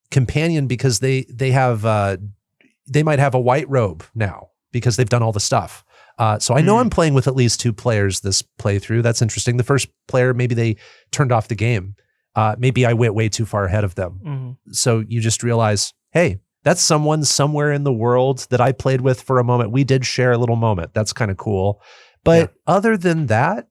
companion because they might have a white robe now because they've done all the stuff. So I know I'm playing with at least 2 players this playthrough. That's interesting. The first player, maybe they turned off the game. Maybe I went way too far ahead of them. So you just realize, hey, that's someone somewhere in the world that I played with for a moment. We did share a little moment. That's kind of cool. But other than that,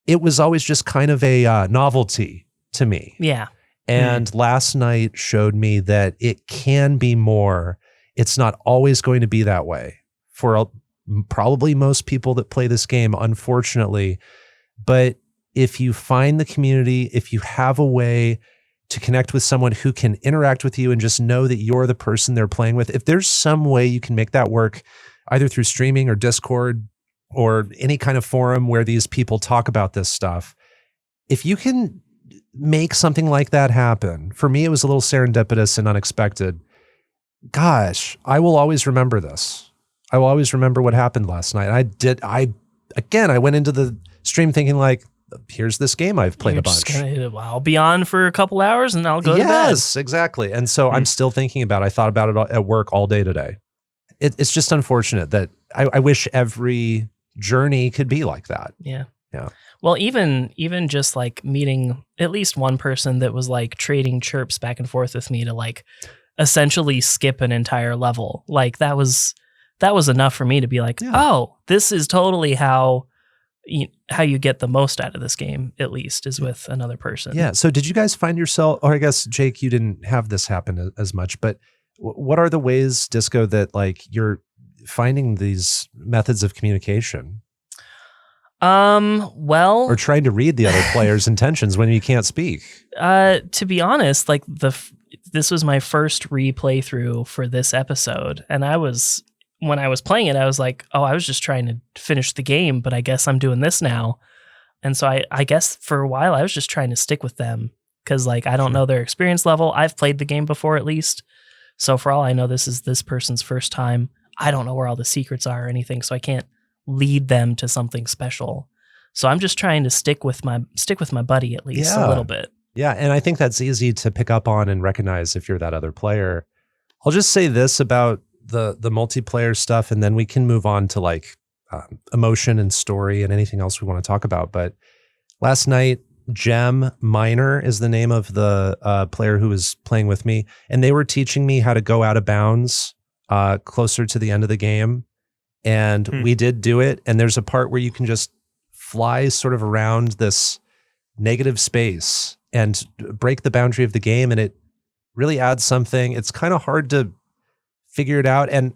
it was always just kind of a novelty to me. Yeah. And last night showed me that it can be more. It's not always going to be that way for probably most people that play this game, unfortunately. But if you find the community, if you have a way to connect with someone who can interact with you and just know that you're the person they're playing with, if there's some way you can make that work, either through streaming or Discord, or any kind of forum where these people talk about this stuff, if you can make something like that happen, for me, it was a little serendipitous and unexpected. Gosh, I will always remember this. I will always remember what happened last night. I went into the stream thinking like, here's this game I've played a bunch. I'll be on for a couple hours and I'll go to bed. Yes, exactly. And so I'm still thinking about it. I thought about it at work all day today. It's just unfortunate that I wish every journey could be like that. Yeah. Well, even just like meeting at least one person that was like trading chirps back and forth with me to like essentially skip an entire level. Like that was enough for me to be like, oh, this is totally how you get the most out of this game, at least, is with another person. Yeah. So did you guys find yourself, or I guess, Jake, you didn't have this happen as much, but what are the ways, Disco, that like you're finding these methods of communication? Well, or trying to read the other player's intentions when you can't speak. To be honest, like this was my first replay through for this episode, and when I was playing it, I was like, oh, I was just trying to finish the game, but I guess I'm doing this now. And so I guess for a while I was just trying to stick with them because like I don't know their experience level. I've played the game before at least, so for all I know, this is this person's first time. I don't know where all the secrets are or anything, so I can't lead them to something special. So I'm just trying to stick with my buddy at least a little bit. Yeah, and I think that's easy to pick up on and recognize if you're that other player. I'll just say this about the multiplayer stuff, and then we can move on to like emotion and story and anything else we want to talk about. But last night, Gem Minor is the name of the player who was playing with me, and they were teaching me how to go out of bounds closer to the end of the game. And we did do it. And there's a part where you can just fly sort of around this negative space and break the boundary of the game. And it really adds something. It's kind of hard to figure it out. And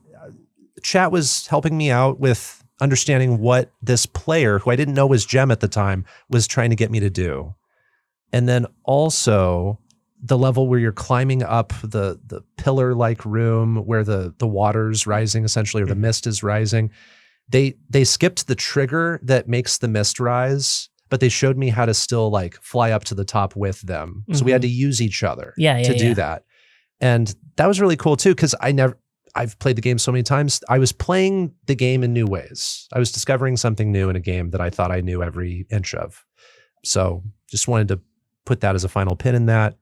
chat was helping me out with understanding what this player, who I didn't know was Jem at the time, was trying to get me to do. And then also the level where you're climbing up the pillar-like room where the water's rising essentially, or the mist is rising. They skipped the trigger that makes the mist rise, but they showed me how to still like fly up to the top with them. So we had to use each other to do that. And that was really cool too, because I've played the game so many times. I was playing the game in new ways. I was discovering something new in a game that I thought I knew every inch of. So just wanted to put that as a final pin in that.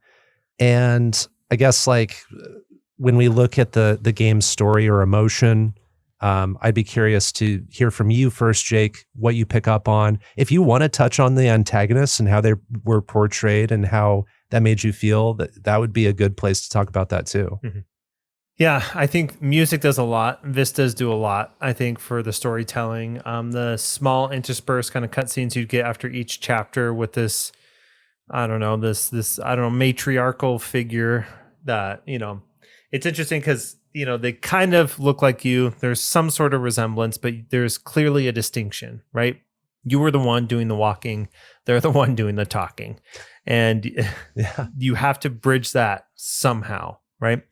And I guess like when we look at the game's story or emotion, I'd be curious to hear from you first, Jake, what you pick up on. If you want to touch on the antagonists and how they were portrayed and how that made you feel, that would be a good place to talk about that too. Mm-hmm. Yeah, I think music does a lot. Vistas do a lot, I think, for the storytelling. The small interspersed kind of cutscenes you get after each chapter with this, matriarchal figure that, it's interesting because, they kind of look like you. There's some sort of resemblance, but there's clearly a distinction, right? You were the one doing the walking. They're the one doing the talking. And you have to bridge that somehow, right?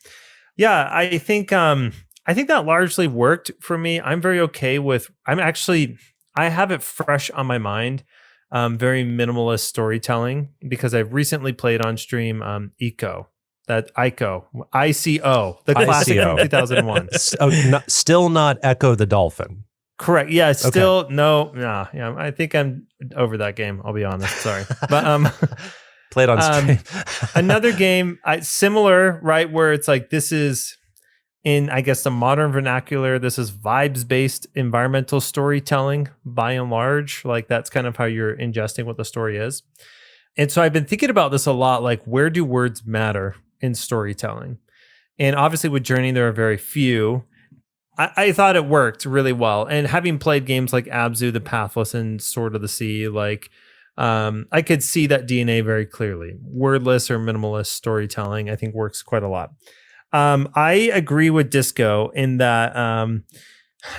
Yeah, I think that largely worked for me. I'm very okay with, I have it fresh on my mind, very minimalist storytelling, because I've recently played on stream ICO, the classic from 2001. Still not Echo the Dolphin. Correct. Yeah, still yeah, I think I'm over that game, I'll be honest. Sorry. But played on stream. Another game similar, right, where it's like, this is in, I guess, the modern vernacular, this is vibes-based environmental storytelling by and large. Like, that's kind of how you're ingesting what the story is. And so I've been thinking about this a lot, like, where do words matter in storytelling? And obviously with Journey, there are very few. I thought it worked really well. And having played games like Abzu, The Pathless, and Sword of the Sea, like, I could see that DNA very clearly. Wordless or minimalist storytelling, I think, works quite a lot. I agree with Disco in that,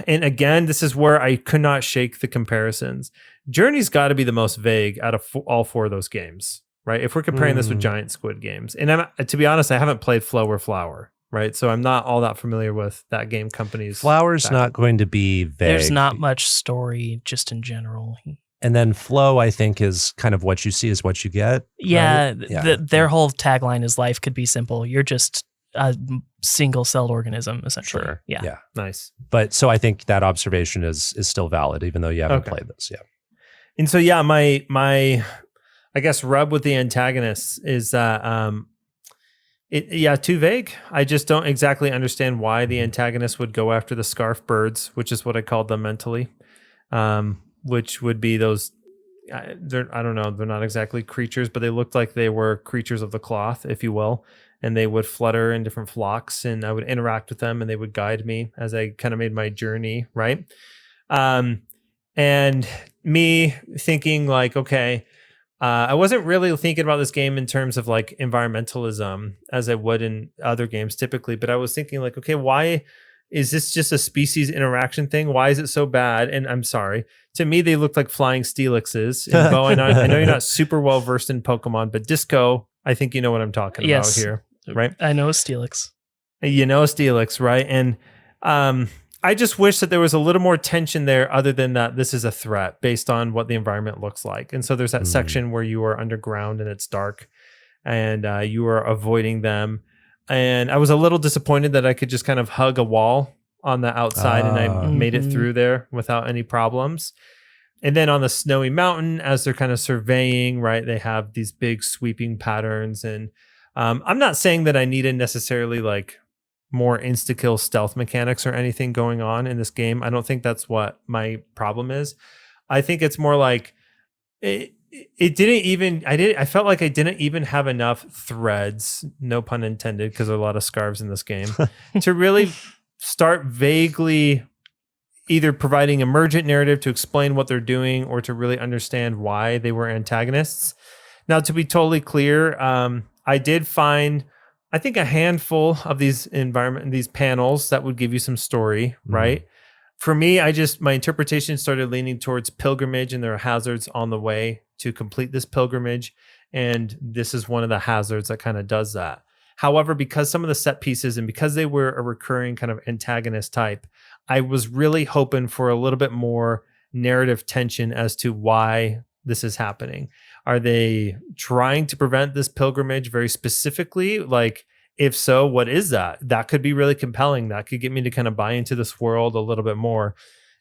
and again, this is where I could not shake the comparisons. Journey's got to be the most vague out of all four of those games, right? If we're comparing this with Giant Squid Games. And to be honest, I haven't played Flow or Flower, right? So I'm not all that familiar with that game company's. Flower's not going to be vague. There's not much story just in general. And then Flow, I think, is kind of what you see is what you get. Yeah, right? Their whole tagline is life could be simple. You're just a single-celled organism, essentially. Sure. Yeah. Nice. But so I think that observation is still valid, even though you haven't played this. Yeah. And so, yeah, my I guess rub with the antagonists is that too vague. I just don't exactly understand why the antagonist would go after the scarf birds, which is what I called them mentally. Which would be those, I don't know, they're not exactly creatures, but they looked like they were creatures of the cloth, if you will. And they would flutter in different flocks, and I would interact with them, and they would guide me as I kind of made my journey, right? And me thinking like, okay, I wasn't really thinking about this game in terms of like environmentalism as I would in other games typically, but I was thinking like, okay, why is this just a species interaction thing? Why is it so bad? And I'm sorry, to me, they look like flying Steelixes. And Bo, I know you're not super well versed in Pokemon, but Disco, I think you know what I'm talking about here, right? I know Steelix. You know Steelix, right? And I just wish that there was a little more tension there other than that this is a threat based on what the environment looks like. And so there's that section where you are underground and it's dark and you are avoiding them. And I was a little disappointed that I could just kind of hug a wall on the outside and I made it through there without any problems. And then on the snowy mountain, as they're kind of surveying, right, they have these big sweeping patterns. And I'm not saying that I needed necessarily like more insta-kill stealth mechanics or anything going on in this game. I don't think that's what my problem is. I think it's more like I felt like I didn't even have enough threads, no pun intended, because there are a lot of scarves in this game, to really start vaguely, either providing emergent narrative to explain what they're doing or to really understand why they were antagonists. Now, to be totally clear, I did find, I think, a handful of these panels that would give you some story, right? For me, my interpretation started leaning towards pilgrimage, and there are hazards on the way to complete this pilgrimage. And this is one of the hazards that kind of does that. However, because some of the set pieces and because they were a recurring kind of antagonist type, I was really hoping for a little bit more narrative tension as to why this is happening. Are they trying to prevent this pilgrimage very specifically? Like, if so, what is that? That could be really compelling. That could get me to kind of buy into this world a little bit more.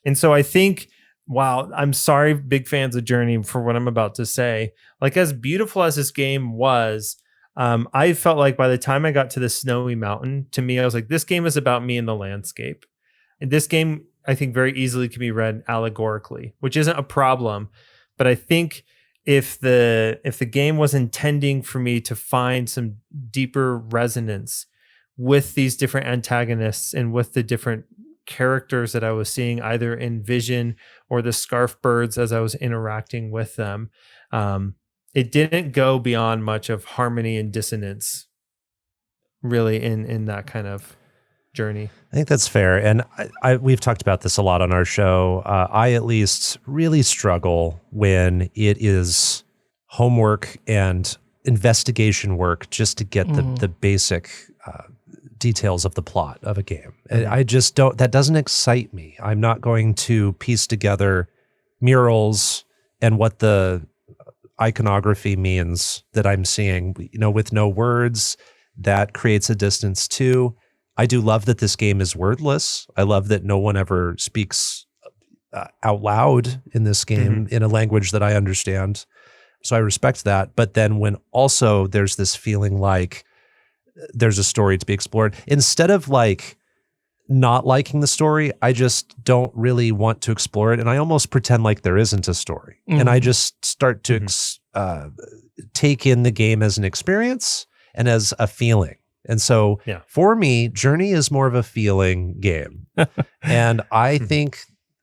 And so I think, wow, I'm sorry, big fans of Journey, for what I'm about to say. Like, as beautiful as this game was, I felt like by the time I got to the snowy mountain, to me, I was like, this game is about me and the landscape. And this game, I think, very easily can be read allegorically, which isn't a problem. But I think if the game was intending for me to find some deeper resonance with these different antagonists and with the different characters that I was seeing either in vision or the scarf birds as I was interacting with them, it didn't go beyond much of harmony and dissonance really in that kind of journey. I think that's fair. And we've talked about this a lot on our show. I at least really struggle when it is homework and investigation work just to get the basic details of the plot of a game. And I just don't, that doesn't excite me. I'm not going to piece together murals and what the iconography means that I'm seeing, with no words. That creates a distance too. I do love that this game is wordless. I love that no one ever speaks out loud in this game in a language that I understand. So I respect that. But then when also there's this feeling like there's a story to be explored, instead of like not liking the story, I just don't really want to explore it. And I almost pretend like there isn't a story. And I just start to take in the game as an experience and as a feeling. And so for me, Journey is more of a feeling game. And I think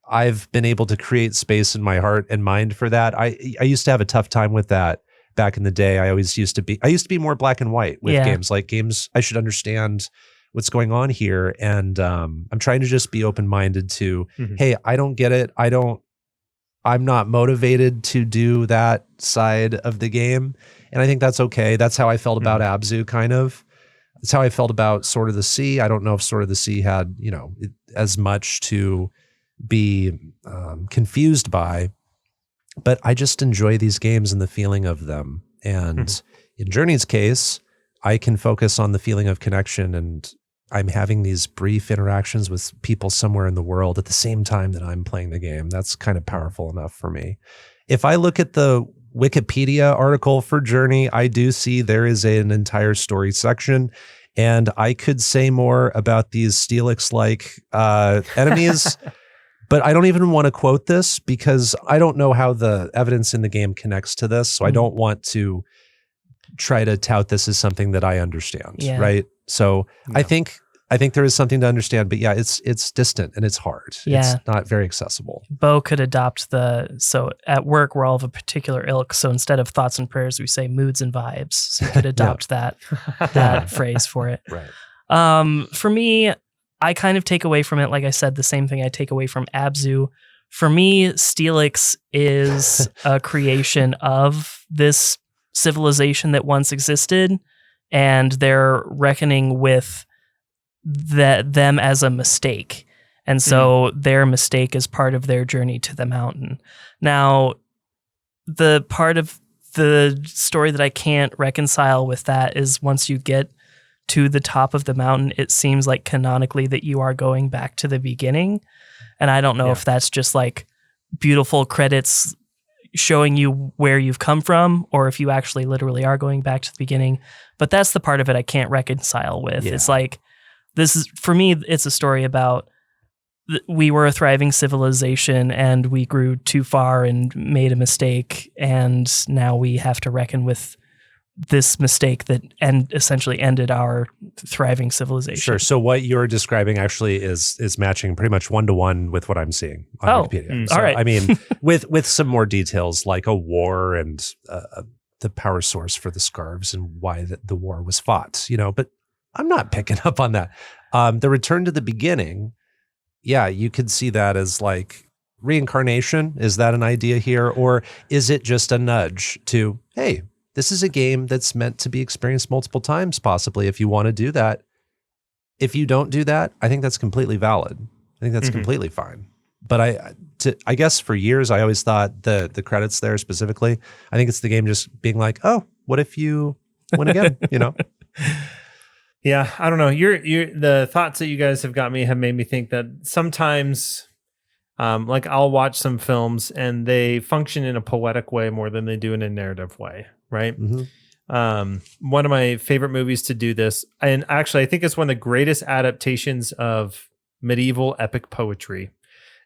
I've been able to create space in my heart and mind for that. I used to have a tough time with that back in the day. I used to be more black and white with games. Like, games, I should understand what's going on here. And I'm trying to just be open-minded to, hey, I don't get it. I'm not motivated to do that side of the game. And I think that's okay. That's how I felt about Abzu, kind of. That's how I felt about Sword of the Sea. I don't know if Sword of the Sea had, as much to be confused by, but I just enjoy these games and the feeling of them. And in Journey's case, I can focus on the feeling of connection, and I'm having these brief interactions with people somewhere in the world at the same time that I'm playing the game. That's kind of powerful enough for me. If I look at the Wikipedia article for Journey, I do see there is an entire story section, and I could say more about these Steelix-like enemies, but I don't even want to quote this because I don't know how the evidence in the game connects to this, so I don't want to try to tout this as something that I understand, right? So I think there is something to understand, but it's distant and it's hard. It's not very accessible. Bo could adopt so at work, we're all of a particular ilk. So instead of thoughts and prayers, we say moods and vibes. So you could adopt that phrase for it. Right. For me, I kind of take away from it, like I said, the same thing I take away from Abzu. For me, Steelix is a creation of this civilization that once existed, and they're reckoning with them as a mistake. And so their mistake is part of their journey to the mountain. Now, the part of the story that I can't reconcile with that is once you get to the top of the mountain, it seems like canonically that you are going back to the beginning. And I don't know if that's just like beautiful credits showing you where you've come from, or if you actually literally are going back to the beginning. But that's the part of it I can't reconcile with. It's like, this is, for me, it's a story about we were a thriving civilization and we grew too far and made a mistake, and now we have to reckon with this mistake that essentially ended our thriving civilization. Sure. So what you're describing actually is matching pretty much 1-to-1 with what I'm seeing on Wikipedia. So, all right. I mean, with some more details like a war and the power source for the scarves and why the war was fought, but I'm not picking up on that. The return to the beginning, yeah, you could see that as like reincarnation. Is that an idea here? Or is it just a nudge to, hey, this is a game that's meant to be experienced multiple times, possibly, if you want to do that. If you don't do that, I think that's completely valid. I think that's completely fine. But I guess for years, I always thought the credits there specifically, I think it's the game just being like, oh, what if you win again, Yeah, I don't know. The thoughts that you guys have got me have made me think that sometimes, like I'll watch some films and they function in a poetic way more than they do in a narrative way, right? One of my favorite movies to do this, and actually I think it's one of the greatest adaptations of medieval epic poetry,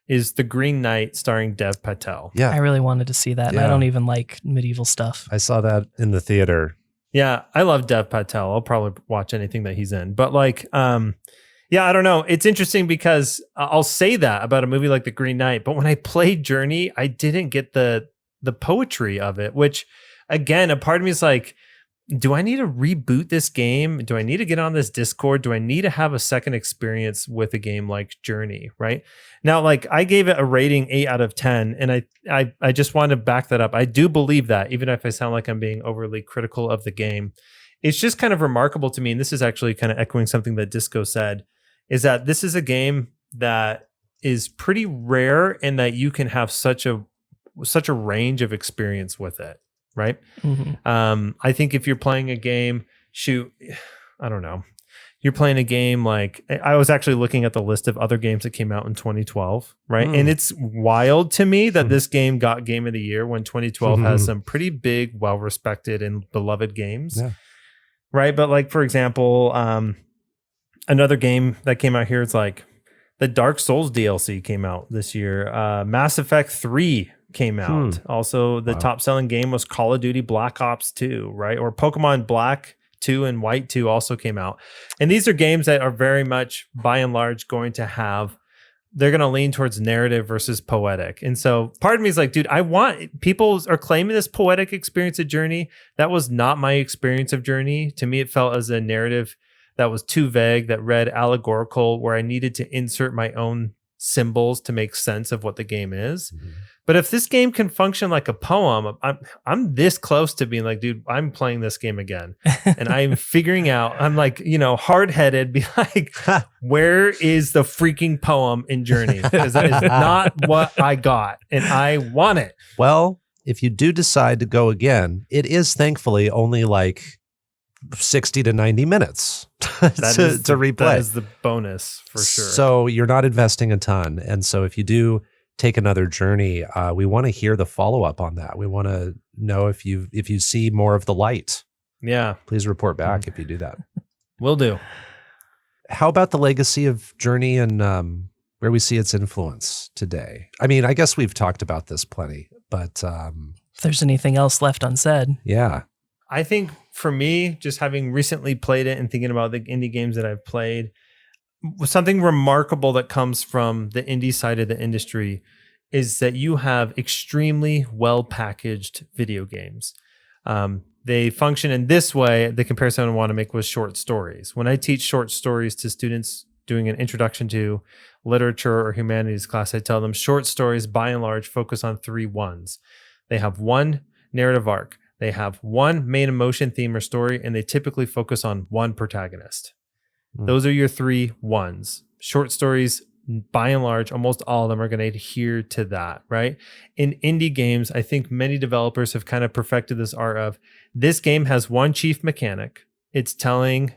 is The Green Knight starring Dev Patel. Yeah. I really wanted to see that, and I don't even like medieval stuff. I saw that in the theater. Yeah, I love Dev Patel. I'll probably watch anything that he's in. But like, yeah, I don't know. It's interesting because I'll say that about a movie like The Green Knight, but when I played Journey, I didn't get the poetry of it, which again, a part of me is like, do I need to reboot this game? Do I need to get on this Discord? Do I need to have a second experience with a game like Journey? Right now, like I gave it a rating 8 out of 10, and I just want to back that up. I do believe that, even if I sound like I'm being overly critical of the game, it's just kind of remarkable to me. And this is actually kind of echoing something that Disco said, is that this is a game that is pretty rare in that you can have such a range of experience with it. Right. I think if you're playing a game, I don't know. You're playing a game like, I was actually looking at the list of other games that came out in 2012. Right. And it's wild to me that this game got Game of the Year when 2012 has some pretty big, well-respected and beloved games. Yeah. Right. But like, for example, another game that came out here, it's like the Dark Souls DLC came out this year. Mass Effect 3 came out. Also, the top selling game was Call of Duty Black Ops 2, right? Or Pokemon Black 2 and White 2 also came out. And these are games that are very much, by and large, they're going to lean towards narrative versus poetic. And so part of me is like, dude, people are claiming this poetic experience of Journey. That was not my experience of Journey. To me, it felt as a narrative that was too vague, that read allegorical, where I needed to insert my own symbols to make sense of what the game is. But if this game can function like a poem, I'm this close to being like, dude, I'm playing this game again. And I'm figuring out, I'm like, hard-headed, be like, where is the freaking poem in Journey? Because that is not what I got. And I want it. Well, if you do decide to go again, it is thankfully only like 60 to 90 minutes to replay. That is the bonus for sure. So you're not investing a ton. And so if you do take another journey, we want to hear the follow-up on that. We want to know if you see more of the light. Yeah. Please report back if you do that. Will do. How about the legacy of Journey and where we see its influence today? I mean, I guess we've talked about this plenty, but if there's anything else left unsaid. Yeah. I think for me, just having recently played it and thinking about the indie games that I've played, something remarkable that comes from the indie side of the industry is that you have extremely well-packaged video games. They function in this way. The comparison I want to make was short stories. When I teach short stories to students doing an introduction to literature or humanities class, I tell them short stories, by and large, focus on 3 ones. They have one narrative arc. They have one main emotion, theme, or story, and they typically focus on one protagonist. Those are your 3 ones. Short stories, by and large, almost all of them are going to adhere to that, right? In indie games, I think many developers have kind of perfected this art of, this game has one chief mechanic. It's telling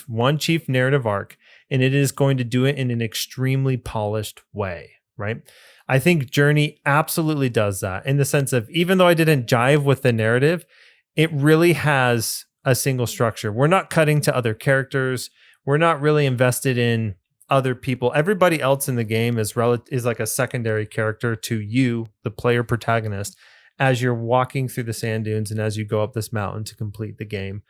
one chief narrative arc, and it is going to do it in an extremely polished way, right? I think Journey absolutely does that, in the sense of, even though I didn't jive with the narrative, it really has a single structure. We're not cutting to other characters. We're not really invested in other people. Everybody else in the game is like a secondary character to you, the player protagonist. as you're walking through the sand dunes and as you go up this mountain to complete the game.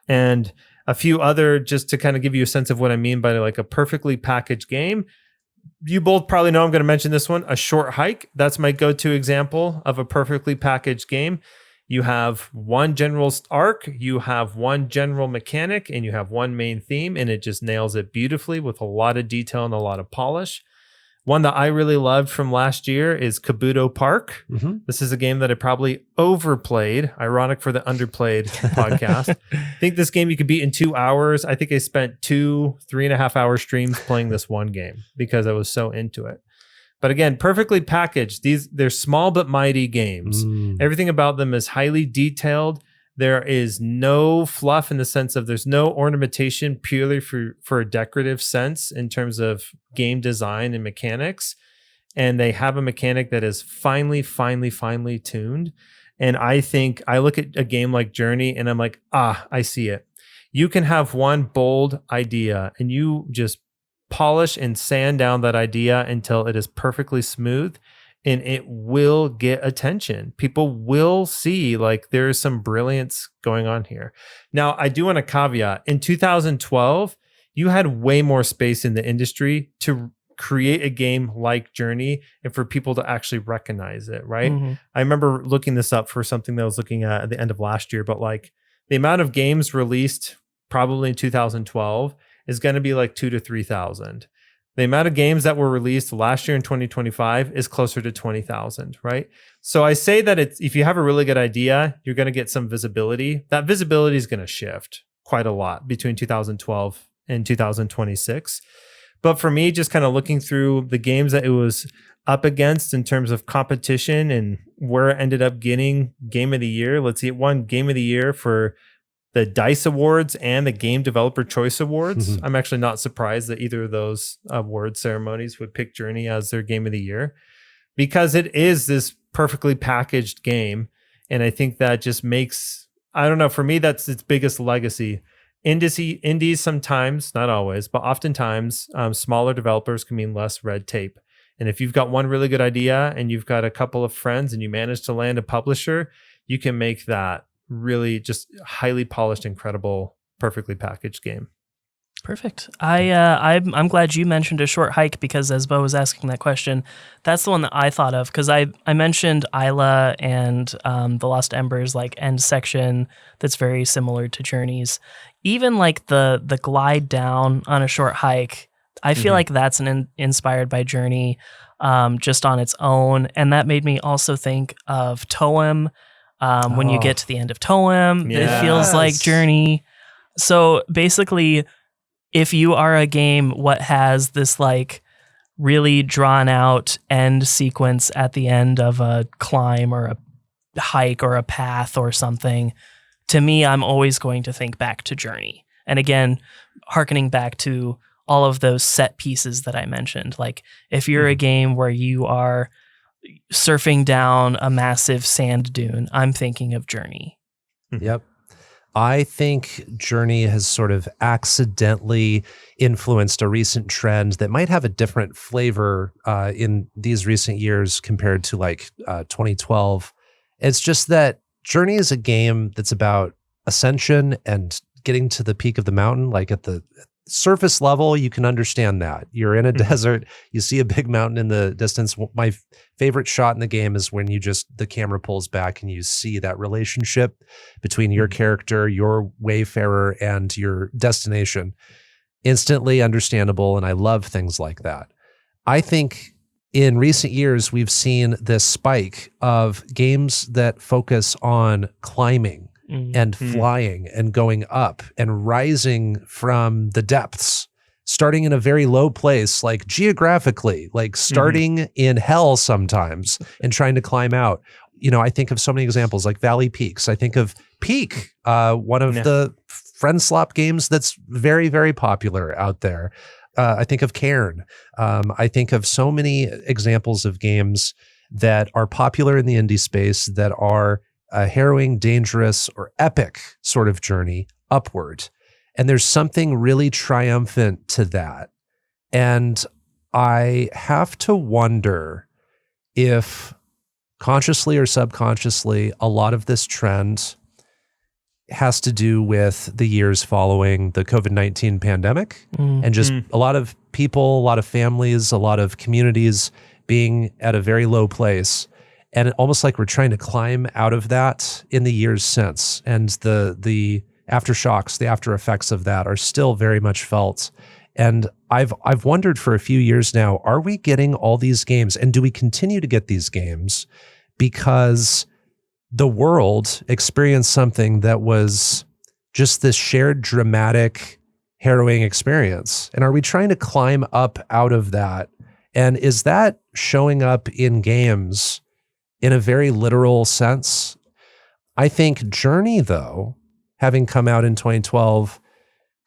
And a few other, just to kind of give you a sense of what I mean by like a perfectly packaged game. You both probably know I'm going to mention this one, A Short Hike. That's my go-to example of a perfectly packaged game. You have one general arc, you have one general mechanic, and you have one main theme, and it just nails it beautifully with a lot of detail and a lot of polish. One that I really loved from last year is Kabuto Park. Mm-hmm. This is a game that I probably overplayed. Ironic for the Underplayed podcast. I think this game you could beat in 2 hours. I think I spent 3.5 hour streams playing this one game because I was so into it. But again, perfectly packaged. They're small but mighty games. Everything about them is highly detailed. There is no fluff in the sense of there's no ornamentation purely for a decorative sense in terms of game design and mechanics. And they have a mechanic that is finely tuned. And I think I look at a game like Journey and I'm like, I see it. You can have one bold idea and you just polish and sand down that idea until it is perfectly smooth, and it will get attention. People will see like there is some brilliance going on here. Now, I do want to caveat, in 2012, you had way more space in the industry to create a game like Journey and for people to actually recognize it, right? Mm-hmm. I remember looking this up for something that I was looking at the end of last year, but like the amount of games released probably in 2012 is going to be like 2,000 to 3,000. The amount of games that were released last year in 2025 is closer to 20,000, right? So I say that if you have a really good idea, you're going to get some visibility. That visibility is going to shift quite a lot between 2012 and 2026. But for me, just kind of looking through the games that it was up against in terms of competition and where it ended up getting Game of the Year. Let's see, it won Game of the Year for the DICE Awards and the Game Developer Choice Awards. Mm-hmm. I'm actually not surprised that either of those award ceremonies would pick Journey as their Game of the Year, because it is this perfectly packaged game. And I think that just makes, I don't know, for me, that's its biggest legacy. Indies sometimes, not always, but oftentimes, smaller developers can mean less red tape. And if you've got one really good idea and you've got a couple of friends and you manage to land a publisher, you can make that really just highly polished, incredible, perfectly packaged game. Perfect. I'm glad you mentioned A Short Hike, because as Bo was asking that question, that's the one that I thought of, because I mentioned Isla and the Lost Embers like end section that's very similar to Journey's. Even like the glide down on A Short Hike, I feel like that's inspired by Journey just on its own, and that made me also think of Toem. When you get to the end of Toem, it feels like Journey. So basically, if you are a game what has this like really drawn out end sequence at the end of a climb or a hike or a path or something, to me, I'm always going to think back to Journey. And again, hearkening back to all of those set pieces that I mentioned. Like if you're a game where you are surfing down a massive sand dune, I'm thinking of Journey. Yep. I think Journey has sort of accidentally influenced a recent trend that might have a different flavor in these recent years compared to like 2012. It's just that Journey is a game that's about ascension and getting to the peak of the mountain. Like at the surface level, you can understand that. You're in a desert, you see a big mountain in the distance. My favorite shot in the game is when the camera pulls back and you see that relationship between your character, your wayfarer, and your destination. Instantly understandable, and I love things like that. I think in recent years, we've seen this spike of games that focus on climbing and flying and going up and rising from the depths, starting in a very low place, like geographically, like starting in hell sometimes and trying to climb out. You know, I think of so many examples like Valley Peaks. I think of Peak, one of the friend slop games that's very, very popular out there. I think of Cairn. I think of so many examples of games that are popular in the indie space that are a harrowing, dangerous, or epic sort of journey upward. And there's something really triumphant to that. And I have to wonder if consciously or subconsciously, a lot of this trend has to do with the years following the COVID-19 pandemic and just a lot of people, a lot of families, a lot of communities being at a very low place. And almost like we're trying to climb out of that in the years since. And the aftershocks, the after effects of that are still very much felt. And I've wondered for a few years now, are we getting all these games, and do we continue to get these games because the world experienced something that was just this shared dramatic, harrowing experience? And are we trying to climb up out of that? And is that showing up in games in a very literal sense? I think Journey, though, having come out in 2012,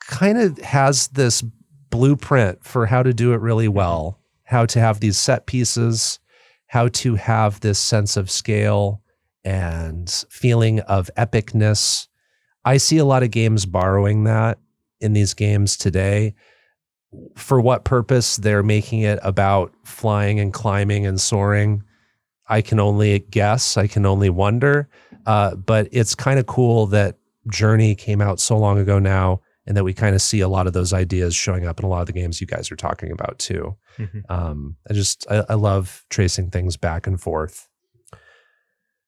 kind of has this blueprint for how to do it really well, how to have these set pieces, how to have this sense of scale and feeling of epicness. I see a lot of games borrowing that in these games today. For what purpose they're making it about flying and climbing and soaring, I can only guess. I can only wonder. But it's kind of cool that Journey came out so long ago now, and that we kind of see a lot of those ideas showing up in a lot of the games you guys are talking about too. I love tracing things back and forth.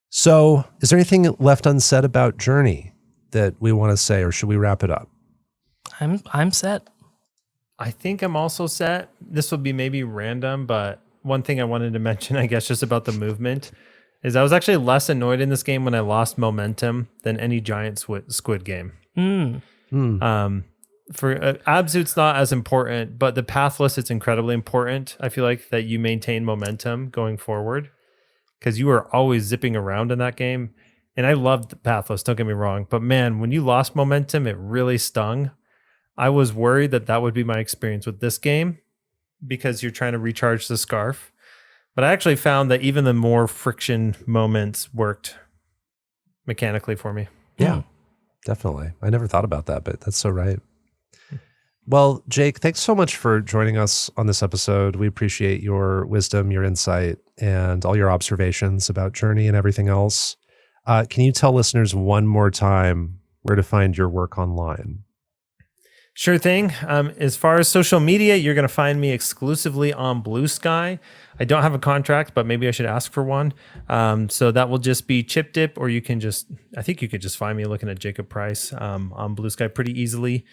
So is there anything left unsaid about Journey that we want to say, or should we wrap it up? I'm set. I think I'm also set. This will be maybe random, but one thing I wanted to mention, I guess, just about the movement is I was actually less annoyed in this game when I lost momentum than any giant squid game. For Abzu, not as important, but the pathless, it's incredibly important. I feel like that you maintain momentum going forward, because you are always zipping around in that game. And I loved the pathless, don't get me wrong, but man, when you lost momentum, it really stung. I was worried that would be my experience with this game, because you're trying to recharge the scarf. But I actually found that even the more friction moments worked mechanically for me. Yeah, definitely. I never thought about that, but that's so right. Well, Jake, thanks so much for joining us on this episode. We appreciate your wisdom, your insight, and all your observations about Journey and everything else. Can you tell listeners one more time where to find your work online? Sure thing. As far as social media, you're going to find me exclusively on Bluesky. I don't have a contract, but maybe I should ask for one. So that will just be Chip Dip, or I think you could just find me looking at Jacob Price on Bluesky pretty easily.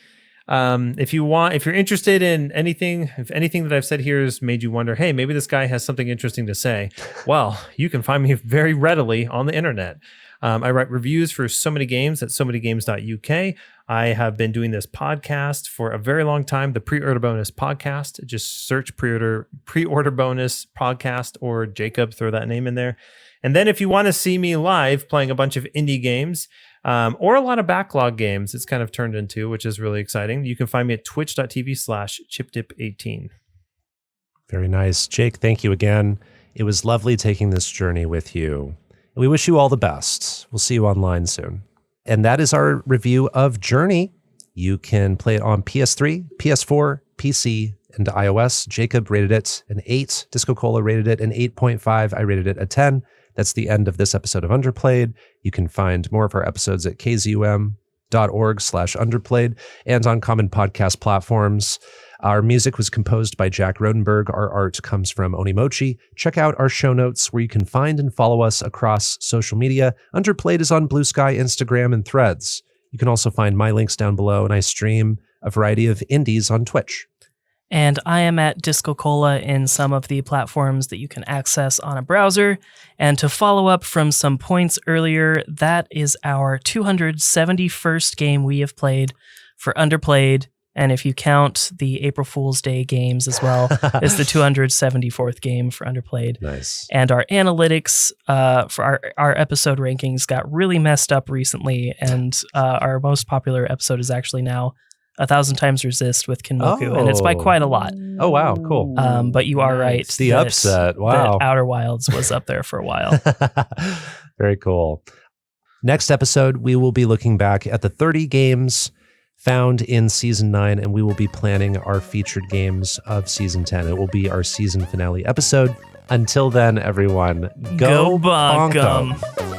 If you're interested in anything, if anything that I've said here has made you wonder, hey, maybe this guy has something interesting to say, well, you can find me very readily on the internet. I write reviews for So Many Games at somanygames.uk. I have been doing this podcast for a very long time, the Pre-Order Bonus Podcast. Just search Pre-Order Bonus Podcast or Jacob, throw that name in there. And then if you want to see me live playing a bunch of indie games, or a lot of Backloggd games, it's kind of turned into, which is really exciting. You can find me at twitch.tv/chipdip18. Very nice. Jake, thank you again. It was lovely taking this journey with you. We wish you all the best. We'll see you online soon. And that is our review of Journey. You can play it on PS3, PS4, PC, and iOS. Jacob rated it an 8. DiscoCola rated it an 8.5. I rated it a 10. That's the end of this episode of Underplayed. You can find more of our episodes at kzum.org/underplayed and on common podcast platforms. Our music was composed by Jack Rodenberg. Our art comes from Onimochi. Check out our show notes where you can find and follow us across social media. Underplayed is on Bluesky, Instagram, and Threads. You can also find my links down below, and I stream a variety of indies on Twitch. And I am at DiscoCola in some of the platforms that you can access on a browser. And to follow up from some points earlier, that is our 271st game we have played for Underplayed. And if you count the April Fool's Day games as well, it's the 274th game for Underplayed. Nice. And our analytics for our episode rankings got really messed up recently. And our most popular episode is actually now 1,000 Times Resist with Kinmoku, and it's by quite a lot. Oh, wow, cool. But you are right. The upset, wow. That Outer Wilds was up there for a while. Very cool. Next episode, we will be looking back at the 30 games found in season 9, and we will be planning our featured games of season 10. It will be our season finale episode. Until then, everyone, go bonk 'em.